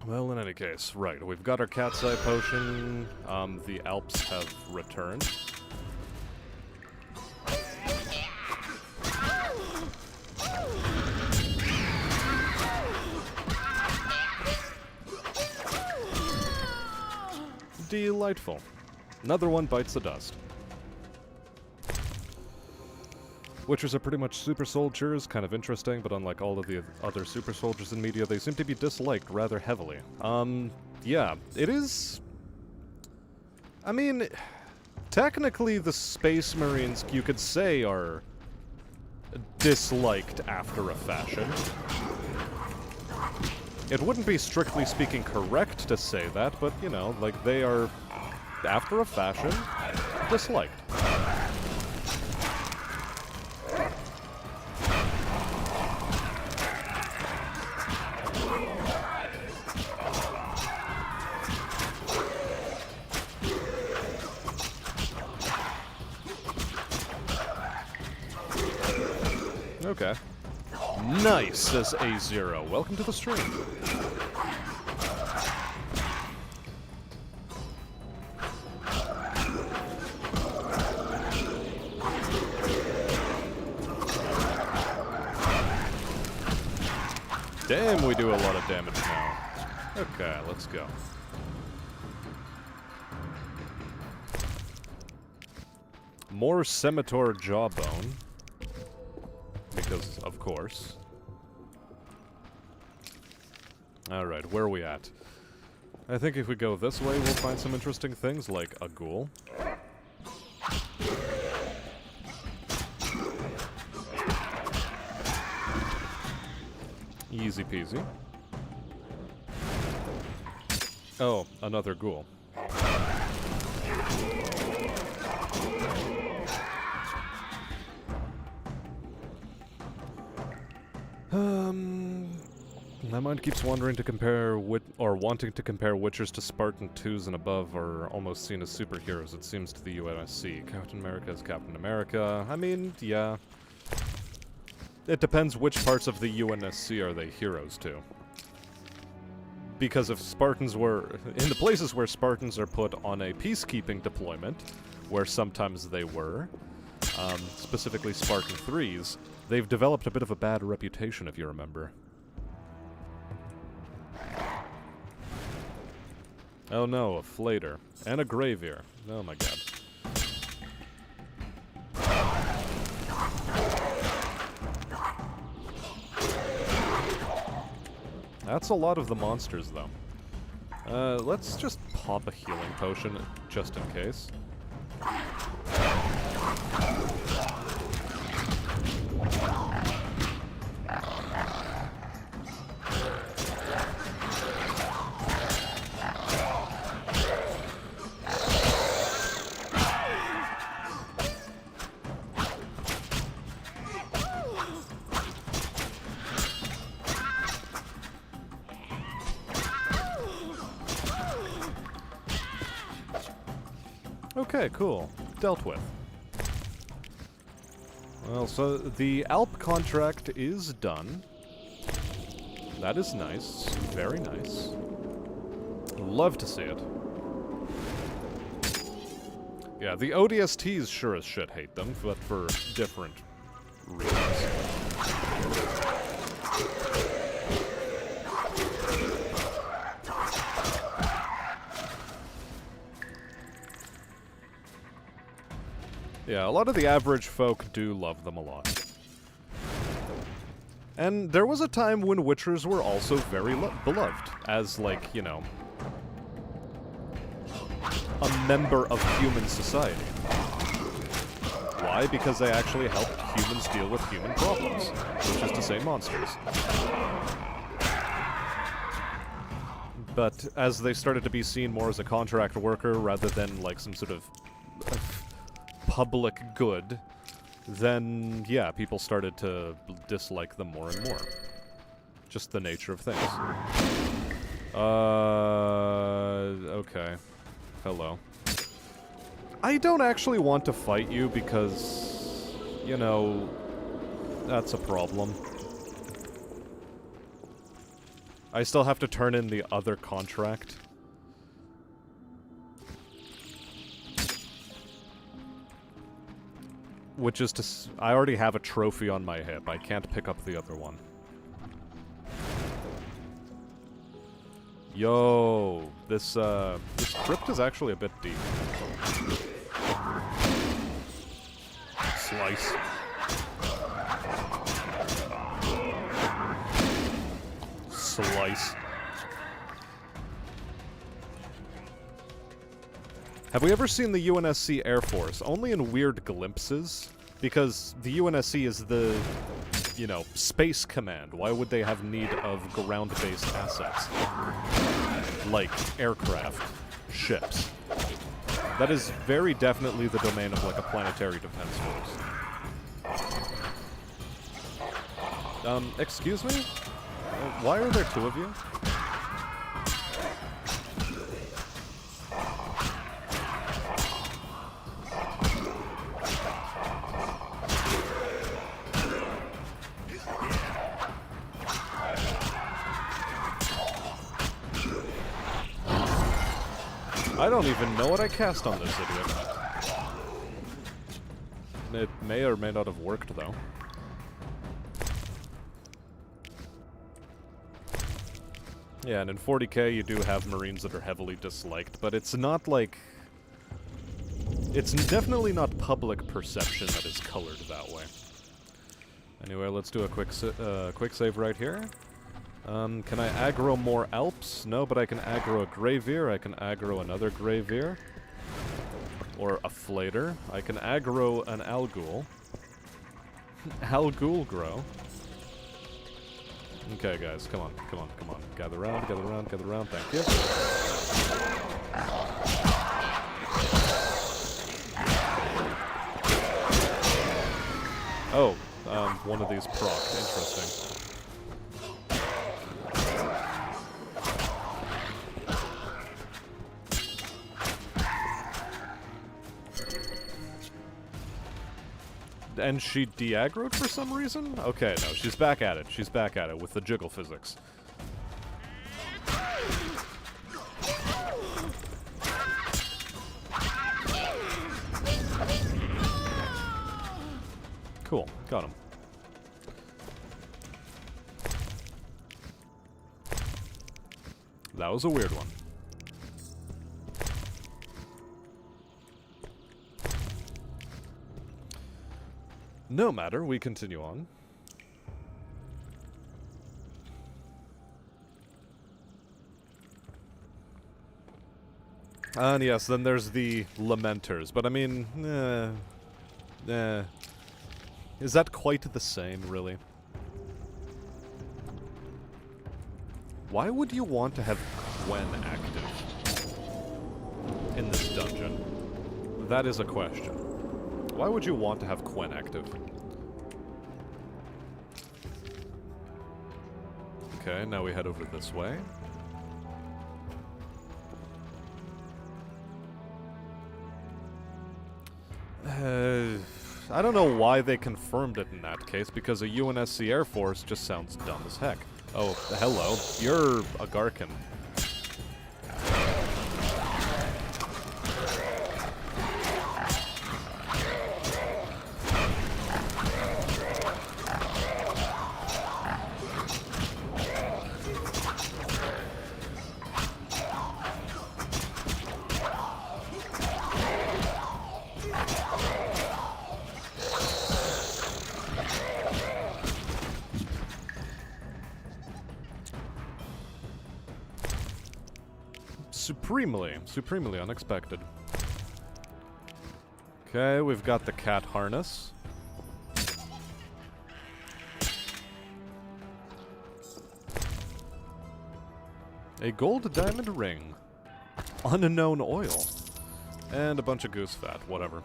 Well, in any case, right, we've got our cat's eye potion. The Alps have returned. Delightful. Another one bites the dust. Witchers are pretty much super soldiers, kind of interesting, but unlike all of the other super soldiers in media, they seem to be disliked rather heavily. Yeah, it is... I mean, technically the Space Marines, you could say, are disliked after a fashion. It wouldn't be strictly speaking correct to say that, but, you know, like, they are, after a fashion, disliked. Okay. Nice, says A0. Welcome to the stream. Damn, we do a lot of damage now. Okay, let's go. More Scimitar Jawbone. Because, of course. Alright, where are we at? I think if we go this way, we'll find some interesting things, like a ghoul. Easy peasy. Oh, another ghoul. My mind keeps wandering to compare wanting to compare Witchers to Spartan 2s and above are almost seen as superheroes, it seems, to the UNSC. Captain America is Captain America. I mean, yeah. It depends which parts of the UNSC are they heroes to. because if Spartans were in the places where Spartans are put on a peacekeeping deployment, where sometimes they were, specifically Spartan 3s, they've developed a bit of a bad reputation, if you remember. Oh no, a flater. And a gravier. Oh my god. That's a lot of the monsters, though. Let's just pop a healing potion, just in case. Okay, cool. Dealt with. Well, so the Alp contract is done. That is nice. Very nice. Love to see it. Yeah, the ODSTs sure as shit hate them, but for different reasons. Yeah, a lot of the average folk do love them a lot. And there was a time when Witchers were also very beloved, as, like, you know, a member of human society. Why? Because they actually helped humans deal with human problems, which is to say monsters. But as they started to be seen more as a contract worker rather than, like, some sort of public good, then, yeah, people started to dislike them more and more. Just the nature of things. Okay. Hello. I don't actually want to fight you because, you know, that's a problem. I still have to turn in the other contract. Which is to I already have a trophy on my hip. I can't pick up the other one. Yo, this crypt is actually a bit deep. Slice. Slice. Have we ever seen the UNSC Air Force? Only in weird glimpses, because the UNSC is the, you know, space command. Why would they have need of ground-based assets? Like aircraft, ships. That is very definitely the domain of, like, a planetary defense force. Excuse me? Why are there two of you? I don't even know what I cast on this idiot. It may or may not have worked, though. Yeah, and in 40k you do have Marines that are heavily disliked, but it's not like... It's definitely not public perception that is colored that way. Anyway, let's do a quick save right here. Can I aggro more Alps? No, but I can aggro a Gravier, I can aggro another Gravier. Or a Flater. I can aggro an Algul. Algul grow. Okay, guys, come on, come on, come on. Gather round, gather round, gather round, thank you. Oh, one of these proc. Interesting. And she de-aggroed for some reason? Okay, no, she's back at it. She's back at it with the jiggle physics. Got him. That was a weird one. No matter, we continue on. And yes, then there's the Lamenters, but I mean, is that quite the same, really? Why would you want to have Gwen active in this dungeon? That is a question. Why would you want to have Gwen active? Okay, now we head over this way. I don't know why they confirmed it in that case, because a UNSC Air Force just sounds dumb as heck. Oh, hello. You're a Garkin. Supremely unexpected. Okay, we've got the cat harness. A gold diamond ring. Unknown oil. And a bunch of goose fat, whatever.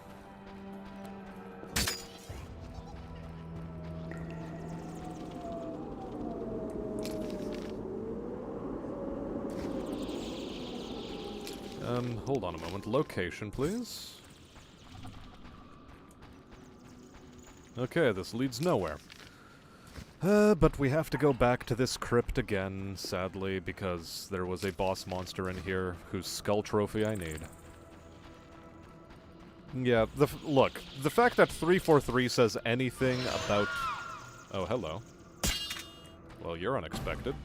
Hold on a moment. Location, please. Okay, this leads nowhere. But we have to go back to this crypt again, sadly, because there was a boss monster in here whose skull trophy I need. Yeah, look, the fact that 343 says anything about... Oh, hello. Well, you're unexpected.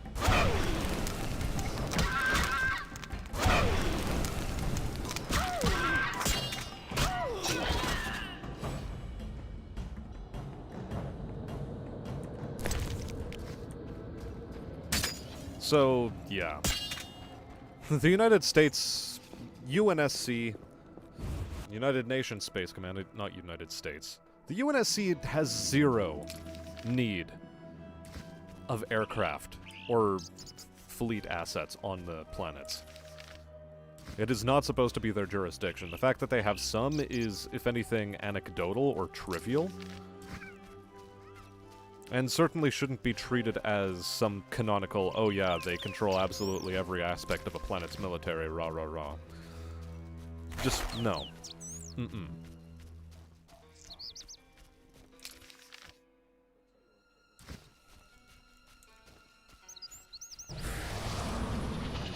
So, yeah. The United States, UNSC, United Nations Space Command, not United States. The UNSC has zero need of aircraft or fleet assets on the planets. It is not supposed to be their jurisdiction. The fact that they have some is, if anything, anecdotal or trivial. And certainly shouldn't be treated as some canonical, oh yeah, they control absolutely every aspect of a planet's military, rah rah rah. Just, no. Mm-mm.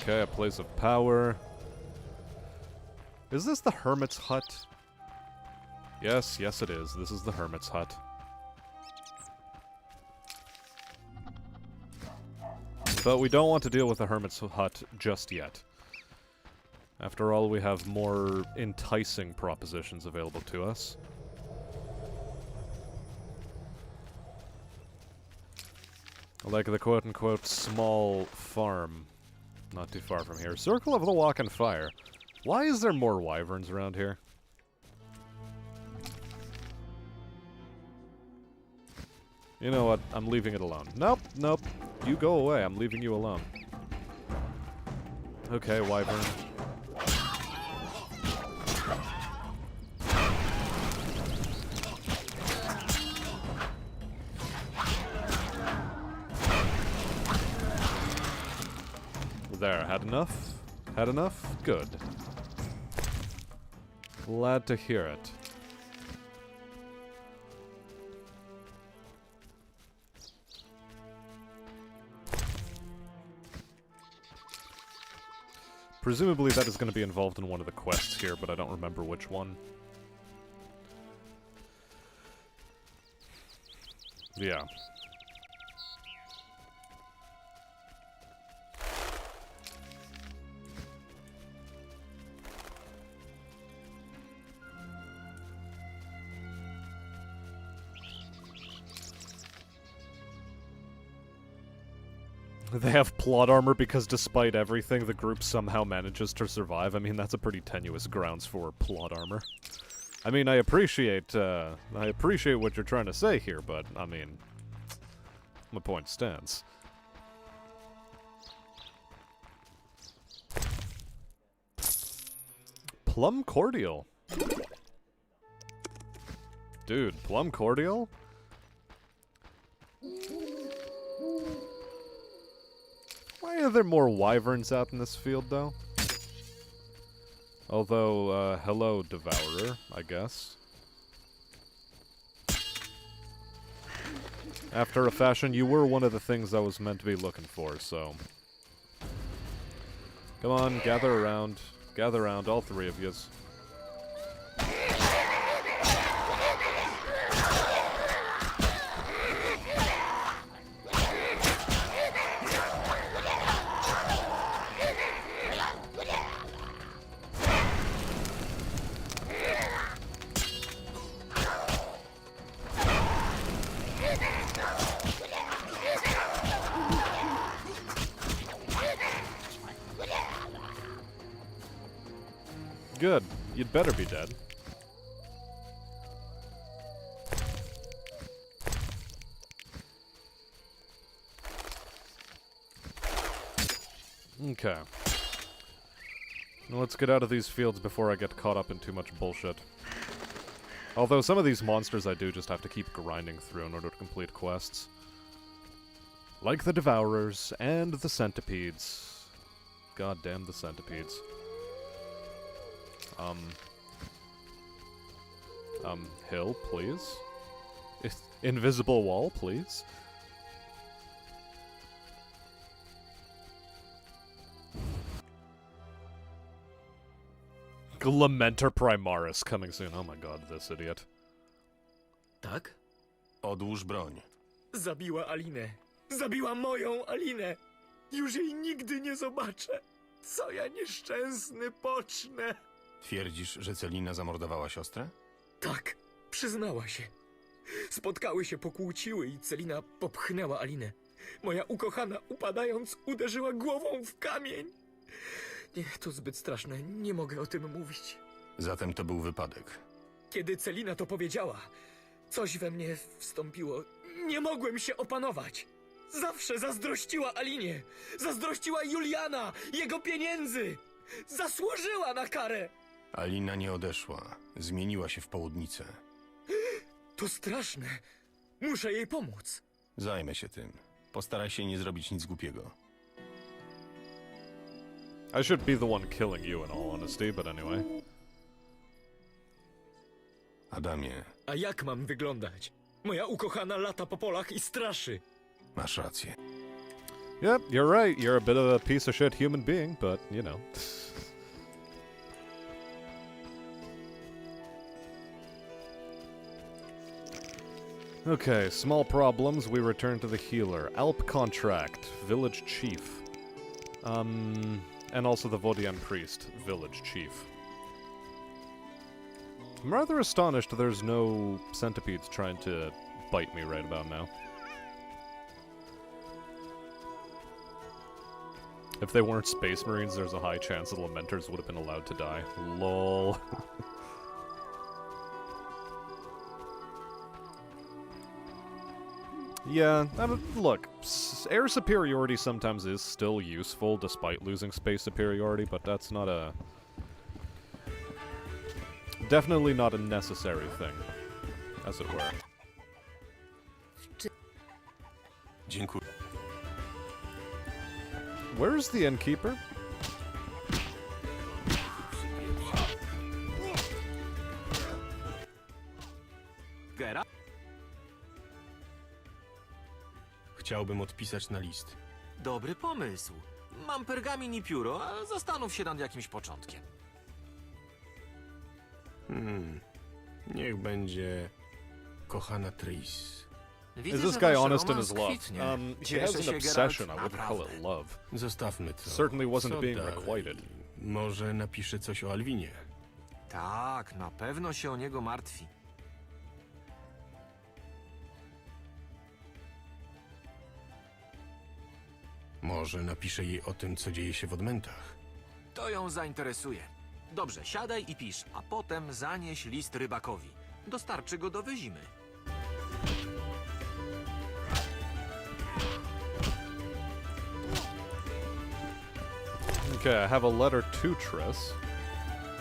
Okay, a place of power. Is this the Hermit's hut? Yes, yes it is. This is the Hermit's hut. But we don't want to deal with the Hermit's hut just yet. After all, we have more enticing propositions available to us. Like the quote-unquote small farm. Not too far from here. Circle of the Walk and Fire. Why is there more wyverns around here? You know what? I'm leaving it alone. Nope, nope. You go away. I'm leaving you alone. Okay, wyvern. There, had enough? Had enough? Good. Glad to hear it. Presumably that is going to be involved in one of the quests here, but I don't remember which one. Yeah. They have plot armor because despite everything, the group somehow manages to survive. I mean, that's a pretty tenuous grounds for plot armor. I mean, I appreciate what you're trying to say here, but, I mean, my point stands. Plum cordial. Dude, plum cordial? Why are there more wyverns out in this field, though? Although, hello, Devourer, I guess. After a fashion, you were one of the things I was meant to be looking for, so... Come on, gather around. Gather around, all three of yous. Good. You'd better be dead. Okay. Now let's get out of these fields before I get caught up in too much bullshit. Although some of these monsters I do just have to keep grinding through in order to complete quests. Like the Devourers and the Centipedes. God damn the Centipedes. Hill, please? Invisible wall, please? Lamentor Primaris coming soon. Oh my god, this idiot. Tak? Odłóż broń. Zabiła Alinę. Zabiła moją Alinę. Już jej nigdy nie zobaczę. Co ja nieszczęsny pocznę? Twierdzisz, że Celina zamordowała siostrę? Tak, przyznała się. Spotkały się, pokłóciły i Celina popchnęła Alinę. Moja ukochana, upadając, uderzyła głową w kamień. Nie, to zbyt straszne, nie mogę o tym mówić. Zatem to był wypadek. Kiedy Celina to powiedziała, coś we mnie wstąpiło. Nie mogłem się opanować. Zawsze zazdrościła Alinie. Zazdrościła Juliana, jego pieniędzy. Zasłużyła na karę. Alina nie odeszła. Zmieniła się w południcę. To straszne. Muszę jej pomóc. Zajmę się tym. Postaraj się nie zrobić nic głupiego. I should be the one killing you in all honesty, but anyway. Adamie. A jak mam wyglądać? Moja ukochana lata po polach i straszy. Masz rację. Yep, you're right. You're a bit of a piece of shit human being, but, you know. Okay, small problems. We return to the healer. Alp contract. Village chief. And also the Vodian priest. Village chief. I'm rather astonished there's no centipedes trying to bite me right about now. If they weren't space marines, there's a high chance the Lamenters would have been allowed to die. LOL. Yeah, I mean, look, air superiority sometimes is still useful despite losing space superiority, but that's not a... Definitely not a necessary thing, as it were. Dziękuję. Where's the innkeeper? Gera? Chciałbym odpisać na list. Dobry pomysł. Mam pergamin i pióro, a zastanów się nad jakimś początkiem. Niech będzie kochana Tris. Is this guy wasz honest in romans his love? kwitnie. He has Cieszę an się, obsession. I Geralt, wouldn't call it naprawdę. love. Zostawmy to. Certainly wasn't Co being dalej? requited. Może napisze coś o Alwinie. Tak, na pewno się o niego martwi. Może napisze jej o tym, co dzieje się w odmętach. To ją zainteresuje. Dobrze, siadaj i pisz, a potem zanieś list rybakowi. Dostarczy go do Wyzimy. Okay, I have a letter to Triss.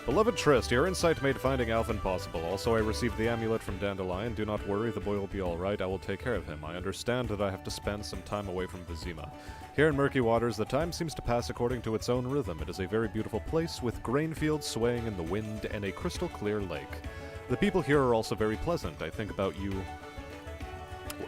Beloved Triss, your insight made finding Alvin possible. Also, I received the amulet from Dandelion. Do not worry, the boy will be alright. I will take care of him. I understand that I have to spend some time away from Vizima. Here in Murky Waters, the time seems to pass according to its own rhythm. It is a very beautiful place, with grain fields swaying in the wind and a crystal clear lake. The people here are also very pleasant. I think about you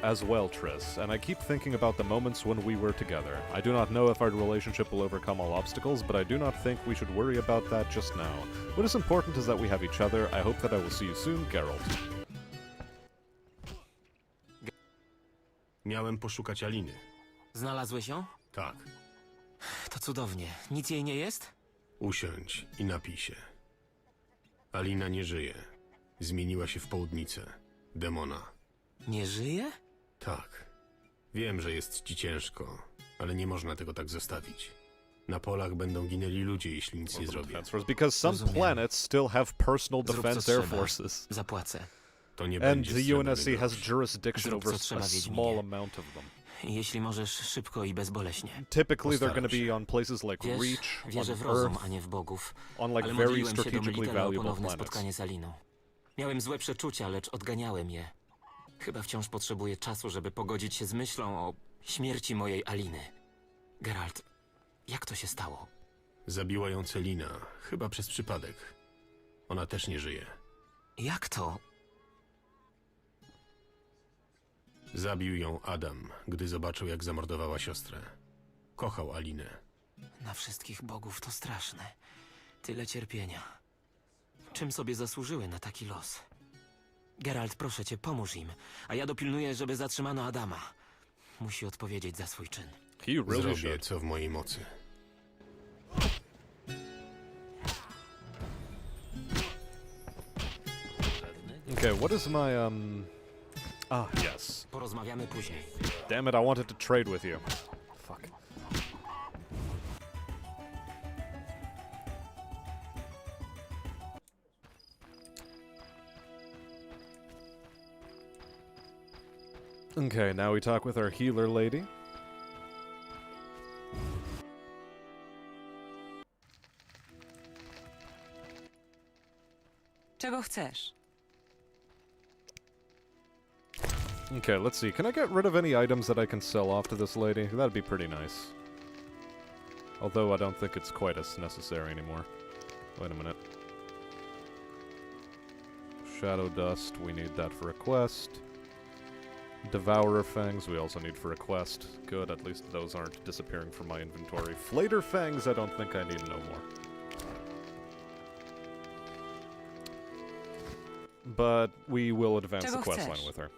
as well, Triss, and I keep thinking about the moments when we were together. I do not know if our relationship will overcome all obstacles, but I do not think we should worry about that just now. What is important is that we have each other. I hope that I will see you soon, Geralt. Miałem poszukać Aliny. Znalazłeś ją? Tak. To cudownie. Nic jej nie jest? Usiądź i napij się. Alina nie żyje. Zmieniła się w południcę. Demona. Nie żyje? Tak. Wiem, że jest ci ciężko, ale nie można tego tak zostawić. Na polach będą ginęli ludzie, jeśli nic nie zrobię. Because some planets still have personal Zrób, co defense air trzeba. forces. Zapłacę. To nie And będzie the srebrny UNSC has grosz. jurisdiction Zrób, over co trzeba, a Wiedźminie. small amount of them. Jeśli możesz, szybko i bezboleśnie. Typically, they're going to be on places like Wiesz, Reach, wierzę on w rozum, Earth, a nie w bogów. on like Ale very modliłem się do strategically Melitela o valuable ponowne planets. spotkanie z Aliną. Miałem złe przeczucia, lecz odganiałem je. Chyba wciąż potrzebuję czasu, żeby pogodzić się z myślą o śmierci mojej Aliny. Geralt, jak to się stało? Zabiła ją Celina, chyba przez przypadek. Ona też nie żyje. Jak to? Zabił ją Adam, gdy zobaczył, jak zamordowała siostrę. Kochał Alinę. Na wszystkich bogów to straszne. Tyle cierpienia. Czym sobie zasłużyły na taki los? Geralt, proszę cię, pomóż im, a ja dopilnuję, żeby zatrzymano Adama. Musi odpowiedzieć za swój czyn. Zrobię, co w mojej mocy. Okay, what is my, Ah, yes. Porozmawiamy później. Damn it, I wanted to trade with you. Fuck. Okay, now we talk with our healer lady. Czego chcesz? Okay, let's see. Can I get rid of any items that I can sell off to this lady? That'd be pretty nice. Although I don't think it's quite as necessary anymore. Wait a minute. Shadow Dust, we need that for a quest. Devourer Fangs, we also need for a quest. Good, at least those aren't disappearing from my inventory. Flater Fangs, I don't think I need no more. But we will advance the Czego questline chcesz? with her.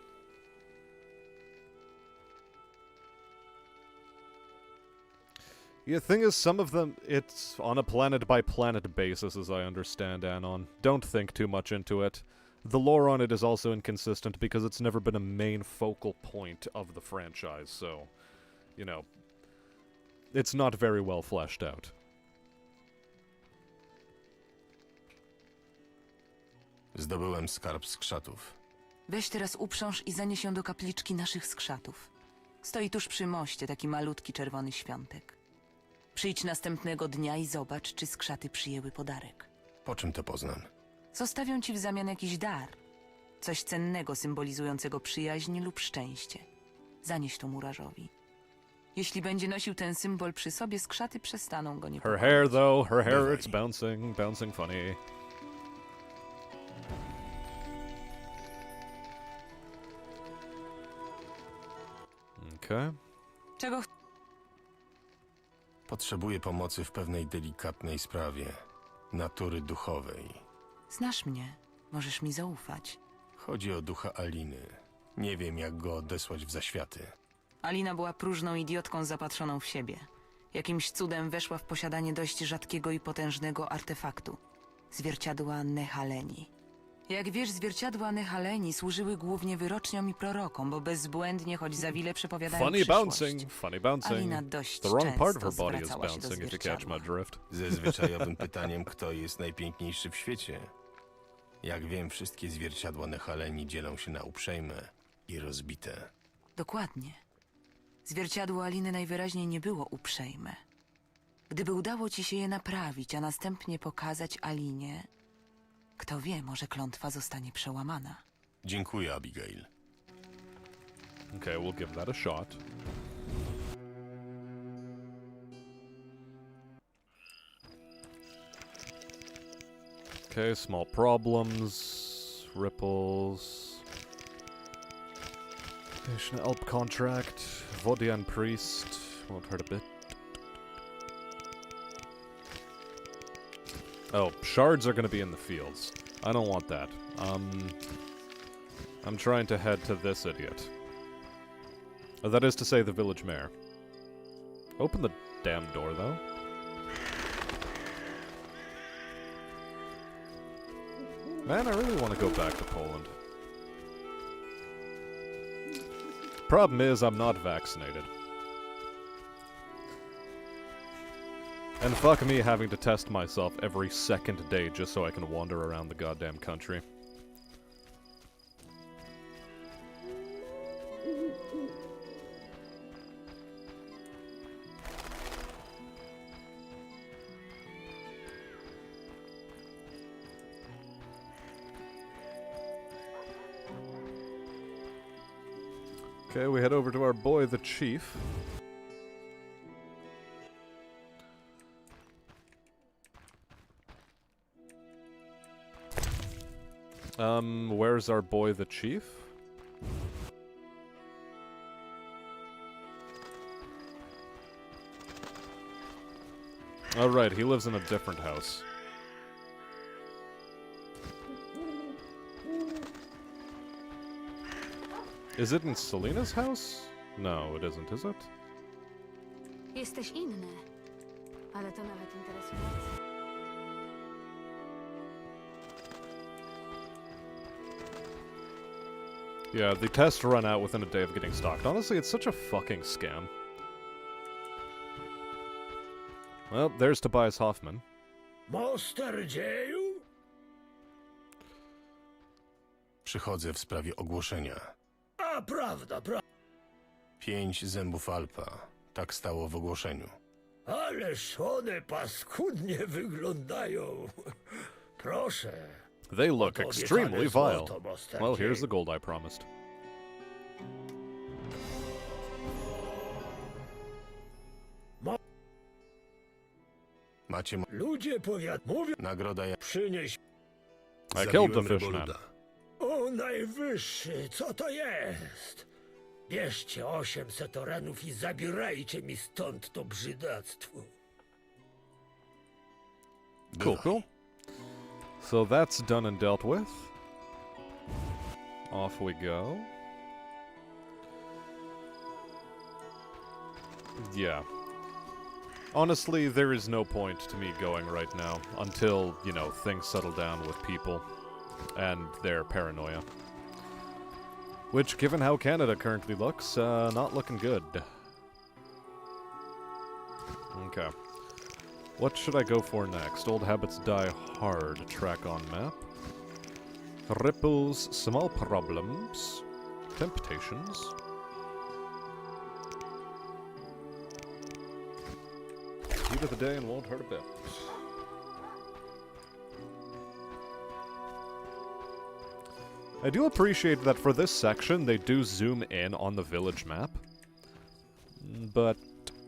The thing is, some of them, it's on a planet-by-planet basis, as I understand, Anon. Don't think too much into it. The lore on it is also inconsistent because it's never been a main focal point of the franchise, so, you know, it's not very well fleshed out. Zdobyłem skarb skrzatów. Weź teraz uprząż i zanieś ją do kapliczki naszych skrzatów. Stoi tuż przy moście taki malutki czerwony świątek. Przyjdź następnego dnia i zobacz, czy skrzaty przyjęły podarek. Po czym to poznam? Zostawią ci w zamian jakiś dar. Coś cennego symbolizującego przyjaźń lub szczęście. Zanieś to murarzowi. Jeśli będzie nosił ten symbol przy sobie, skrzaty przestaną go Her niepokoić. hair, though, her hair, it's bouncing funny. Okay. Czego Potrzebuję pomocy w pewnej delikatnej sprawie. Natury duchowej. Znasz mnie. Możesz mi zaufać. Chodzi o ducha Aliny. Nie wiem, jak go odesłać w zaświaty. Alina była próżną idiotką zapatrzoną w siebie. Jakimś cudem weszła w posiadanie dość rzadkiego i potężnego artefaktu. Zwierciadła Nehaleni. Jak wiesz, zwierciadła Nehaleni służyły głównie wyroczniom i prorokom, bo bezbłędnie, choć za wiele przepowiadają Funny przyszłość. bouncing, funny bouncing. Alina dość The wrong part of her często body is zwracała się do bouncing, if you catch my drift. Ze zwyczajowym pytaniem, kto jest najpiękniejszy w świecie. Jak wiem, wszystkie zwierciadła Nehaleni dzielą się na uprzejme i rozbite. Dokładnie. Zwierciadło Aliny najwyraźniej nie było uprzejme. Gdyby udało ci się je naprawić, a następnie pokazać Alinie, kto wie, może klątwa zostanie przełamana. Dziękuję, Abigail. Okay, we'll give that a shot. Okay, small problems, ripples. Station Elp contract, Vodian priest, won't hurt a bit. Oh, shards are gonna be in the fields. I don't want that. I'm trying to head to this idiot. That is to say, the village mayor. Open the damn door, though. Man, I really want to go back to Poland. Problem is, I'm not vaccinated. And fuck me having to test myself every second day just so I can wander around the goddamn country. Okay, we head over to our boy, the chief. Where's our boy, the chief? Oh, right, he lives in a different house. Is it in Selina's house? No, it isn't, is it? Jesteś inny, ale to nawet interesujące. Yeah, the tests run out within a day of getting stocked. Honestly, it's such a fucking scam. Well, there's Tobias Hoffman. Mosterdzieju? Przychodzę w sprawie ogłoszenia. A prawda. 5 zębów Alpa. Tak stało w ogłoszeniu. Ależ one paskudnie wyglądają. Proszę. They look extremely vile. Well, here's the gold I promised. Macie... Ludzie mówią... Nagroda ja... Przynieś... I killed the fishman. O najwyższy, co to jest? Bierzcie 800 orenów i zabierajcie mi stąd to brzydactwo. Cool. So that's done and dealt with. Off we go. Yeah. Honestly, there is no point to me going right now until, you know, things settle down with people and their paranoia. Which, given how Canada currently looks, not looking good. Okay. What should I go for next? Old habits die hard. Track on map. Ripples, small problems. Temptations. Heat of the day and won't hurt a bit. I do appreciate that for this section they do zoom in on the village map. But,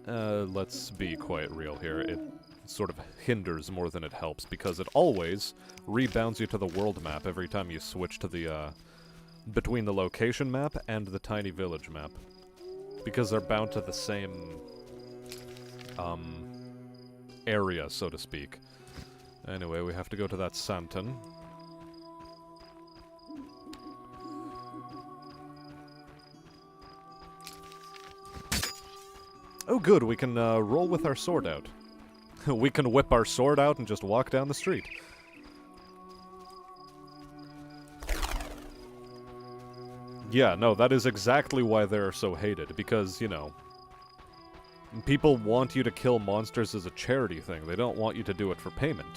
let's be quite real here. It sort of hinders more than it helps because it always rebounds you to the world map every time you switch to the, between the location map and the tiny village map. Because they're bound to the same, area, so to speak. Anyway, we have to go to that Santon. Oh good, we can roll with our sword out. We can whip our sword out and just walk down the street. Yeah, no, that is exactly why they're so hated, because, you know, people want you to kill monsters as a charity thing. They don't want you to do it for payment.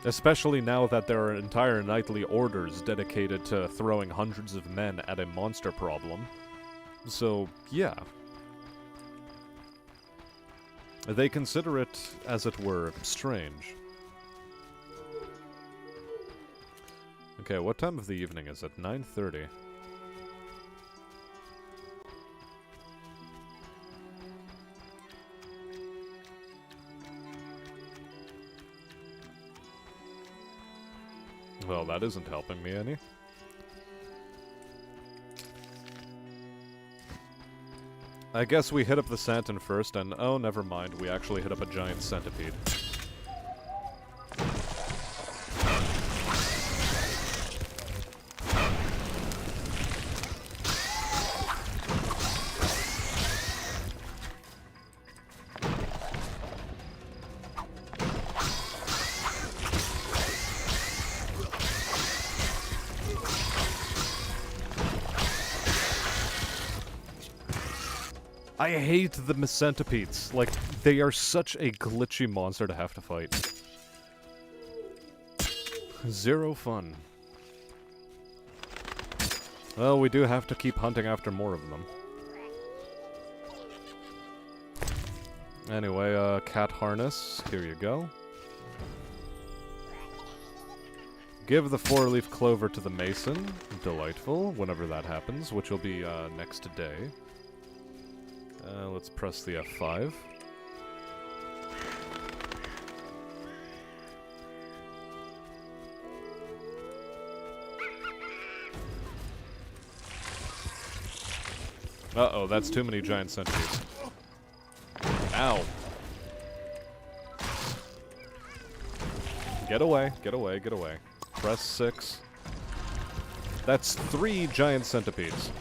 Especially now that there are entire knightly orders dedicated to throwing hundreds of men at a monster problem. So, yeah. They consider it, as it were, strange. Okay, what time of the evening is it? 9:30. Well, that isn't helping me any. I guess we hit up the Santon first, and oh, never mind, we actually hit up a giant centipede. I hate the centipedes. Like, they are such a glitchy monster to have to fight. Zero fun. Well, we do have to keep hunting after more of them. Anyway, cat harness. Here you go. Give the 4-leaf clover to the mason. Delightful, whenever that happens, which will be next day. Let's press the F5. Uh-oh, that's too many giant centipedes. Ow. Get away, get away, get away. Press 6. That's 3 giant centipedes.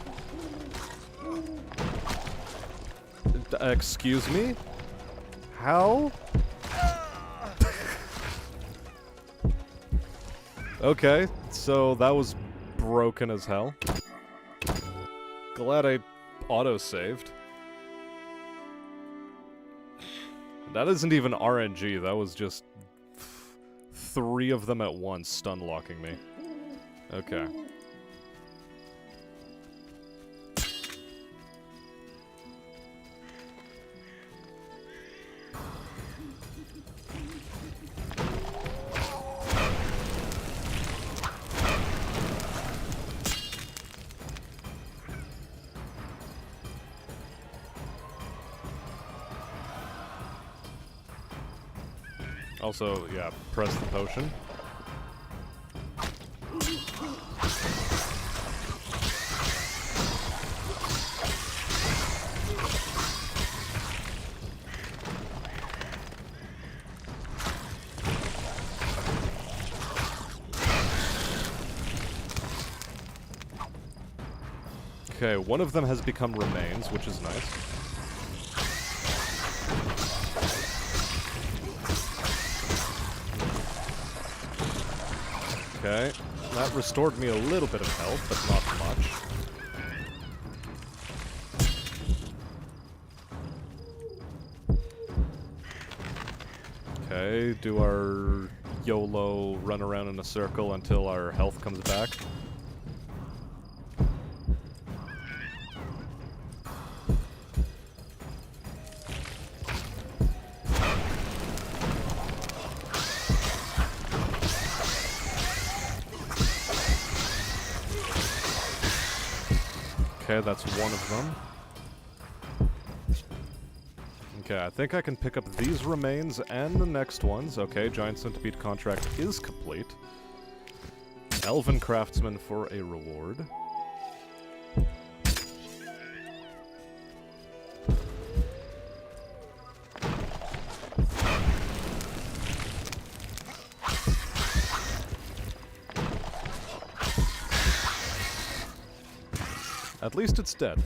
Excuse me? How? Okay, so that was broken as hell. Glad I auto-saved. That isn't even RNG, that was just 3 of them at once stun-locking me. Okay. Also, yeah, press the potion. Okay, one of them has become remains, which is nice. Okay, that restored me a little bit of health, but not much. Okay, do our YOLO run around in a circle until our health comes back. Okay, that's one of them. Okay, I think I can pick up these remains and the next ones. Okay, Giant Centipede contract is complete. Elven Craftsman for a reward. At least it's dead.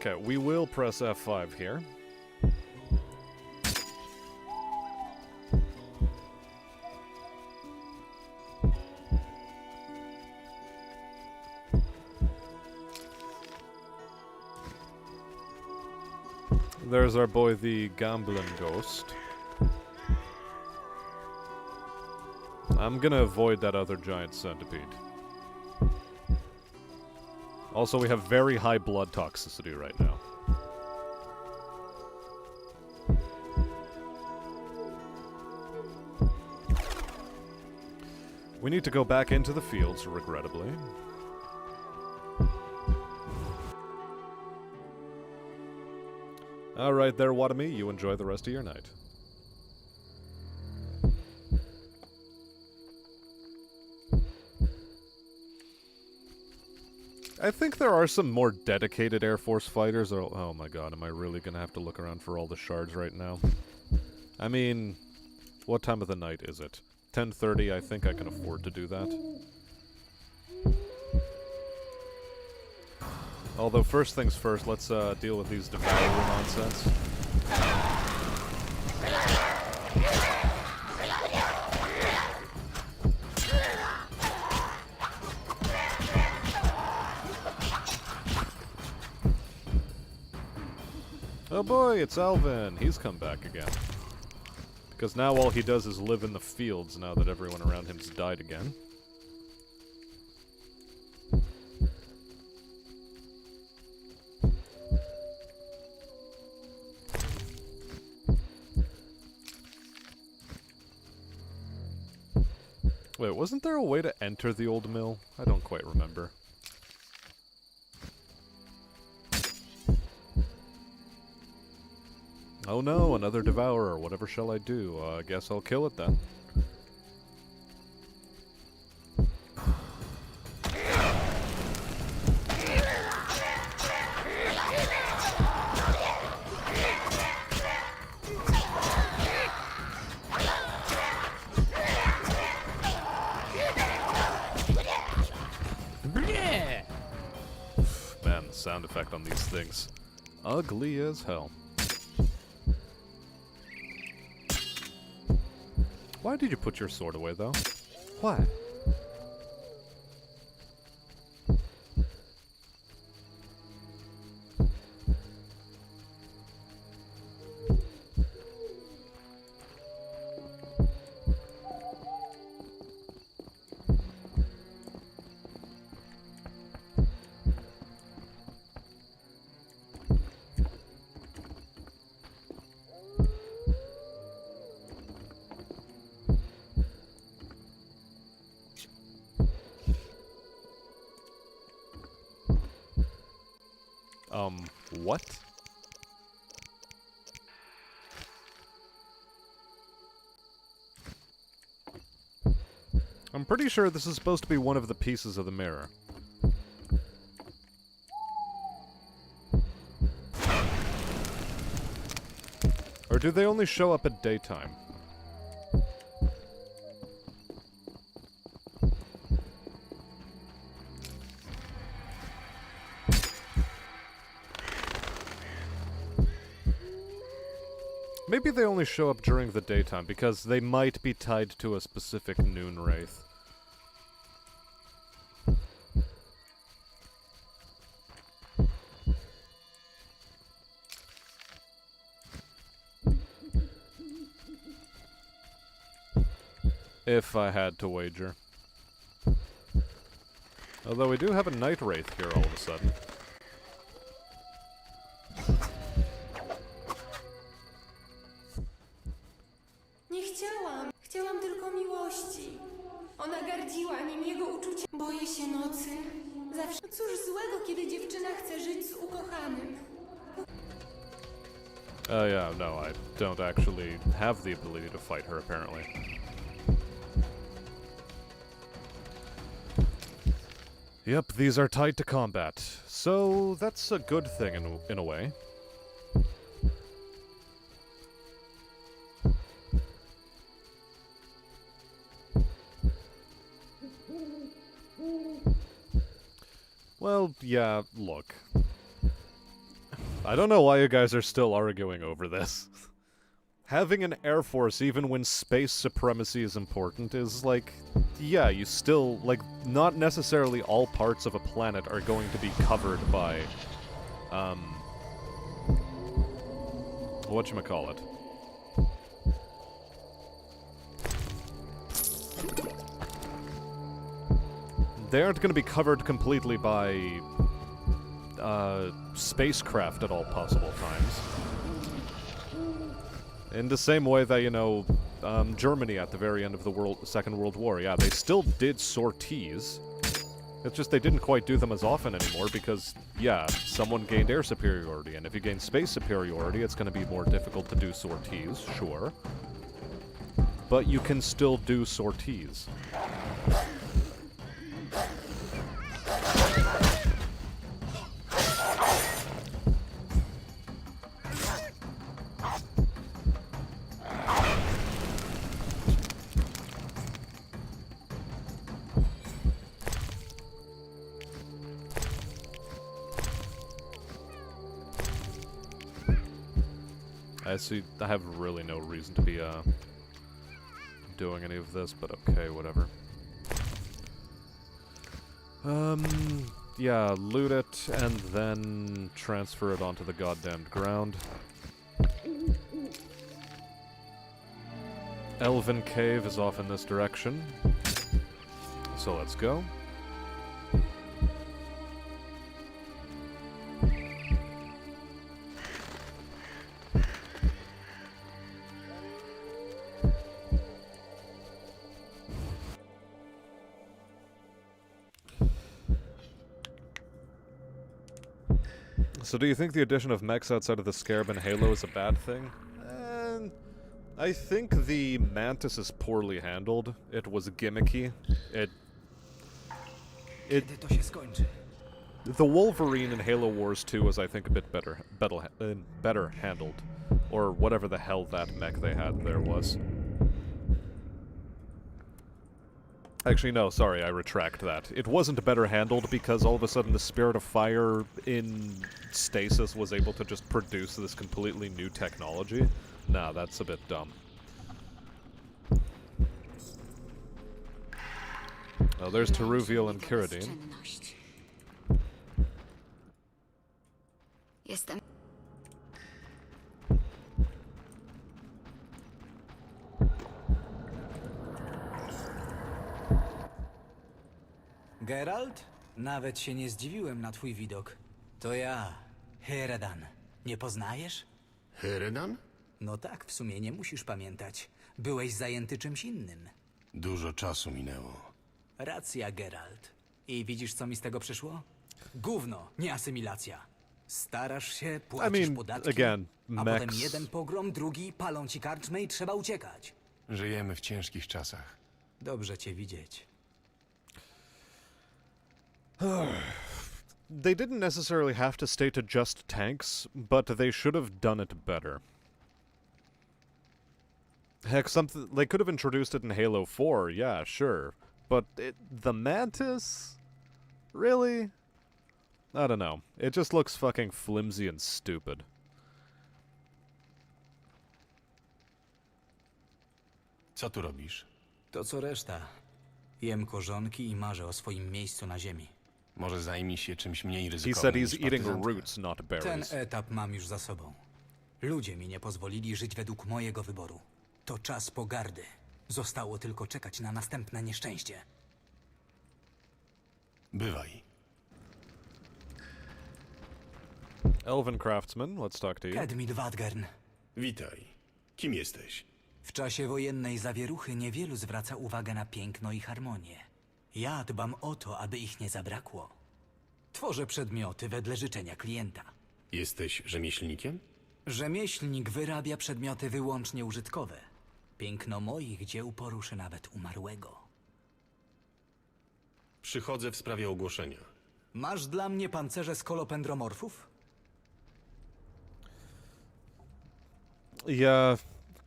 Okay, we will press F5 here. There's our boy, the gambling ghost. I'm gonna avoid that other giant centipede. Also, we have very high blood toxicity right now. We need to go back into the fields, regrettably. Alright there, Watami, you enjoy the rest of your night. I think there are some more dedicated Air Force fighters. Oh my god, am I really gonna have to look around for all the shards right now? I mean, what time of the night is it? 10:30, I think I can afford to do that. Although, first things first, let's deal with these devourer nonsense. Oh boy, it's Alvin! He's come back again. Because now all he does is live in the fields now that everyone around him's died again. Wait, wasn't there a way to enter the old mill? I don't quite remember. Oh no, another devourer. Whatever shall I do? I guess I'll kill it then. Man, the sound effect on these things. Ugly as hell. Why did you put your sword away, though? Why? What? I'm pretty sure this is supposed to be one of the pieces of the mirror. Or do they only show up at daytime? Maybe they only show up during the daytime, because they might be tied to a specific noon wraith. If I had to wager. Although we do have a night wraith here all of a sudden. Nie chciałam. Chciałam tylko miłości. Ona gardziła nim, jego uczucie. Boję się nocy. Zawsze. Cóż złego, kiedy dziewczyna chce żyć z ukochanym. Yeah, no, I don't actually have the ability to fight her, apparently. Yep, these are tied to combat. So, that's a good thing in a way. Well, yeah, look. I don't know why you guys are still arguing over this. Having an air force, even when space supremacy is important, is like, yeah, you still, like, not necessarily all parts of a planet are going to be covered by, whatchamacallit. They aren't going to be covered completely by, spacecraft at all possible times. In the same way that, you know, Germany at the very end of the Second World War, yeah, they still did sorties. It's just they didn't quite do them as often anymore because, yeah, someone gained air superiority, and if you gain space superiority, it's going to be more difficult to do sorties, sure. But you can still do sorties. I have really no reason to be, doing any of this, but okay, whatever. Yeah, loot it, and then transfer it onto the goddamned ground. Elven Cave is off in this direction. So let's go. So do you think the addition of mechs outside of the Scarab and Halo is a bad thing? I think the Mantis is poorly handled. It was gimmicky. The Wolverine in Halo Wars 2 was, I think, a bit better handled. Or whatever the hell that mech they had there was. Actually, no, sorry, I retract that. It wasn't better handled because all of a sudden the Spirit of Fire in Stasis was able to just produce this completely new technology. Nah, that's a bit dumb. Oh, there's Teruviel and Kiradine. Jestem. Geralt? Nawet się nie zdziwiłem na twój widok. To ja, Heredan. Nie poznajesz? Heredan? No tak, w sumie nie musisz pamiętać. Byłeś zajęty czymś innym. Dużo czasu minęło. Racja, Geralt. I widzisz, co mi z tego przyszło? Gówno, nie asymilacja. Starasz się, płacisz podatki, again, a potem jeden pogrom, drugi, palą ci karczmę i trzeba uciekać. Żyjemy w ciężkich czasach. Dobrze cię widzieć. They didn't necessarily have to stay to just tanks, but they should have done it better. Heck, they could have introduced it in Halo 4, yeah, sure. But the Mantis? Really? I don't know. It just looks fucking flimsy and stupid. Co tu robisz? To co reszta. Jem korzonki i marzę o swoim miejscu na ziemi. Może zajmij się czymś mniej He ryzykownym said niż he's eating partyzantka. roots, not Ten berries. etap mam już za sobą. Ludzie mi nie pozwolili żyć według mojego wyboru. To czas pogardy. Zostało tylko czekać na następne nieszczęście. Bywaj. Elven Craftsman, let's talk to you. Kedmid Wadgern. Witaj. Kim jesteś? W czasie wojennej zawieruchy niewielu zwraca uwagę na piękno i harmonię. Ja dbam o to, aby ich nie zabrakło. Tworzę przedmioty wedle życzenia klienta. Jesteś rzemieślnikiem? Rzemieślnik wyrabia przedmioty wyłącznie użytkowe. Piękno moich dzieł poruszy nawet umarłego. Przychodzę w sprawie ogłoszenia. Masz dla mnie pancerze skolopendromorfów? Yeah,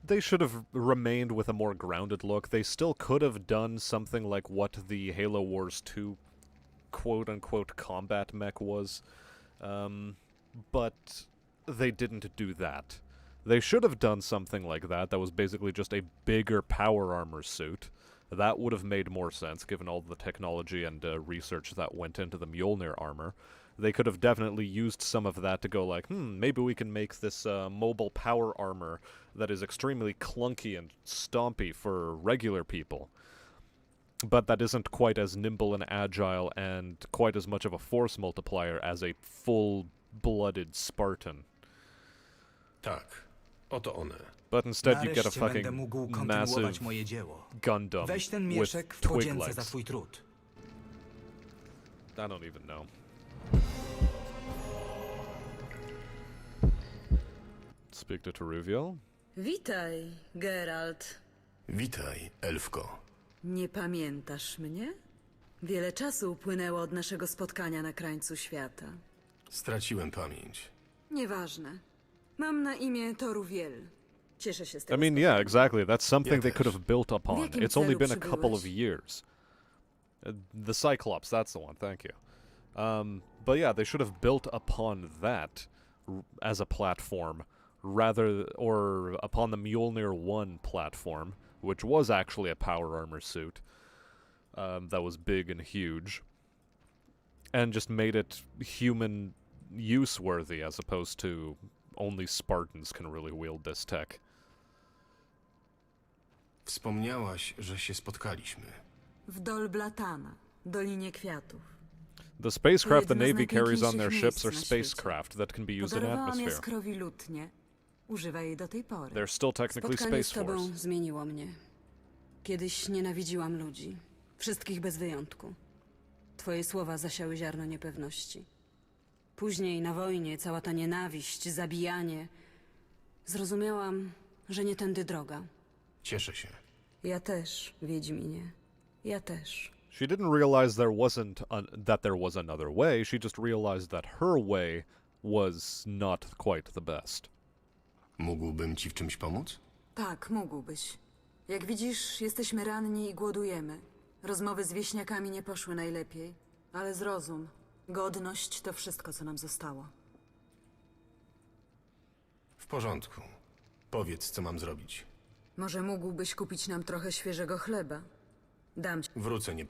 they should have remained with a more grounded look. They still could have done something like what the Halo Wars 2 quote-unquote combat mech was. But they didn't do that. They should have done something like that was basically just a bigger power armor suit. That would have made more sense, given all the technology and research that went into the Mjolnir armor. They could have definitely used some of that to go like, maybe we can make this mobile power armor that is extremely clunky and stompy for regular people, but that isn't quite as nimble and agile and quite as much of a force multiplier as a full-blooded Spartan. Tak, oto one. But instead you get a Nareszcie fucking będę mógł massive kontynuować moje dzieło. Gundam Weź ten with mieszek w twig podzięce za legs. twój trud. I don't even know. Speak to Teruviel. Witaj, Geralt. Witaj, elfko. Nie pamiętasz mnie? Wiele czasu upłynęło od naszego spotkania na krańcu świata. Straciłem pamięć. Nieważne. Mam na imię Toruviel. Cieszę się z I tego. mean, yeah, exactly. That's something Ja they could też. have built upon. W jakim It's only celu been a couple of przybyłeś? years. The Cyclops, that's the one, thank you. But yeah, they should have built upon that as a platform, or upon the Mjolnir 1 platform, which was actually a power armor suit that was big and huge, and just made it human use-worthy as opposed to only Spartans can really wield this tech. Wspomniałaś, że się spotkaliśmy. W Dolblatana, Dolinie Kwiatów. The spacecraft the jedno z Navy carries on their najpiękniejszych ships are miejsc na spacecraft that can be used in Podarowałam atmosphere. Jaskrowi lutnię. Używa jej do tej pory. They're still technically Spotkanie z Space tobą Force. zmieniło mnie. Kiedyś nienawidziłam ludzi. Wszystkich bez wyjątku. Twoje słowa zasiały ziarno niepewności. Później na wojnie cała ta nienawiść, zabijanie. Zrozumiałam, że nie tędy droga. Cieszę się. Ja też, Wiedźminie. Ja też. She didn't realize that there was another way. She just realized that her way was not quite the best. Mógłbym ci w czymś pomóc? Tak, mógłbyś. Jak widzisz, jesteśmy ranni i głodujemy. Rozmowy z wieśniakami nie poszły najlepiej. Ale zrozum. Godność to wszystko, co nam zostało. W porządku. Powiedz, co mam zrobić. Może mógłbyś kupić nam trochę świeżego chleba? Dam ci. Wrócę nie...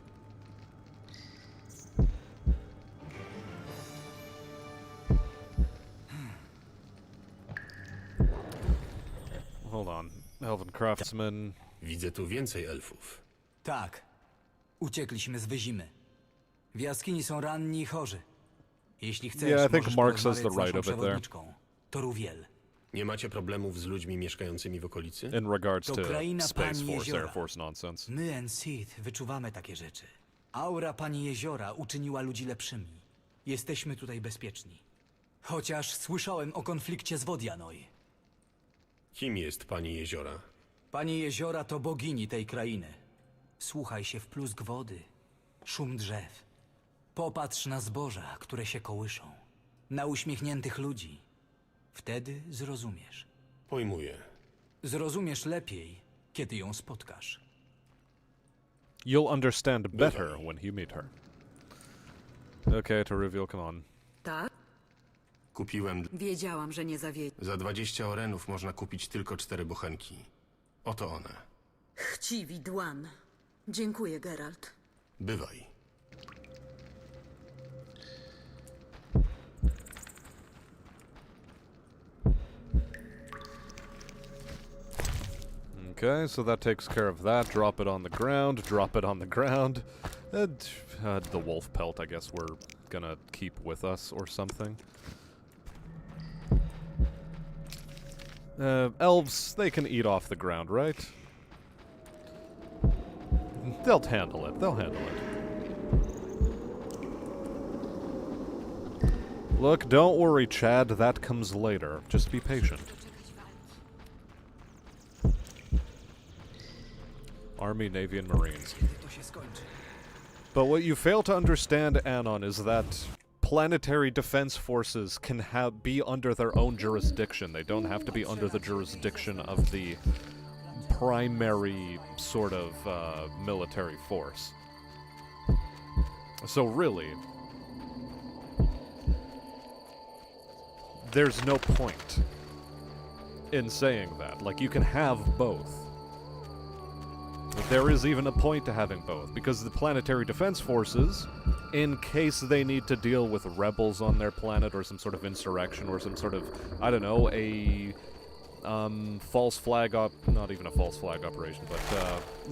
Hold on. Elven Craftsman. Widzę tu więcej elfów. Tak. Uciekliśmy z Wyzimy. W jaskini są ranni i chorzy. Jeśli chcesz, Yeah, I think możesz Mark says porozmawiać the z right naszą of it there. przewodniczką. Toruviel. Nie macie problemów z ludźmi mieszkającymi w okolicy? In regards To to kraina Space Pani Force, Jeziora. Air Force nonsense. My, Sith, wyczuwamy takie rzeczy. Aura Pani Jeziora uczyniła ludzi lepszymi. Jesteśmy tutaj bezpieczni. Chociaż słyszałem o konflikcie z Wodianoj. Kim jest pani Jeziora? Pani Jeziora to bogini tej krainy. Słuchaj się w plusk wody, szum drzew. Popatrz na zboża, które się kołyszą. Na uśmiechniętych ludzi. Wtedy zrozumiesz. Pojmuję. Zrozumiesz lepiej, kiedy ją spotkasz. You'll understand better when you meet her. Okay, to reveal, come on. Tak? Kupiłem... Wiedziałam, że nie zawiedzie. Za 20 orenów można kupić tylko 4 bochenki. Oto one. Chciwi dłan. Dziękuję, Geralt. Bywaj. Okay, so that takes care of that. Drop it on the ground, drop it on the ground. The wolf pelt, I guess we're gonna keep with us or something. Elves, they can eat off the ground, right? They'll handle it, they'll handle it. Look, don't worry, Chad, that comes later. Just be patient. Army, Navy, and Marines. But what you fail to understand, Anon, is that planetary defense forces can be under their own jurisdiction. They don't have to be under the jurisdiction of the primary sort of military force. So really, there's no point in saying that. Like, you can have both. There is even a point to having both, because the planetary defense forces, in case they need to deal with rebels on their planet or some sort of insurrection or some sort of, I don't know, a false flag not even a false flag operation, but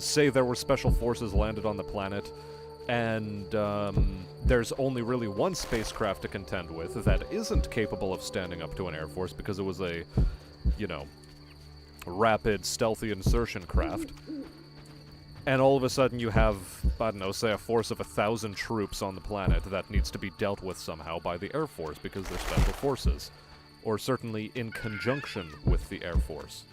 say there were special forces landed on the planet and there's only really one spacecraft to contend with that isn't capable of standing up to an air force because it was a, you know, rapid, stealthy insertion craft. And all of a sudden you have, I don't know, say a force of 1,000 troops on the planet that needs to be dealt with somehow by the Air Force because they're special forces. Or certainly in conjunction with the Air Force.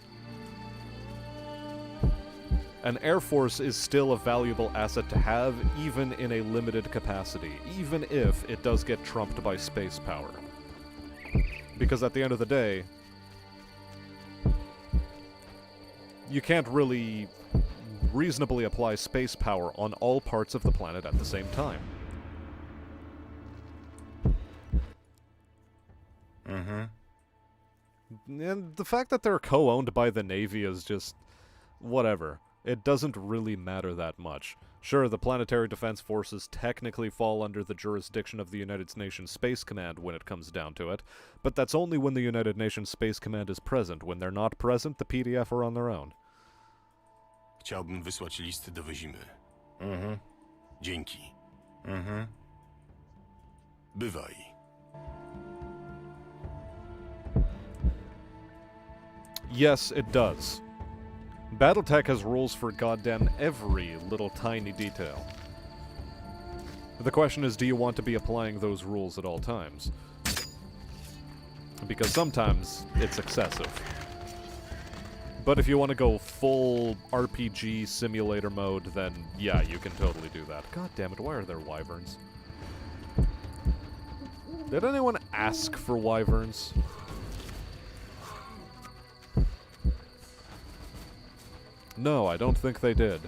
An Air Force is still a valuable asset to have, even in a limited capacity, even if it does get trumped by space power. Because at the end of the day, you can't really reasonably apply space power on all parts of the planet at the same time. And the fact that they're co-owned by the Navy is just whatever. It doesn't really matter that much. Sure, the Planetary Defense Forces technically fall under the jurisdiction of the United Nations Space Command when it comes down to it, but that's only when the United Nations Space Command is present. When they're not present, the PDF are on their own. Chciałbym wysłać listy do Wyzimy. Dzięki. Bywaj. Yes, it does. Battletech has rules for goddamn every little tiny detail. The question is, do you want to be applying those rules at all times? Because sometimes it's excessive. But if you want to go full RPG simulator mode, then yeah, you can totally do that. God damn it, why are there wyverns? Did anyone ask for wyverns? No, I don't think they did.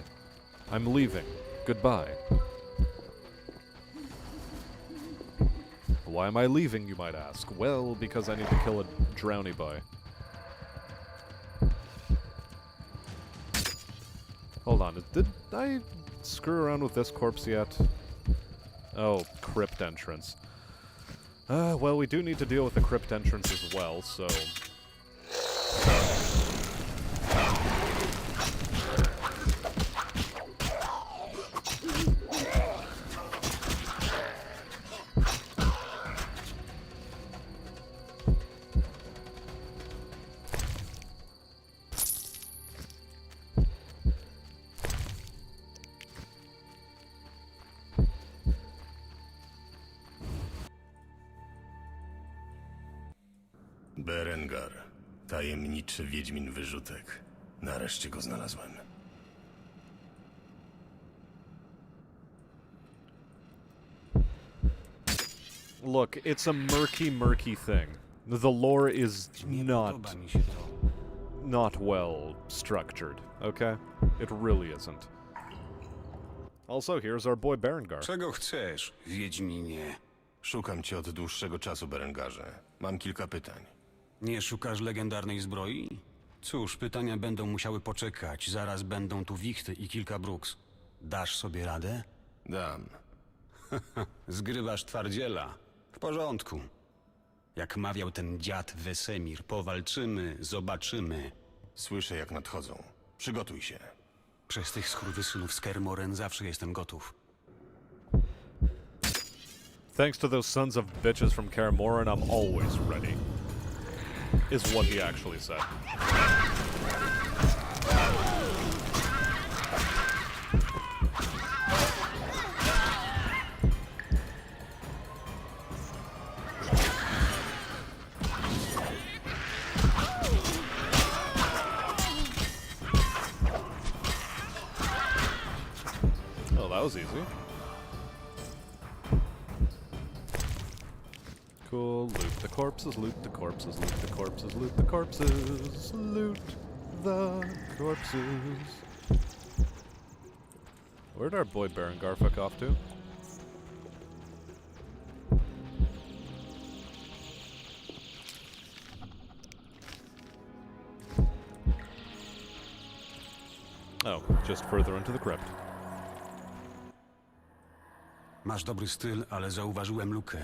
I'm leaving. Goodbye. Why am I leaving, you might ask? Well, because I need to kill a drowny boy. Hold on, did I screw around with this corpse yet? Oh, Crypt Entrance. Well, we do need to deal with the Crypt Entrance as well, so... Berengar. Tajemniczy wiedźmin wyrzutek. Nareszcie go znalazłem. Look, it's a murky thing. The lore is not well structured, okay? It really isn't. Also, here's our boy Berengar. Czego chcesz, wiedźminie? Szukam cię od dłuższego czasu, Berengarze. Mam kilka pytań. Nie szukasz legendarnej zbroi? Cóż, pytania będą musiały poczekać. Zaraz będą tu wichty i kilka bruks. Dasz sobie radę? Dam. Zgrywasz twardziela. W porządku. Jak mawiał ten dziad Wesemir, powalczymy, zobaczymy. Słyszę, jak nadchodzą. Przygotuj się. Przez tych skurwysynów z Kermoren zawsze jestem gotów. Thanks to those sons of bitches from Kaer Morhen, I'm always ready. Is what he actually said. Oh, that was easy. Cool, loot the corpses, loot the corpses, loot the corpses, loot the corpses, loot the corpses. Where'd our boy Berengar fuck off to? Oh, just further into the crypt. Masz dobry styl, ale zauważyłem lukę.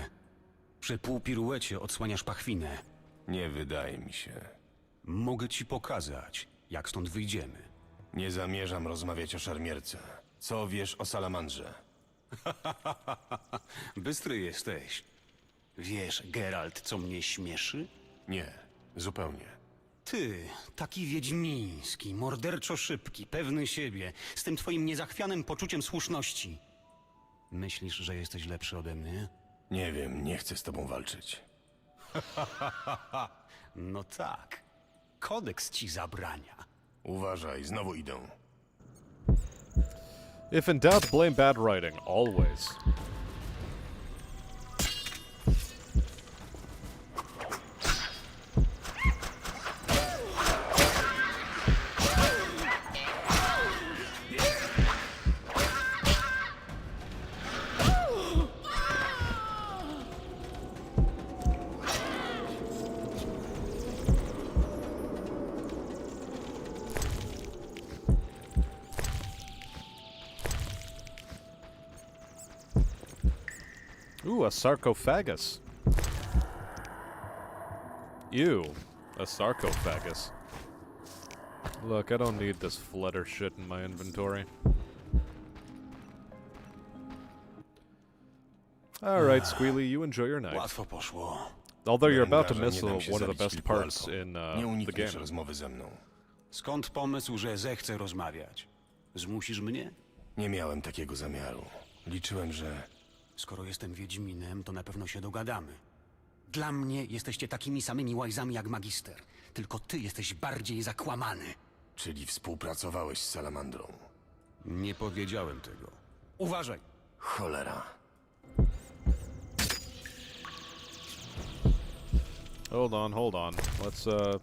Przy półpiruecie odsłaniasz pachwinę. Nie wydaje mi się. Mogę ci pokazać, jak stąd wyjdziemy. Nie zamierzam rozmawiać o szermierce. Co wiesz o salamandrze? Bystry jesteś. Wiesz, Geralt, co mnie śmieszy? Nie, zupełnie. Ty, taki wiedźmiński, morderczo szybki, pewny siebie, z tym twoim niezachwianym poczuciem słuszności. Myślisz, że jesteś lepszy ode mnie? Nie wiem, nie chcę z tobą walczyć. No tak. Kodeks ci zabrania. Uważaj, znowu idą. If in doubt, blame bad writing, always. Ooh, a sarcophagus. Ew, a sarcophagus. Look, I don't need this flutter shit in my inventory. Alright, Squealy, you enjoy your night. Łatwo poszło. Although you're about to Węgarza miss nie dam się one of the zabić best kilku parts alko. in Nie the unikniesz game. rozmowy ze mną. Skąd pomysł, że zechcę rozmawiać? Zmusisz mnie? Nie miałem takiego zamiaru. Liczyłem, że... Skoro jestem wiedźminem, to na pewno się dogadamy. Dla mnie jesteście takimi samymi łajzami jak magister. Tylko ty jesteś bardziej zakłamany. Czyli współpracowałeś z salamandrą. Nie powiedziałem tego. Uważaj! Cholera. Hold on. Let's,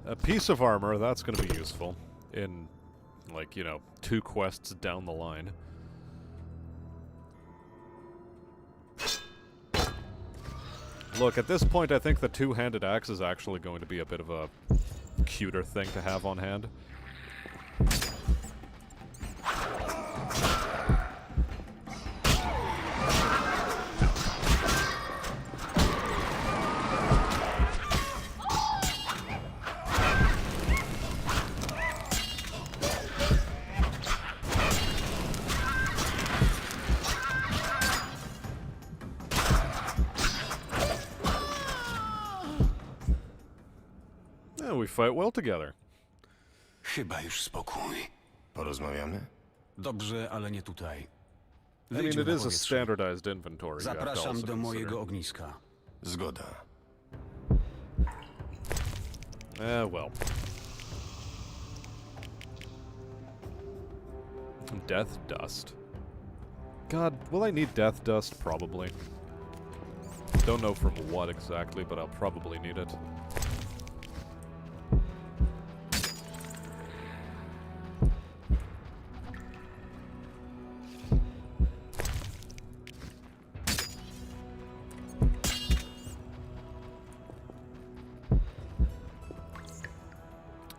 a piece of armor, that's gonna be useful. In, like, you know, 2 quests down the line. Look, at this point, I think the two-handed axe is actually going to be a bit of a cuter thing to have on hand. We fight well together. Chyba już spokój. Porozmawiamy? Dobrze, ale nie tutaj. I mean, Wyjdźmy it na is a powietrze. standardized inventory. You have to Zapraszam also do consider. mojego ogniska. Zgoda. Well. Death dust. God, will I need death dust? Probably. Don't know from what exactly, but I'll probably need it.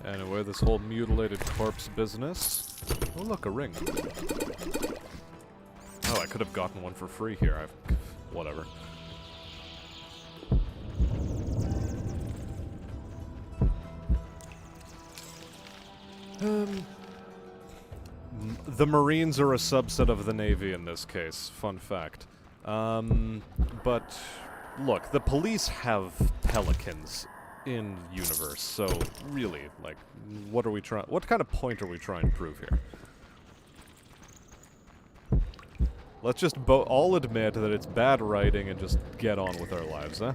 Anyway, this whole mutilated corpse business. Oh, look, a ring. Oh, I could have gotten one for free here. Whatever. The Marines are a subset of the Navy in this case. Fun fact. But look, the police have pelicans in universe, so really, like, what are we trying? What kind of point are we trying to prove here? Let's just all admit that it's bad writing and just get on with our lives, huh?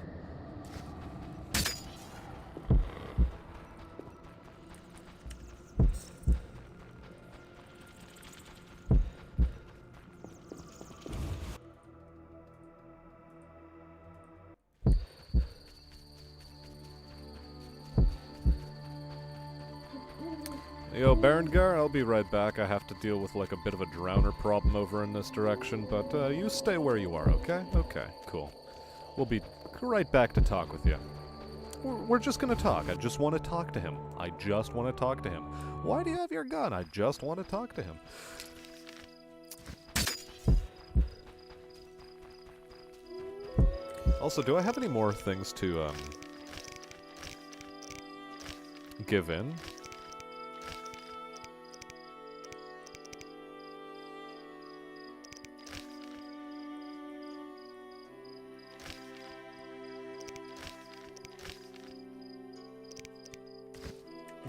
Yo, Berengar, I'll be right back. I have to deal with, like, a bit of a drowner problem over in this direction, but you stay where you are, okay? Okay, cool. We'll be right back to talk with you. we're just gonna talk. I just want to talk to him. I just want to talk to him. Why do you have your gun? I just want to talk to him. Also, do I have any more things to, give in?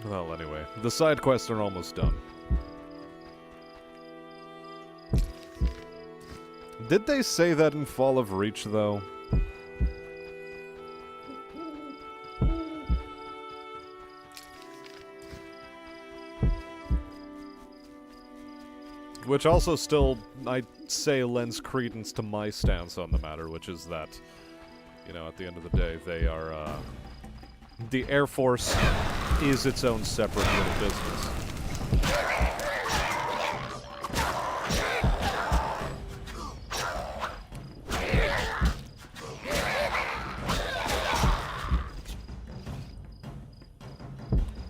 Well, anyway, the side quests are almost done. Did they say that in Fall of Reach, though? Which also still, I'd say, lends credence to my stance on the matter, which is that, you know, at the end of the day, they are, the Air Force is its own separate little business.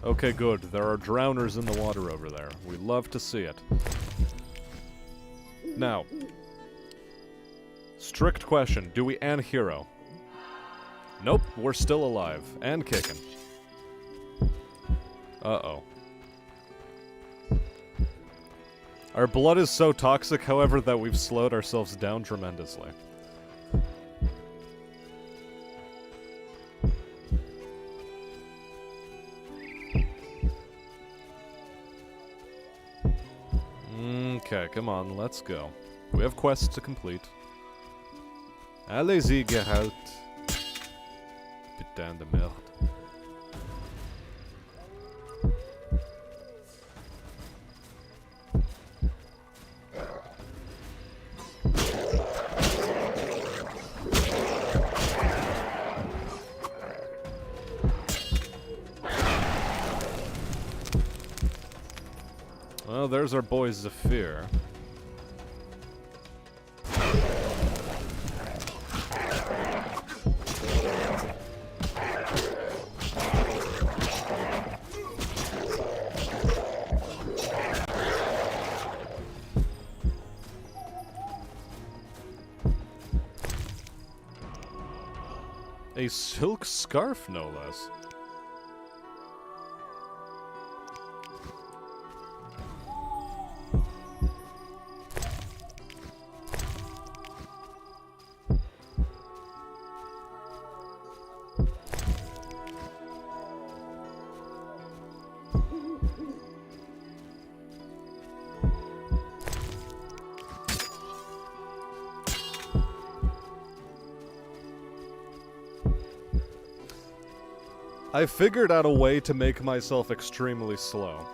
Okay, good. There are drowners in the water over there. We love to see it. Now, strict question. Do we end hero? Nope, we're still alive. And kicking. Uh-oh. Our blood is so toxic, however, that we've slowed ourselves down tremendously. Okay, come on, let's go. We have quests to complete. Allez-y, Geralt. Putain de merde. Well, there's our boy Zephyr. A silk scarf, no less. I figured out a way to make myself extremely slow.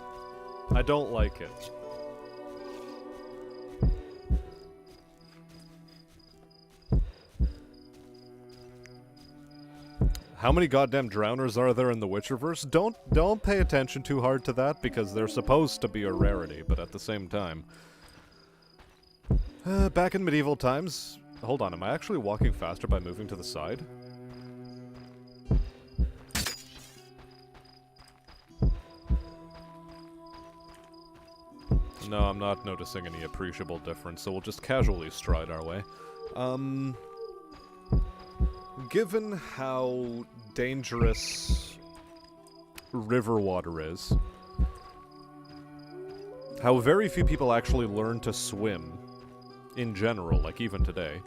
I don't like it. How many goddamn drowners are there in the Witcherverse? Don't pay attention too hard to that, because they're supposed to be a rarity, but at the same time... back in medieval times... Hold on, am I actually walking faster by moving to the side? No, I'm not noticing any appreciable difference, so we'll just casually stride our way. Given how dangerous river water is, how very few people actually learn to swim in general, like even today,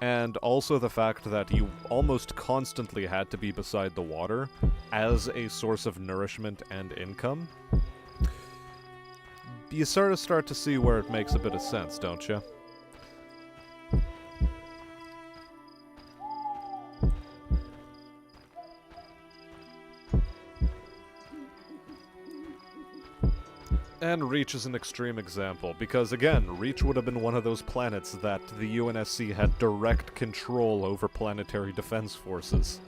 and also the fact that you almost constantly had to be beside the water as a source of nourishment and income, you sort of start to see where it makes a bit of sense, don't you? And Reach is an extreme example, because again, Reach would have been one of those planets that the UNSC had direct control over planetary defense forces.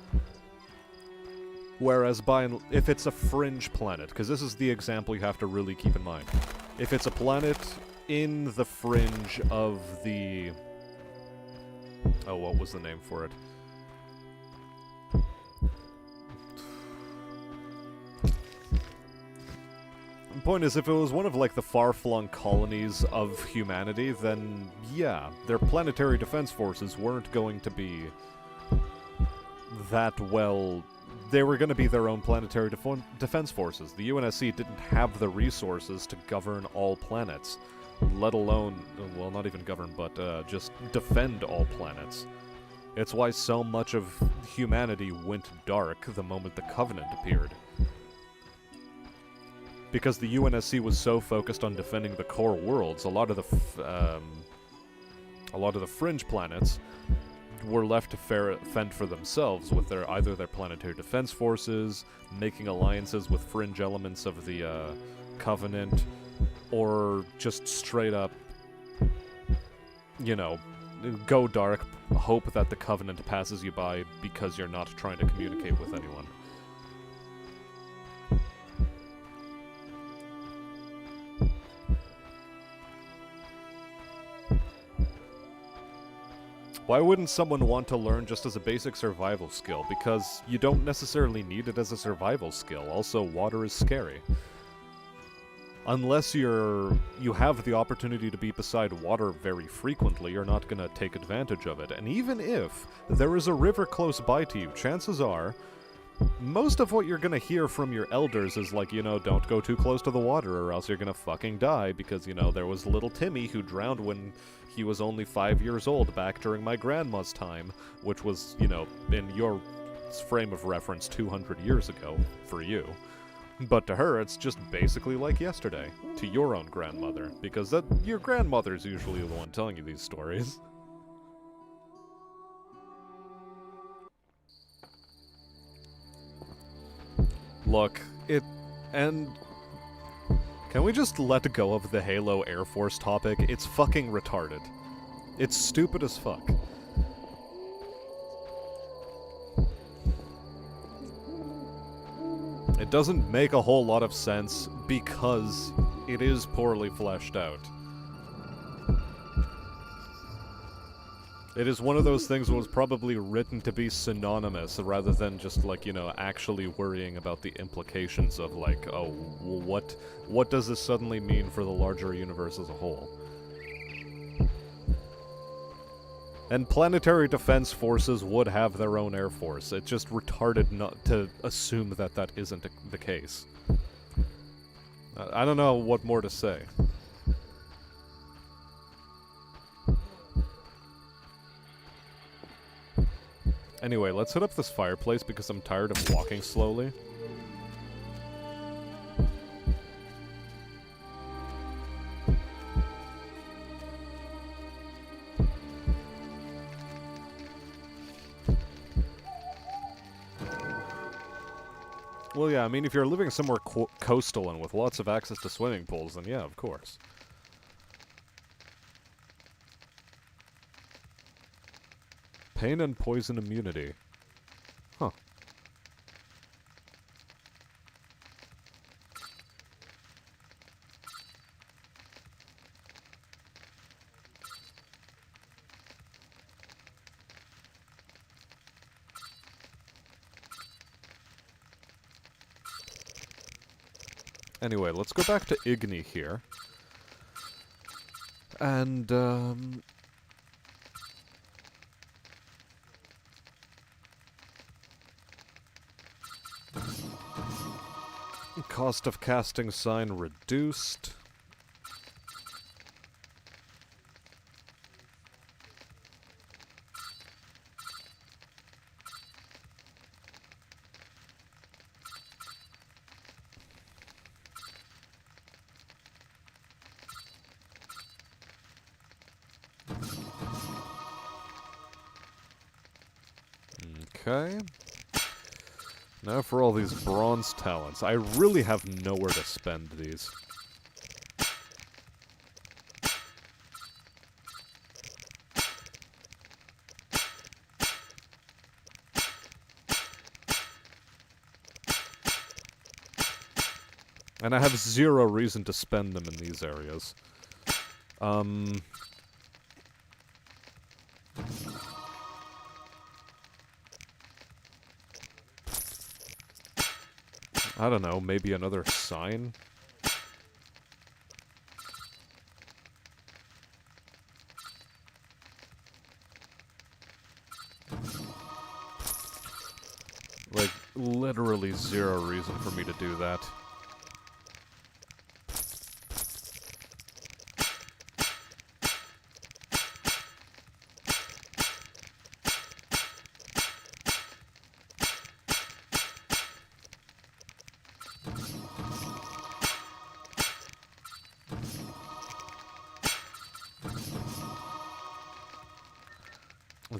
Whereas if it's a fringe planet, because this is the example you have to really keep in mind. If it's a planet in the fringe of the... Oh, what was the name for it? Point is, if it was one of, like, the far-flung colonies of humanity, then, yeah, their planetary defense forces weren't going to be that well... They were going to be their own planetary defense forces. The UNSC didn't have the resources to govern all planets, let alone, well, not even govern, but just defend all planets. It's why so much of humanity went dark the moment the Covenant appeared. Because the UNSC was so focused on defending the core worlds, a lot of the fringe planets were left to fend for themselves with either their planetary defense forces, making alliances with fringe elements of the Covenant, or just straight up, you know, go dark, hope that the Covenant passes you by because you're not trying to communicate with anyone. Why wouldn't someone want to learn just as a basic survival skill? Because you don't necessarily need it as a survival skill. Also, water is scary. Unless you have the opportunity to be beside water very frequently, you're not gonna take advantage of it. And even if there is a river close by to you, chances are, most of what you're gonna hear from your elders is like, you know, don't go too close to the water or else you're gonna fucking die, because, you know, there was little Timmy who drowned when he was only 5 years old back during my grandma's time, which was, you know, in your frame of reference 200 years ago for you. But to her, it's just basically like yesterday, to your own grandmother, because your grandmother's usually the one telling you these stories. Look, and can we just let go of the Halo Air Force topic? It's fucking retarded. It's stupid as fuck. It doesn't make a whole lot of sense because it is poorly fleshed out. It is one of those things that was probably written to be synonymous rather than just, like, you know, actually worrying about the implications of, like, oh, well, what does this suddenly mean for the larger universe as a whole? And planetary defense forces would have their own air force. It's just retarded not to assume that that isn't the case. I don't know what more to say. Anyway, let's hit up this fireplace because I'm tired of walking slowly. Well, yeah, I mean, if you're living somewhere coastal and with lots of access to swimming pools, then yeah, of course. Pain and poison immunity. Huh. Anyway, let's go back to Igni here. And, cost of casting sign reduced. Okay. Now for all these bronze talents. I really have nowhere to spend these. And I have zero reason to spend them in these areas. I don't know, maybe another sign? literally zero reason for me to do that.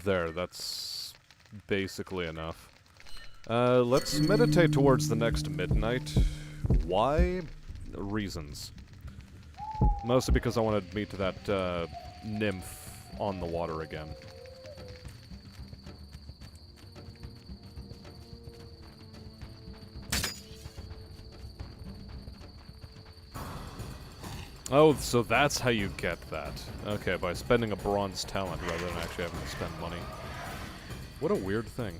There, that's basically enough. Let's meditate towards the next midnight. Why? Reasons. Mostly because I want to meet that, nymph on the water again. Oh, so that's how you get that. Okay, by spending a bronze talent rather than actually having to spend money. What a weird thing.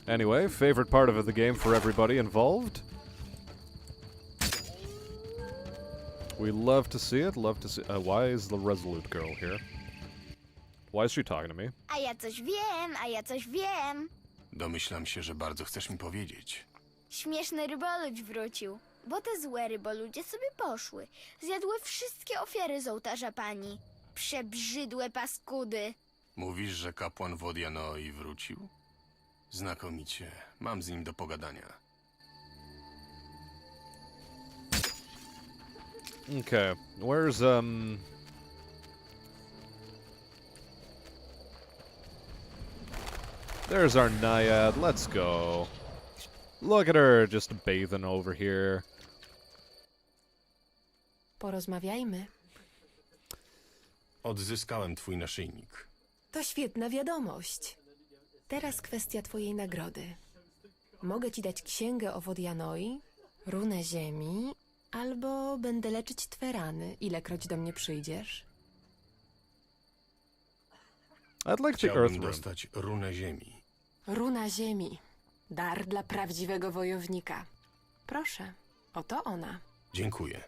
Anyway, favorite part of the game for everybody involved? We love to see it, love to see... why is the Resolute girl here? Why is she talking to me? A ja coś wiem, a ja coś wiem. Domyślam się, że bardzo chcesz mi powiedzieć. Śmieszny ryboludź wrócił, bo te złe ryboludzie sobie poszły. Zjadły wszystkie ofiary z ołtarza pani. Przebrzydłe paskudy. Mówisz, że kapłan Wodianoi wrócił? Znakomicie. Mam z nim do pogadania. Okay, where's, There's our Naiad, let's go. Look at her, just bathing over here. Porozmawiajmy. Odzyskałem twój naszyjnik. To świetna wiadomość. Teraz kwestia twojej nagrody. Mogę ci dać księgę o Wodianoi, runę ziemi, albo będę leczyć twe rany, ilekroć do mnie przyjdziesz. I'd like the Chciałbym Earth Rune. dostać runę ziemi. Runa ziemi. Dar dla prawdziwego wojownika. Proszę, oto ona. Dziękuję.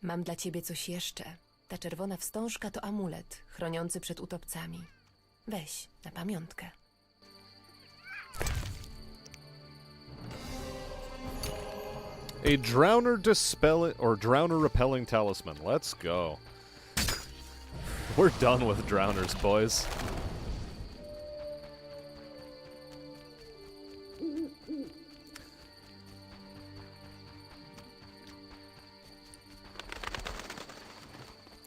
Mam dla ciebie coś jeszcze. Ta czerwona wstążka to amulet, chroniący przed utopcami. Weź, na pamiątkę. A drowner dispelling or drowner repelling talisman. Let's go. We're done with drowners, boys.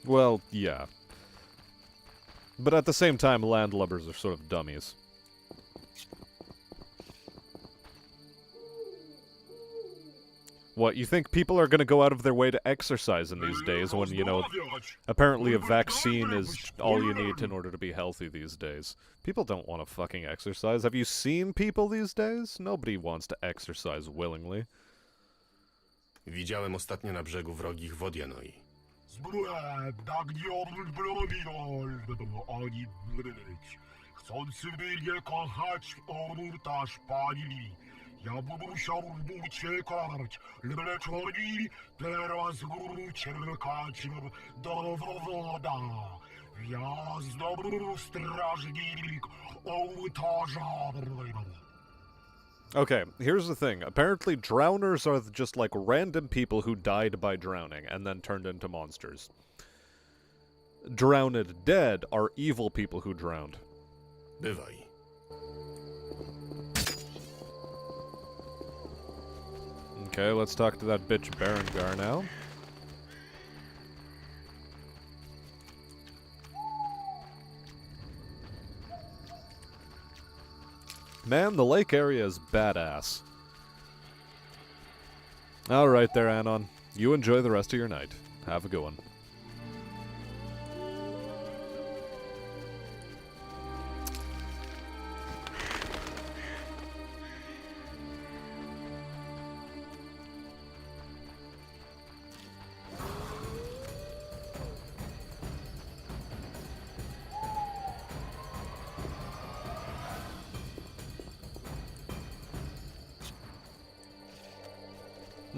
Well, yeah. But at the same time, landlubbers are sort of dummies. What, you think people are gonna go out of their way to exercise in these days when, you know, apparently a vaccine is all you need in order to be healthy these days? People don't want to fucking exercise. Have you seen people these days? Nobody wants to exercise willingly. Widziałem ostatnio na brzegu wrogich Wodianoi. Chcący mnie kochać, ortaż pani. Ja bym musiał uciekać, lecz oni teraz uciekać do woda. Ja znowu strażnik ołtarza. Okay, here's the thing. Apparently drowners are just like random people who died by drowning and then turned into monsters. Drowned dead are evil people who drowned. Bywaj. Okay, let's talk to that bitch Berengar now. Man, the lake area is badass. Alright there, Anon. You enjoy the rest of your night. Have a good one.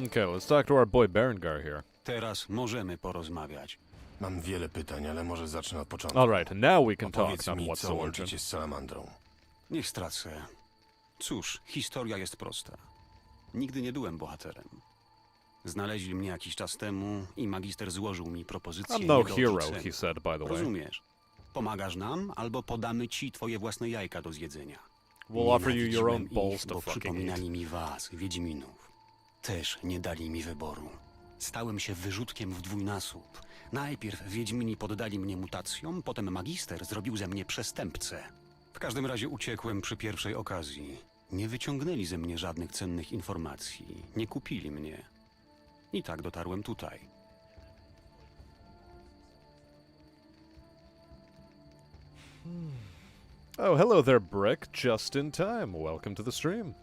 Okay, let's talk to our boy Berengar here. Teraz możemy porozmawiać. Mam wiele pytań, ale może zacznę od początku. Alright, now we can talk, Opowiedz not mi, what's co the łączy origin. cię z salamandrą. Niech stracę. Cóż, historia jest prosta. Nigdy nie byłem bohaterem. Znaleźli mnie jakiś czas temu i magister złożył mi propozycję. I'm no nie do hero, odrzucenia. he said, by the way. Rozumiesz? Pomagasz nam, albo podamy ci twoje własne jajka do zjedzenia. We'll offer you your own Nienawidziłem balls ich, to bo fucking przypominali eat. mi was, Wiedźminów. Też nie dali mi wyboru. Stałem się wyrzutkiem w dwójnasób. Najpierw Wiedźmini poddali mnie mutacjom, potem magister zrobił ze mnie przestępcę. W każdym razie uciekłem przy pierwszej okazji. Nie wyciągnęli ze mnie żadnych cennych informacji. Nie kupili mnie. I tak dotarłem tutaj. Oh, hello there, Brick. Just in time. Welcome to the stream.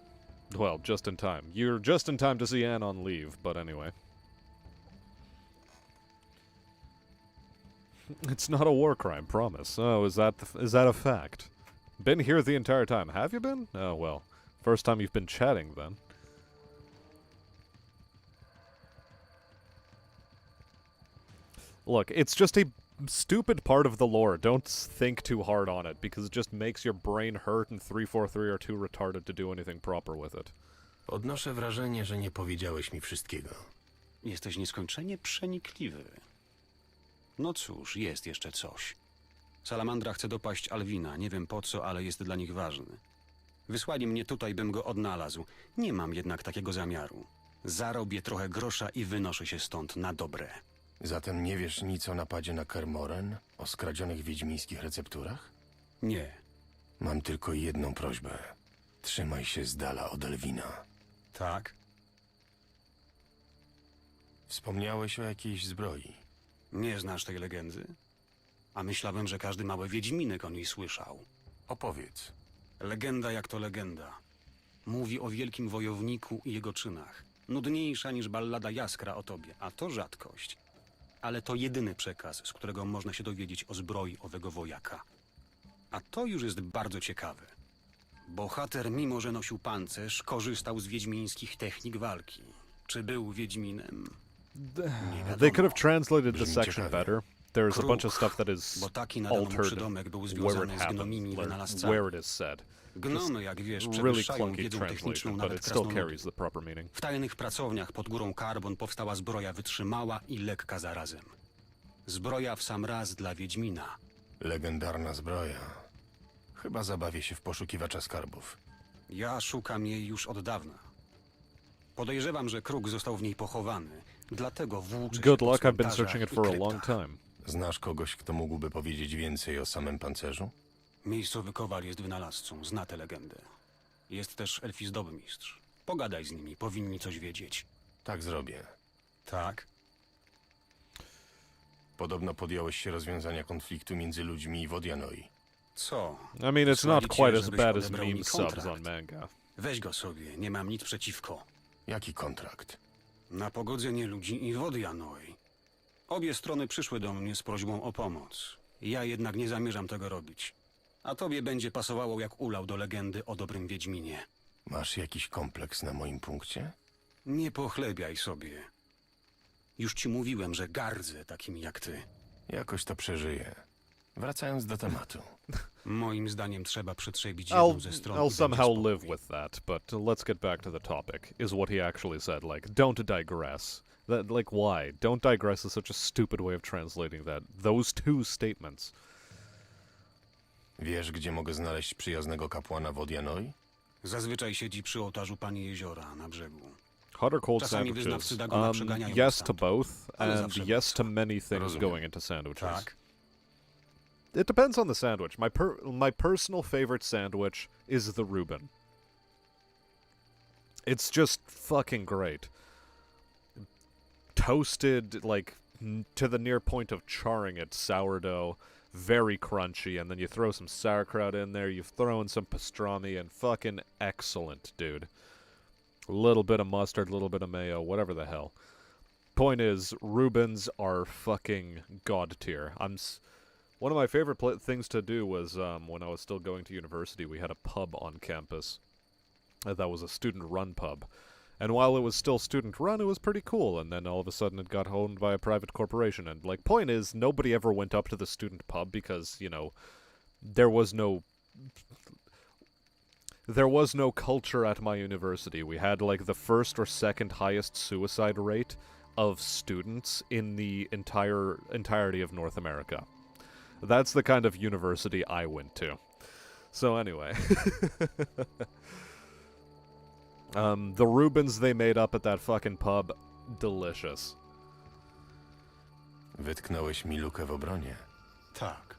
Well, just in time. You're just in time to see Anne on leave, but anyway. It's not a war crime, promise. Oh, is that a fact? Been here the entire time. Have you been? Oh, well. First time you've been chatting, then. Look, it's just a stupid part of the lore. Don't think too hard on it, because it just makes your brain hurt and 343 are too retarded to do anything proper with it. Odnoszę wrażenie, że nie powiedziałeś mi wszystkiego. Jesteś nieskończenie przenikliwy. No cóż, jest jeszcze coś. Salamandra chce dopaść Alwina. Nie wiem po co, ale jest dla nich ważny. Wysłali mnie tutaj, bym go odnalazł. Nie mam jednak takiego zamiaru. Zarobię trochę grosza i wynoszę się stąd na dobre. Zatem nie wiesz nic o napadzie na Kermoren? O skradzionych wiedźmińskich recepturach? Nie. Mam tylko jedną prośbę. Trzymaj się z dala od Elwina. Tak? Wspomniałeś o jakiejś zbroi. Nie znasz tej legendy? A myślałem, że każdy mały wiedźminek o niej słyszał. Opowiedz. Legenda jak to legenda. Mówi o wielkim wojowniku i jego czynach. Nudniejsza niż ballada Jaskra o tobie, a to rzadkość. Ale to jedyny przekaz, z którego można się dowiedzieć o zbroi owego wojaka. A to już jest bardzo ciekawe. Bohater, mimo że nosił pancerz, korzystał z wiedźmińskich technik walki. Czy był wiedźminem? They could have translated the Brzmi section ciekawie. better. There's a bunch of Kruk, stuff that is bo taki nadano mu altered przydomek był where it związany z happened, gnomimi or wynalazcami. where it is said. Gnomy, jak wiesz, Really przewyższają clunky wiedzą techniczną translation, but nawet it still krasnoludy. carries the proper meaning. W tajnych pracowniach pod górą Karbon powstała zbroja wytrzymała i lekka zarazem. Zbroja w sam raz dla Wiedźmina. Legendarna zbroja. Chyba zabawię się w poszukiwacza skarbów. Ja szukam jej już od dawna. Podejrzewam, że Kruk został w niej pochowany, dlatego włóczy Good się po luck, I've been cmentarzach searching it i for a kryptach. long time. Znasz kogoś, kto mógłby powiedzieć więcej o samym pancerzu? Miejscowy kowal jest wynalazcą, zna tę legendę. Jest też elfizdobmistrz. Pogadaj z nimi, powinni coś wiedzieć. Tak zrobię. Tak? Podobno podjąłeś się rozwiązania konfliktu między ludźmi i Wodianoi. Co? I mean, it's Wysłali not cię, quite as żebyś bad as odebrał mi meme subs kontrakt. on manga. Weź go sobie, nie mam nic przeciwko. Jaki kontrakt? Na pogodzenie ludzi i wody Janoi. Obie strony przyszły do mnie z prośbą o pomoc. Ja jednak nie zamierzam tego robić. A tobie będzie pasowało jak ulał do legendy o dobrym Wiedźminie. Masz jakiś kompleks na moim punkcie? Nie pochlebiaj sobie. Już ci mówiłem, że gardzę takimi jak ty. Jakoś to przeżyję. Wracając do tematu. Moim zdaniem trzeba przetrzebić jedną ze stron. i I'll będzie somehow spokój. live with that, but let's get back to the topic, is what he actually said. Like, don't digress. Like, why? Don't digress is such a stupid way of translating that. Those two statements. Wiesz, gdzie mogę znaleźć przyjaznego kapłana Wodianoi? Zazwyczaj siedzi przy ołtarzu Pani Jeziora na brzegu. Hot or cold Czasami sandwiches? wyznawcy Dagona przeganiają Yes to stamtąd. both, Ale and zawsze yes to many things Rozumiem. going into sandwiches. Tak. It depends on the sandwich. My personal favorite sandwich is the Reuben. It's just fucking great. Toasted, like, to the near point of charring it, sourdough, very crunchy, and then you throw some sauerkraut in there, you've thrown some pastrami, and fucking excellent, dude. A little bit of mustard, a little bit of mayo, whatever the hell. Point is, Reubens are fucking god tier. One of my favorite things to do was, when I was still going to university, we had a pub on campus. That was a student-run pub. And while it was still student-run, it was pretty cool, and then all of a sudden it got owned by a private corporation, and, like, point is, nobody ever went up to the student pub because, you know, there was no culture at my university. We had, like, the first or second highest suicide rate of students in the entirety of North America. That's the kind of university I went to. So anyway. The Rubens they made up at that fucking pub, delicious. Wytknąłeś mi lukę w obronie. Tak.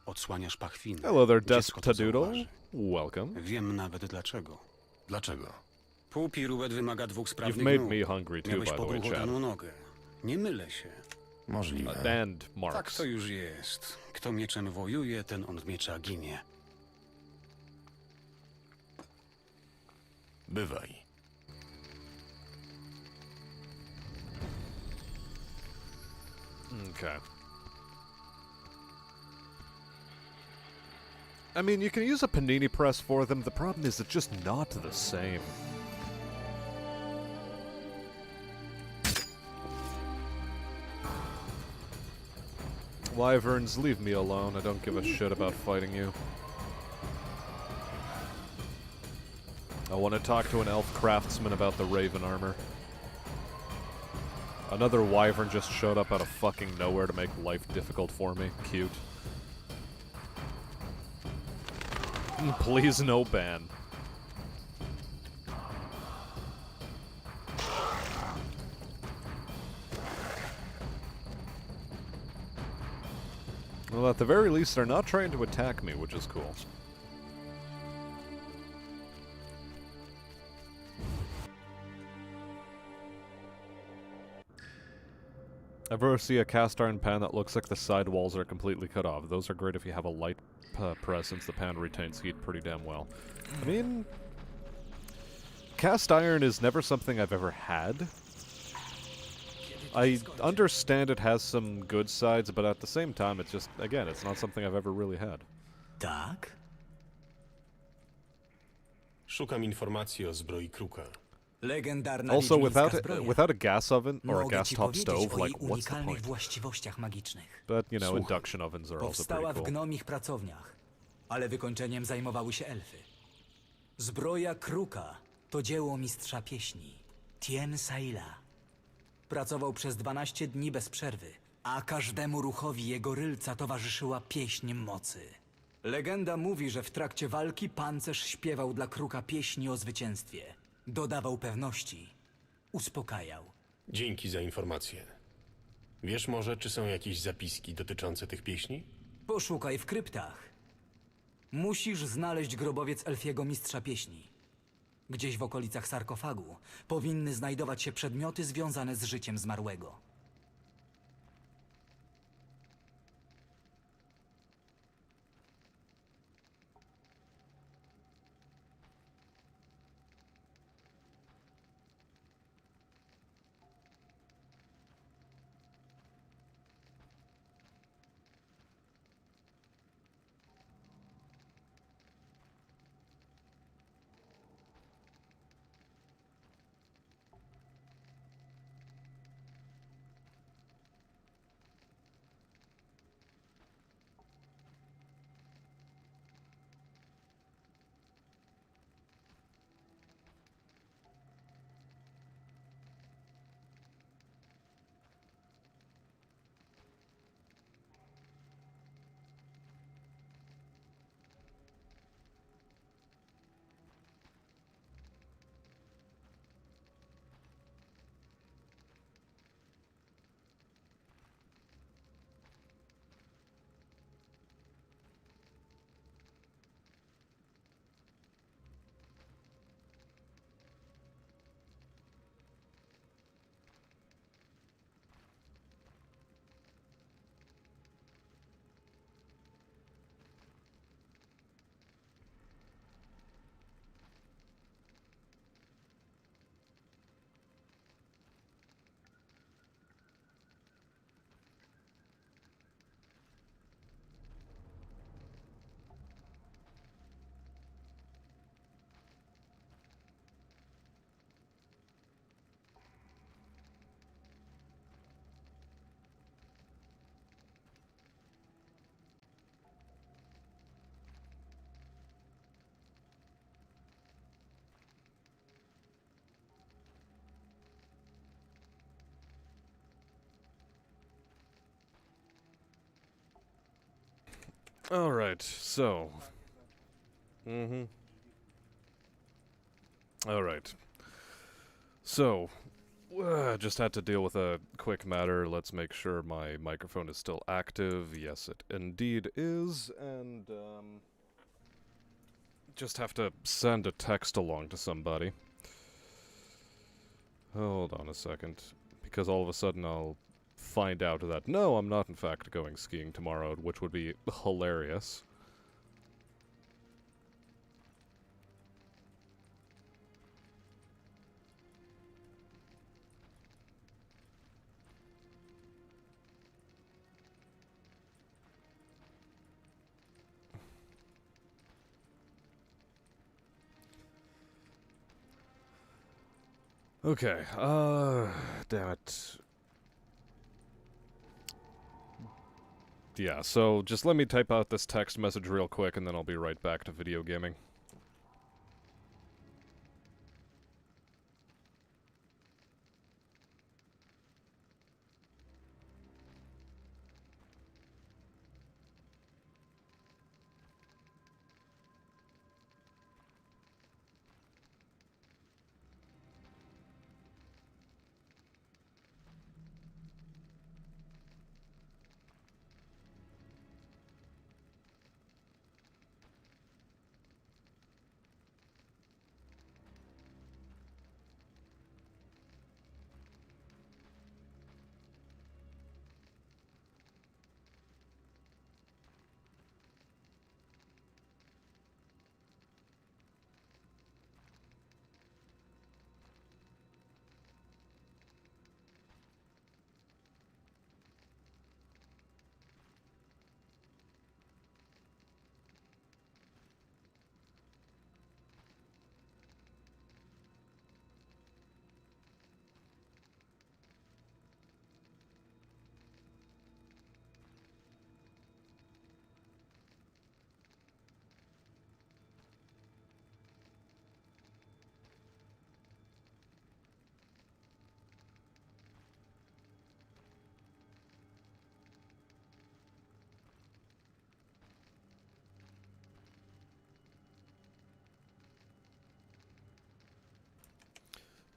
Odsłaniasz pachwiny. Hello there, Dziecko to Despotadoodle. zauważy. Welcome. Wiem nawet dlaczego. Dlaczego? Półpiruet wymaga 2 sprawnych You've made nóg. me hungry too, Miałeś by the way, podłuchowaną Chad. nogę. Nie mylę się. Możliwe. And Marks. Tak to już jest. Kto mieczem wojuje, ten od miecza ginie. Bywaj. Okay. I mean, you can use a panini press for them. The problem is it's just not the same. Wyverns, leave me alone. I don't give a shit about fighting you. I want to talk to an elf craftsman about the raven armor. Another wyvern just showed up out of fucking nowhere to make life difficult for me. Cute. Please no ban. Well, at the very least, they're not trying to attack me, which is cool. Ever see a cast iron pan that looks like the side walls are completely cut off? Those are great if you have a light press, since the pan retains heat pretty damn well. I mean, cast iron is never something I've ever had. I understand it has some good sides, but at the same time, it's just, again, it's not something I've ever really had. Tak? Szukam informacji o zbroi Kruka. Legendarna Also, wiedźmińska zbroja. without a gas oven or a Mogę gas ci top powiedzieć stove, o jej like, what's the unikalnych point? właściwościach magicznych. But, you know, Słuchaj. induction ovens are also Powstała pretty w cool. gnomich pracowniach, ale wykończeniem zajmowały się elfy. Zbroja Kruka to dzieło mistrza pieśni, Tien Saila. Pracował przez 12 dni bez przerwy, a każdemu ruchowi jego rylca towarzyszyła pieśń mocy. Legenda mówi, że w trakcie walki pancerz śpiewał dla Kruka pieśni o zwycięstwie. Dodawał pewności, uspokajał. Dzięki za informację. Wiesz może, czy są jakieś zapiski dotyczące tych pieśni? Poszukaj w kryptach. Musisz znaleźć grobowiec elfiego mistrza pieśni. Gdzieś w okolicach sarkofagu powinny znajdować się przedmioty związane z życiem zmarłego. Alright, so... Alright. So, just had to deal with a quick matter. Let's make sure my microphone is still active. Yes, it indeed is. And, just have to send a text along to somebody. Hold on a second. Because all of a sudden I'll find out that, no, I'm not in fact going skiing tomorrow, which would be hilarious. Okay, damn it. Yeah, so just let me type out this text message real quick and then I'll be right back to video gaming.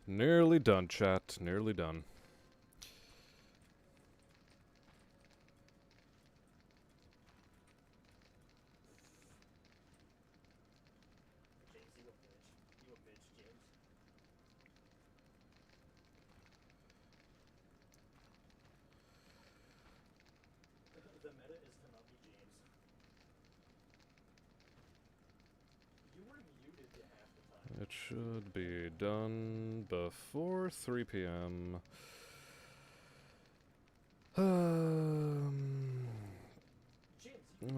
Nearly done, chat. Nearly done. It should be done before 3 p.m.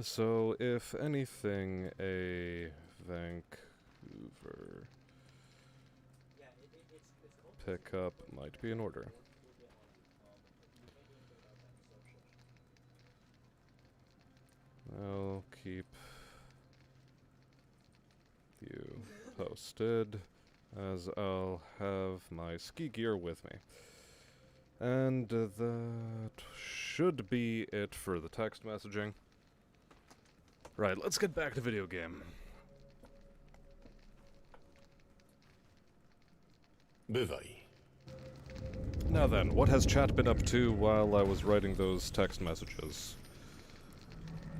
So, if anything, a Vancouver pickup might be in order. I'll keep you posted, as I'll have my ski gear with me. And that should be it for the text messaging. Right, let's get back to video game. Bywaj. Now then, what has chat been up to while I was writing those text messages?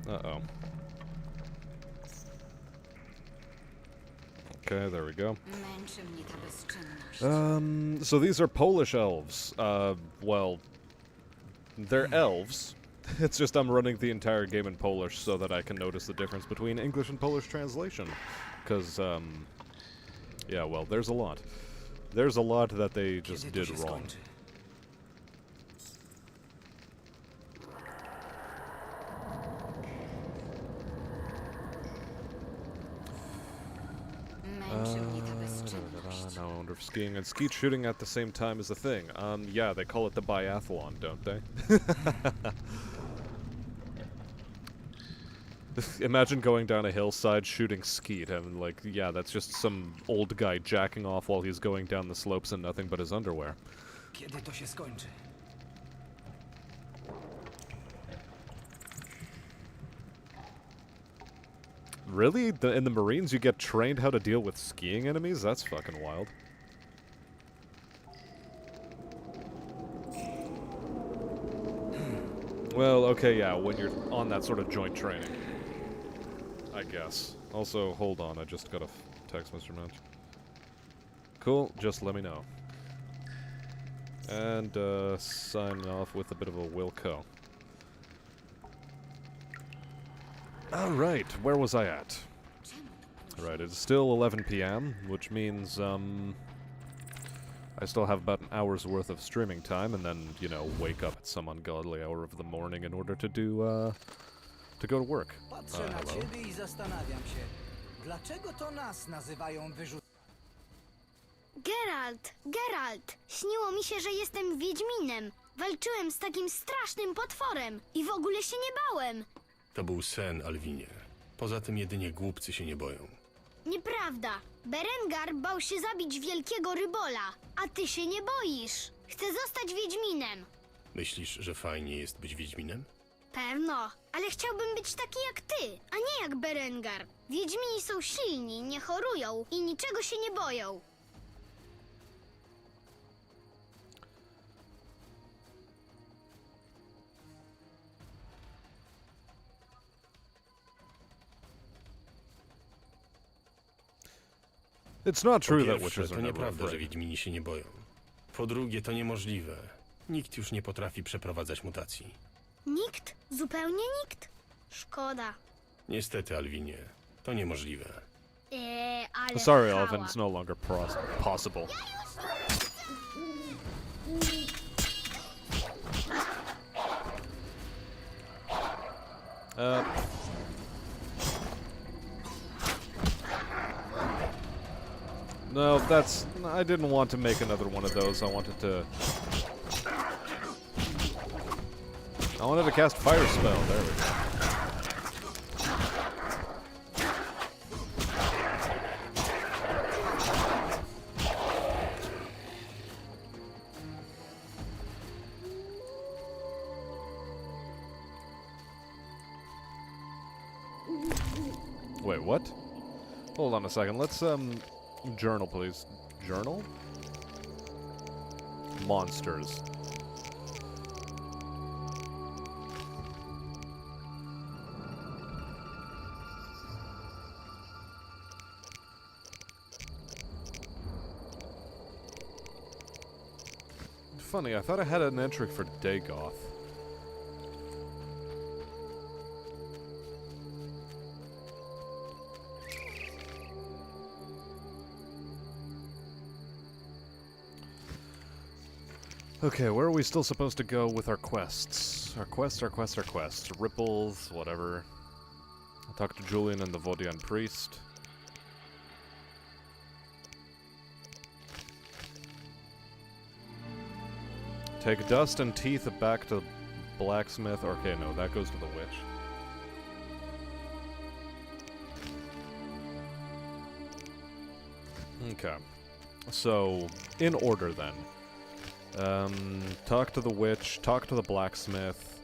Uh-oh. Okay, there we go. So these are Polish elves. Well, they're elves. It's just I'm running the entire game in Polish so that I can notice the difference between English and Polish translation. Because, yeah, well, there's a lot. There's a lot that they just did wrong. Now I wonder if skiing and skeet shooting at the same time is a thing. Yeah, they call it the biathlon, don't they? Imagine going down a hillside shooting skeet and, like, yeah, that's just some old guy jacking off while he's going down the slopes in nothing but his underwear. Kiedy to się skończy? Really? In the Marines you get trained how to deal with skiing enemies? That's fucking wild. Well, okay, yeah, when you're on that sort of joint training. I guess. Also, hold on, I just got a text Mr. Match. Cool, just let me know. And, signing off with a bit of a Wilco. Alright, where was I at? Right, it's still 11 p.m., which means, I still have about an hour's worth of streaming time, and then, you know, wake up at some ungodly hour of the morning in order to do, to go to work. Patrzę na Hello. ciebie i zastanawiam się, dlaczego to nas nazywają Geralt, śniło mi się, że jestem Wiedźminem. Walczyłem z takim strasznym potworem i w ogóle się nie bałem. To był sen, Alwinie. Poza tym jedynie głupcy się nie boją. Nieprawda. Berengar bał się zabić wielkiego rybola, a ty się nie boisz. Chcę zostać Wiedźminem. Myślisz, że fajnie jest być Wiedźminem? Pewno, ale chciałbym być taki jak ty, a nie jak Berengar. Wiedźmini są silni, nie chorują i niczego się nie boją. It's not true Po that pierwsze, witches to are never nieprawda, że afraid. Wiedźmini się nie boją. Po drugie, to niemożliwe. Nikt już nie potrafi przeprowadzać mutacji. Nikt? Zupełnie nikt? Szkoda. Niestety, Alwinie, to niemożliwe. Ale Sorry, chała. Alvin, it's no longer possible. No, that's... I didn't want to make another one of those. I wanted to cast Fire Spell. There we go. Wait, what? Hold on a second. Let's, journal, please. Journal? Monsters. Funny, I thought I had an entry for Dagoth. Okay, where are we still supposed to go with our quests? Our quests. Ripples, whatever. I'll talk to Julian and the Vodian priest. Take dust and teeth back to blacksmith. Okay, no, that goes to the witch. Okay. So, in order then. Talk to the witch, talk to the blacksmith,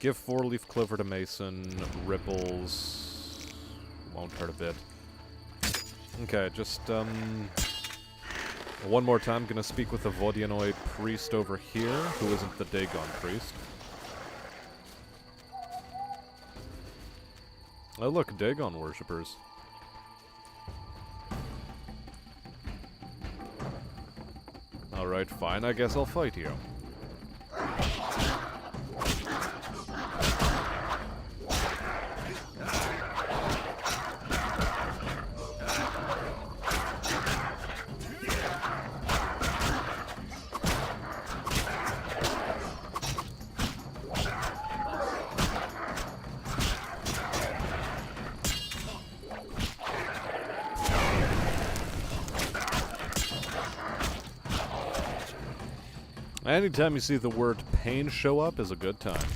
give 4-leaf clover to Mason, ripples, won't hurt a bit. Okay, just, one more time, gonna speak with the Vodianoid priest over here, who isn't the Dagon priest. Oh look, Dagon worshippers. Alright, fine, I guess I'll fight you. Anytime you see the word pain show up is a good time.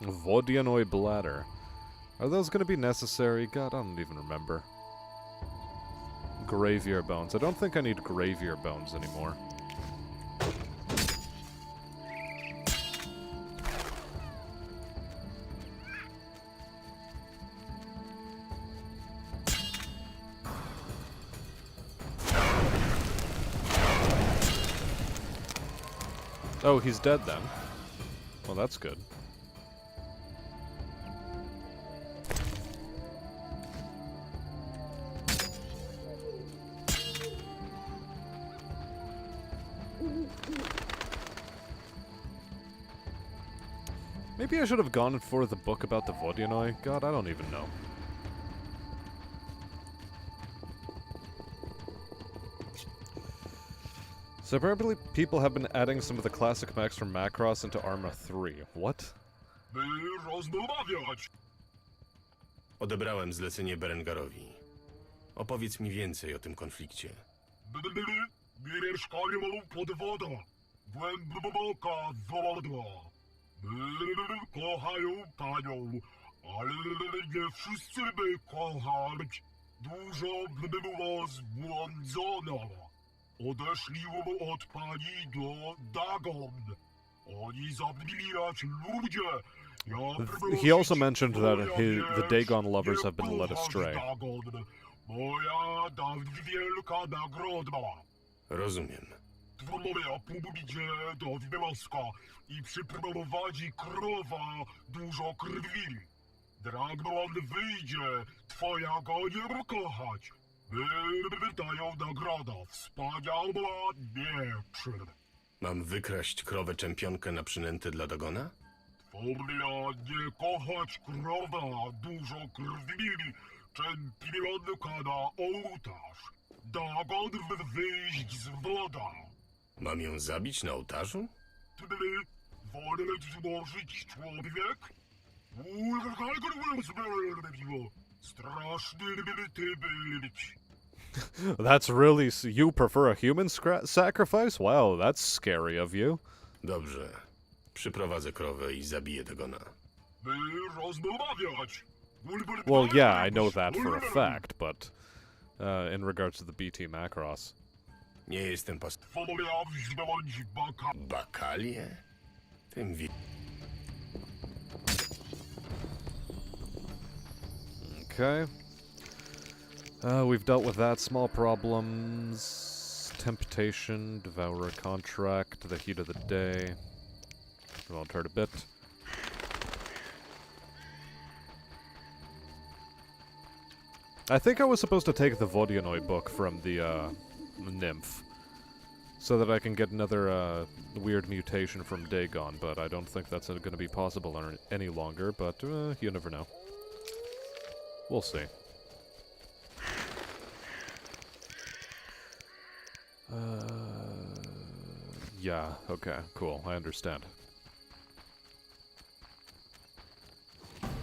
Vodianoi bladder. Are those going to be necessary? God, I don't even remember. Gravier bones. I don't think I need gravier bones anymore. Oh, he's dead then. Well, that's good. Maybe I should have gone for the book about the Vodyanoi. God, I don't even know. So apparently people have been adding some of the classic mechs from Macross into Arma 3. What? Odebrałem zlecenie Berengarowi. Opowiedz mi więcej o tym konflikcie. Mieszkają pod wodą. Głęboka woda. Kochają panią, ale nie wszyscy by kochać. Dużo było zbłądzona. Odeszli od pani do Dagon. Oni zabijać ludzie. He also mentioned that the Dagon lovers have been led astray. Moja wielka nagroda. Rozumiem. Moja pójdzie do wioska i przyprowadzi krowa dużo krwi. Dragon wyjdzie, twoja go nie kochać. Dają nagroda, wspaniała miecz. Mam wykraść krowę czempionkę na przynętę dla Dagona? Twoja nie kochać krowa, dużo krwi, czempionka na ołtarz. Dagon wyjść z woda. Mam ją zabić na ołtarzu? Ty wolę złożyć człowiek? Straszny ty być. That's really... You prefer a human sacrifice? Wow, that's scary of you. Dobrze. Przyprowadzę krowę i zabiję Dagona. Rozmawiać. Well, yeah, I know that for a fact, but in regards to the BT Macross. Nie jestem Bakalie? Tym Okay. We've dealt with that. Small problems. Temptation, Devourer Contract, The Heat of the Day. Won't hurt a bit. I think I was supposed to take the Vodyanoi book from the nymph, so that I can get another weird mutation from Dagon, but I don't think that's going to be possible any longer, but you never know. We'll see. Yeah, okay, cool, I understand.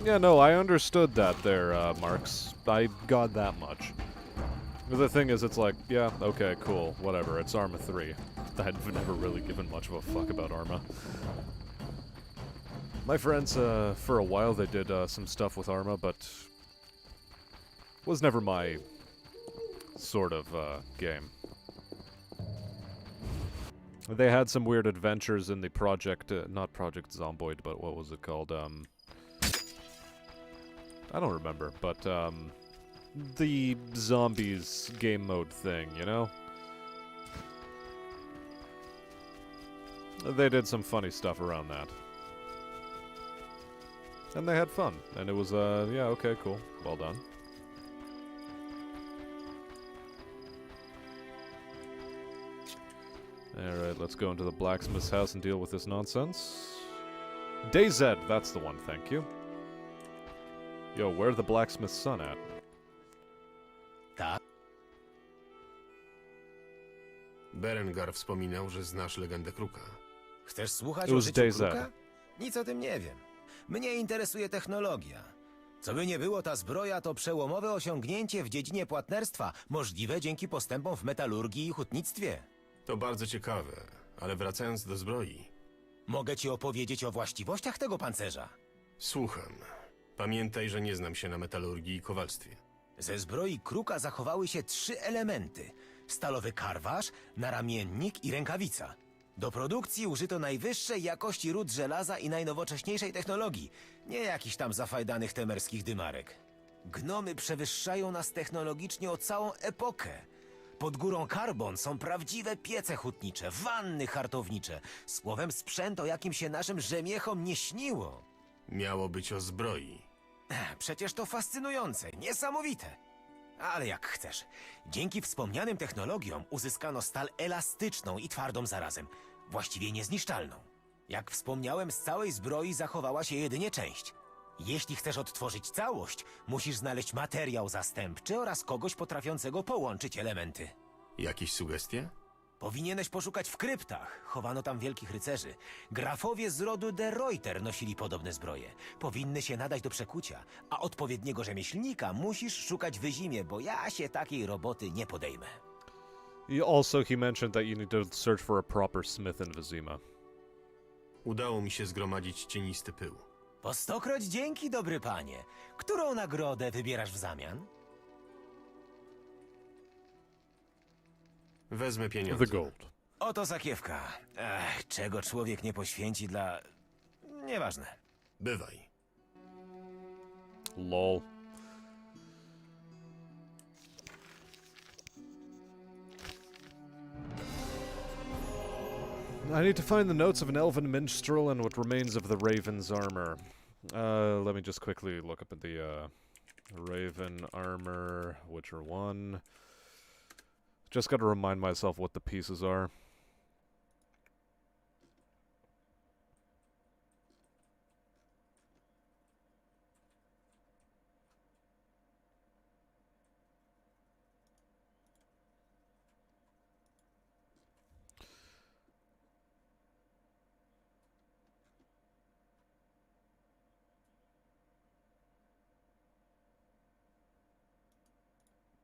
Yeah, no, I understood that there, Marks. I got that much. But the thing is, it's like, yeah, okay, cool, whatever, it's Arma 3. I've never really given much of a fuck about Arma. My friends, for a while, they did some stuff with Arma, but was never my sort of game. They had some weird adventures in the project, not Project Zomboid, but what was it called? I don't remember, but the zombies game mode thing, you know? They did some funny stuff around that. And they had fun, and it was, yeah, okay, cool, well done. Alright, let's go into the blacksmith's house and deal with this nonsense. DayZ, that's the one, thank you. Yo, where's the blacksmith's son at? Tak. Berengar wspominał, że znasz legendę Kruka. Chcesz słuchać It o was życiu DayZ. Kruka? Nic o tym nie wiem. Mnie interesuje technologia. Co by nie było, ta zbroja to przełomowe osiągnięcie w dziedzinie płatnerstwa, możliwe dzięki postępom w metalurgii i hutnictwie. To bardzo ciekawe, ale wracając do zbroi. Mogę ci opowiedzieć o właściwościach tego pancerza. Słucham. Pamiętaj, że nie znam się na metalurgii i kowalstwie. Ze zbroi Kruka zachowały się 3 elementy. Stalowy karwasz, naramiennik i rękawica. Do produkcji użyto najwyższej jakości ród żelaza i najnowocześniejszej technologii, nie jakichś tam zafajdanych temerskich dymarek. Gnomy przewyższają nas technologicznie o całą epokę. Pod górą Karbon są prawdziwe piece hutnicze, wanny hartownicze. Słowem sprzęt, o jakim się naszym rzemiechom nie śniło. Miało być o zbroi. Przecież to fascynujące, niesamowite. Ale jak chcesz. Dzięki wspomnianym technologiom uzyskano stal elastyczną i twardą zarazem. Właściwie niezniszczalną. Jak wspomniałem, z całej zbroi zachowała się jedynie część. Jeśli chcesz odtworzyć całość, musisz znaleźć materiał zastępczy oraz kogoś potrafiącego połączyć elementy. Jakieś sugestie? Powinieneś poszukać w kryptach. Chowano tam wielkich rycerzy. Grafowie z rodu de Reuter nosili podobne zbroje. Powinny się nadać do przekucia, a odpowiedniego rzemieślnika musisz szukać w zimie, bo ja się takiej roboty nie podejmę. He mentioned that you need to search for a proper smith in Vizima. Udało mi się zgromadzić cienisty pył. Po stokroć dzięki, dobry panie. Którą nagrodę wybierasz w zamian? Wezmę pieniądze. The gold. Oto sakiewka. Czego człowiek nie poświęci dla... Nieważne. Bywaj. Lol. I need to find the notes of an elven minstrel and what remains of the raven's armor. Let me just quickly look up at the raven armor, Witcher 1. Just gotta remind myself what the pieces are.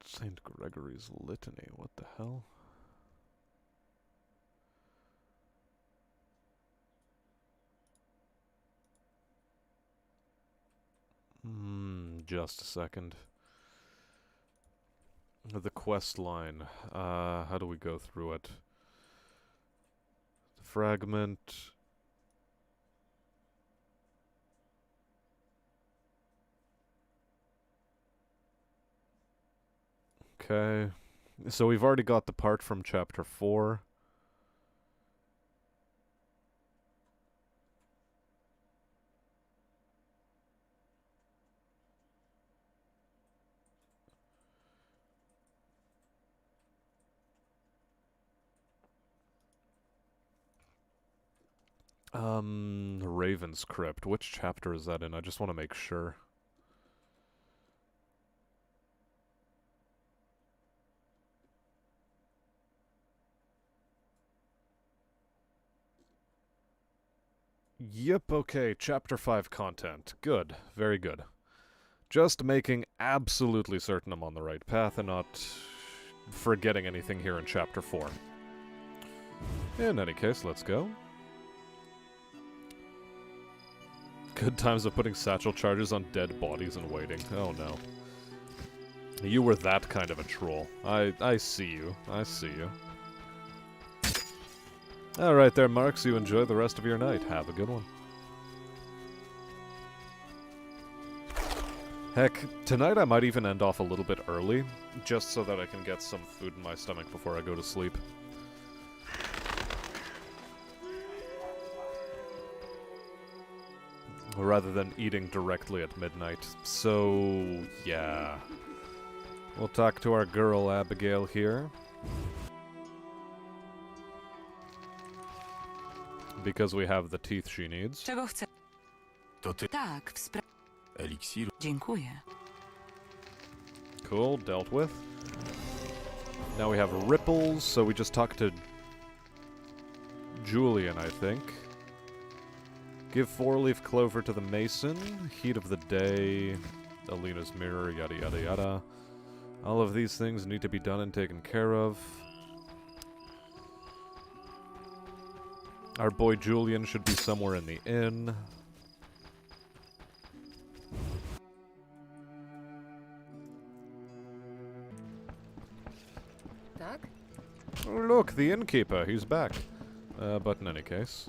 St. Gregory's Litany, what the hell? Just a second. The quest line. How do we go through it? The fragment. Okay, so we've already got the part from chapter 4. Raven's Crypt. Which chapter is that in? I just want to make sure. Yep, okay, Chapter 5 content. Good, very good. Just making absolutely certain I'm on the right path and not forgetting anything here in Chapter 4. In any case, let's go. Good times of putting satchel charges on dead bodies and waiting. Oh no. You were that kind of a troll. I see you. I see you. Alright there, Marks. You enjoy the rest of your night. Have a good one. Heck, tonight I might even end off a little bit early, just so that I can get some food in my stomach before I go to sleep. Rather than eating directly at midnight. So, yeah. We'll talk to our girl Abigail here. Because we have the teeth she needs. Czego chce? To ty. Tak, Eliksiru. Dziękuję. Cool, dealt with. Now we have ripples, so we just talked to Julian, I think. Give 4-leaf clover to the mason. Heat of the day. Alina's mirror, yada yada yada. All of these things need to be done and taken care of. Our boy Julian should be somewhere in the inn. Tak? Look, the innkeeper, he's back. But in any case.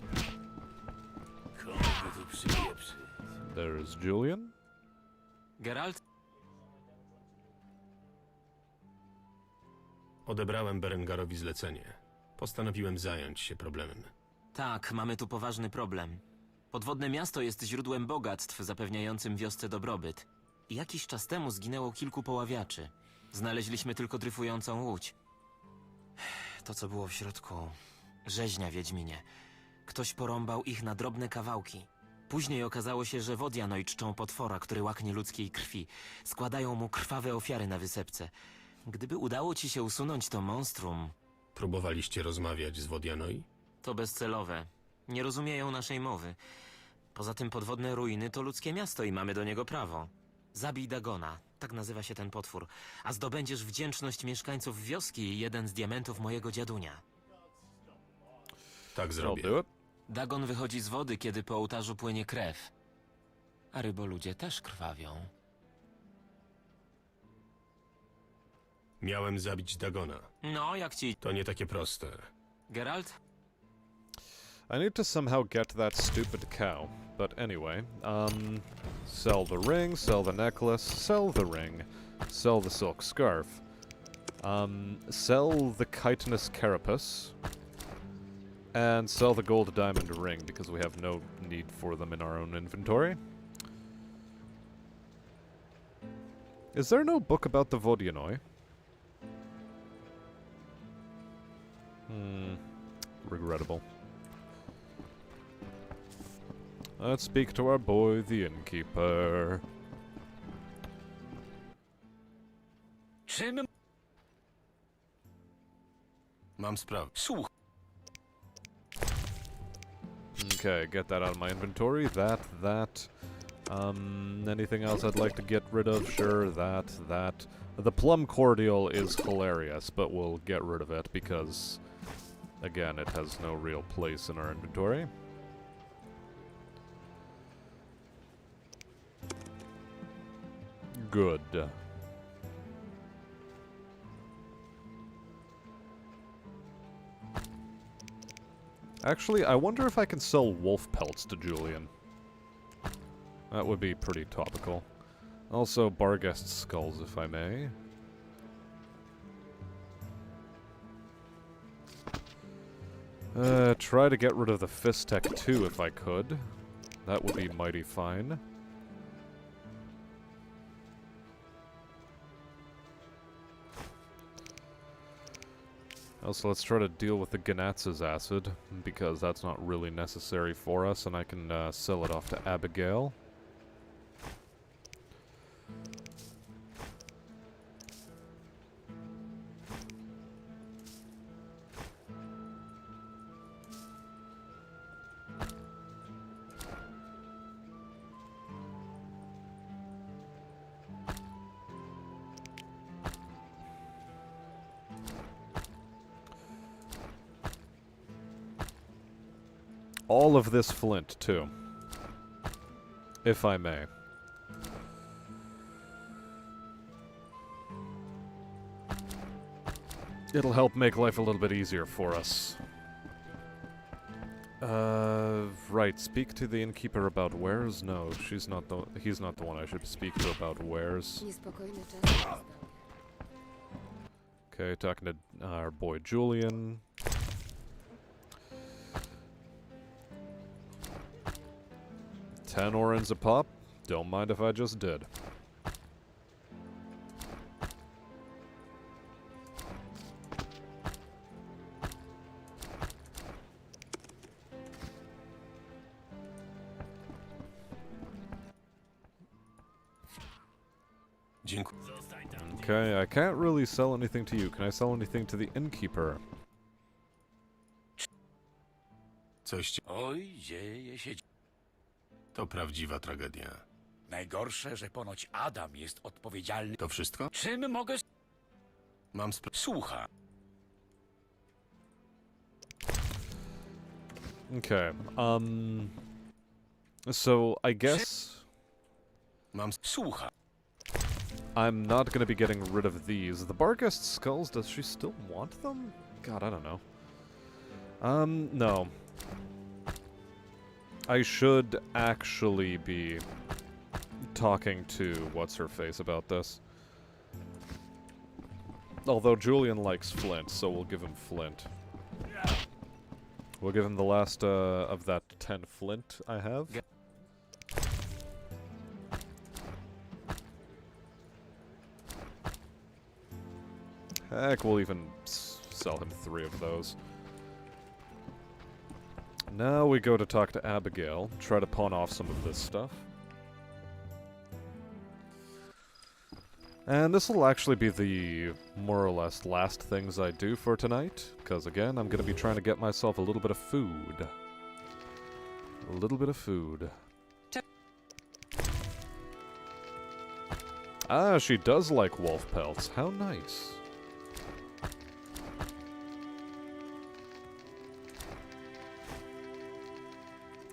There is Julian. Geralt? Odebrałem Berengarowi zlecenie. Postanowiłem zająć się problemem. Tak, mamy tu poważny problem. Podwodne miasto jest źródłem bogactw zapewniającym wiosce dobrobyt. I jakiś czas temu zginęło kilku poławiaczy. Znaleźliśmy tylko dryfującą łódź. To, co było w środku... Rzeźnia, Wiedźminie. Ktoś porąbał ich na drobne kawałki. Później okazało się, że Wodianoj czczą potwora, który łaknie ludzkiej krwi. Składają mu krwawe ofiary na wysepce. Gdyby udało ci się usunąć to monstrum... Próbowaliście rozmawiać z Wodianoi? To bezcelowe. Nie rozumieją naszej mowy. Poza tym podwodne ruiny to ludzkie miasto i mamy do niego prawo. Zabij Dagona, tak nazywa się ten potwór, a zdobędziesz wdzięczność mieszkańców wioski i jeden z diamentów mojego dziadunia. Tak zrobię. Dagon wychodzi z wody, kiedy po ołtarzu płynie krew. A ryboludzie też krwawią. Miałem zabić Dagona. No, jak ci... To nie takie proste. Geralt? I need to somehow get that stupid cow. But anyway, sell the ring, sell the necklace, sell the ring, sell the silk scarf, sell the chitinous carapace, and sell the gold diamond ring because we have no need for them in our own inventory. Is there no book about the Vodianoi? Regrettable. Let's speak to our boy, the innkeeper. Czym? Mam sprawę. Słuch. Okay, get that out of my inventory. That. Anything else I'd like to get rid of? Sure, that. The plum cordial is hilarious, but we'll get rid of it because, again, it has no real place in our inventory. Good. Actually, I wonder if I can sell wolf pelts to Julian. That would be pretty topical. Also, Barghest skulls, if I may. Try to get rid of the Fistek too, if I could. That would be mighty fine. Also, let's try to deal with the Ganatz's acid, because that's not really necessary for us, and I can sell it off to Abigail. All of this flint, too. If I may. It'll help make life a little bit easier for us. Right, speak to the innkeeper about wares? No, he's not the one I should speak to about wares. Okay, talking to our boy Julian. $10 orens a pop? Don't mind if I just did. Okay, I can't really sell anything to you. Can I sell anything to the innkeeper? Coś Oj, dzieje się. To prawdziwa tragedia. Najgorsze, że ponoć Adam jest odpowiedzialny. To wszystko? Czym mogę... Mam Słucha. Okay, so I guess... Słucha. I'm not gonna be getting rid of these. The Barghest skulls, does she still want them? God, I don't know. No. I should actually be talking to what's-her-face about this. Although Julian likes flint, so we'll give him flint. We'll give him the last of that 10 flint I have. Heck, we'll even sell him 3 of those. Now we go to talk to Abigail, try to pawn off some of this stuff. And this will actually be the more or less last things I do for tonight, because again, I'm going to be trying to get myself a little bit of food. A little bit of food. Ah, she does like wolf pelts. How nice.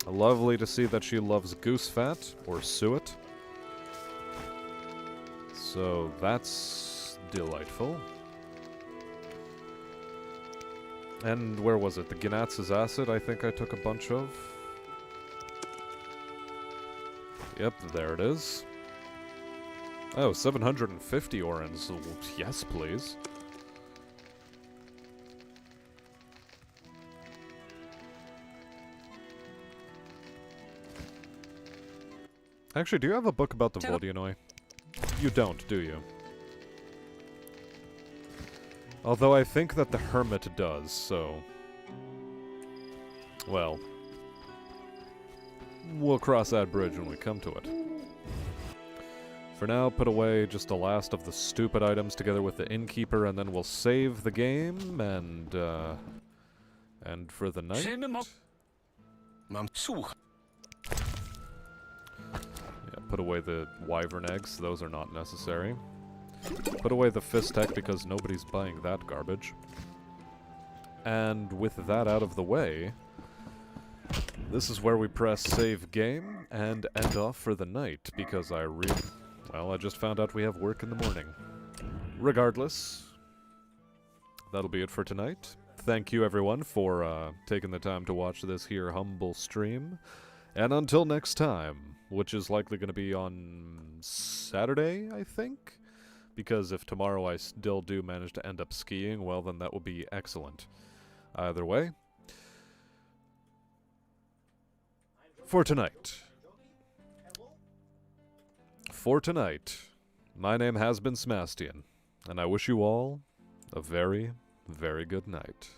Lovely to see that she loves goose fat, or suet. So that's delightful. And where was it? The Gnatz's acid I think I took a bunch of. Yep, there it is. Oh, 750 orens. Yes, please. Actually, do you have a book about the Vodyanoi? You don't, do you? Although I think that the Hermit does, so... Well... We'll cross that bridge when we come to it. For now, put away just the last of the stupid items together with the innkeeper, and then we'll save the game, and for the night... Yeah, put away the wyvern eggs, those are not necessary. Put away the fistek because nobody's buying that garbage. And with that out of the way, this is where we press save game and end off for the night, because I just found out we have work in the morning. Regardless, that'll be it for tonight. Thank you everyone for taking the time to watch this here humble stream. And until next time, which is likely going to be on Saturday, I think? Because if tomorrow I still do manage to end up skiing, well then that will be excellent. Either way, for tonight, my name has been Smastian, and I wish you all a very, very good night.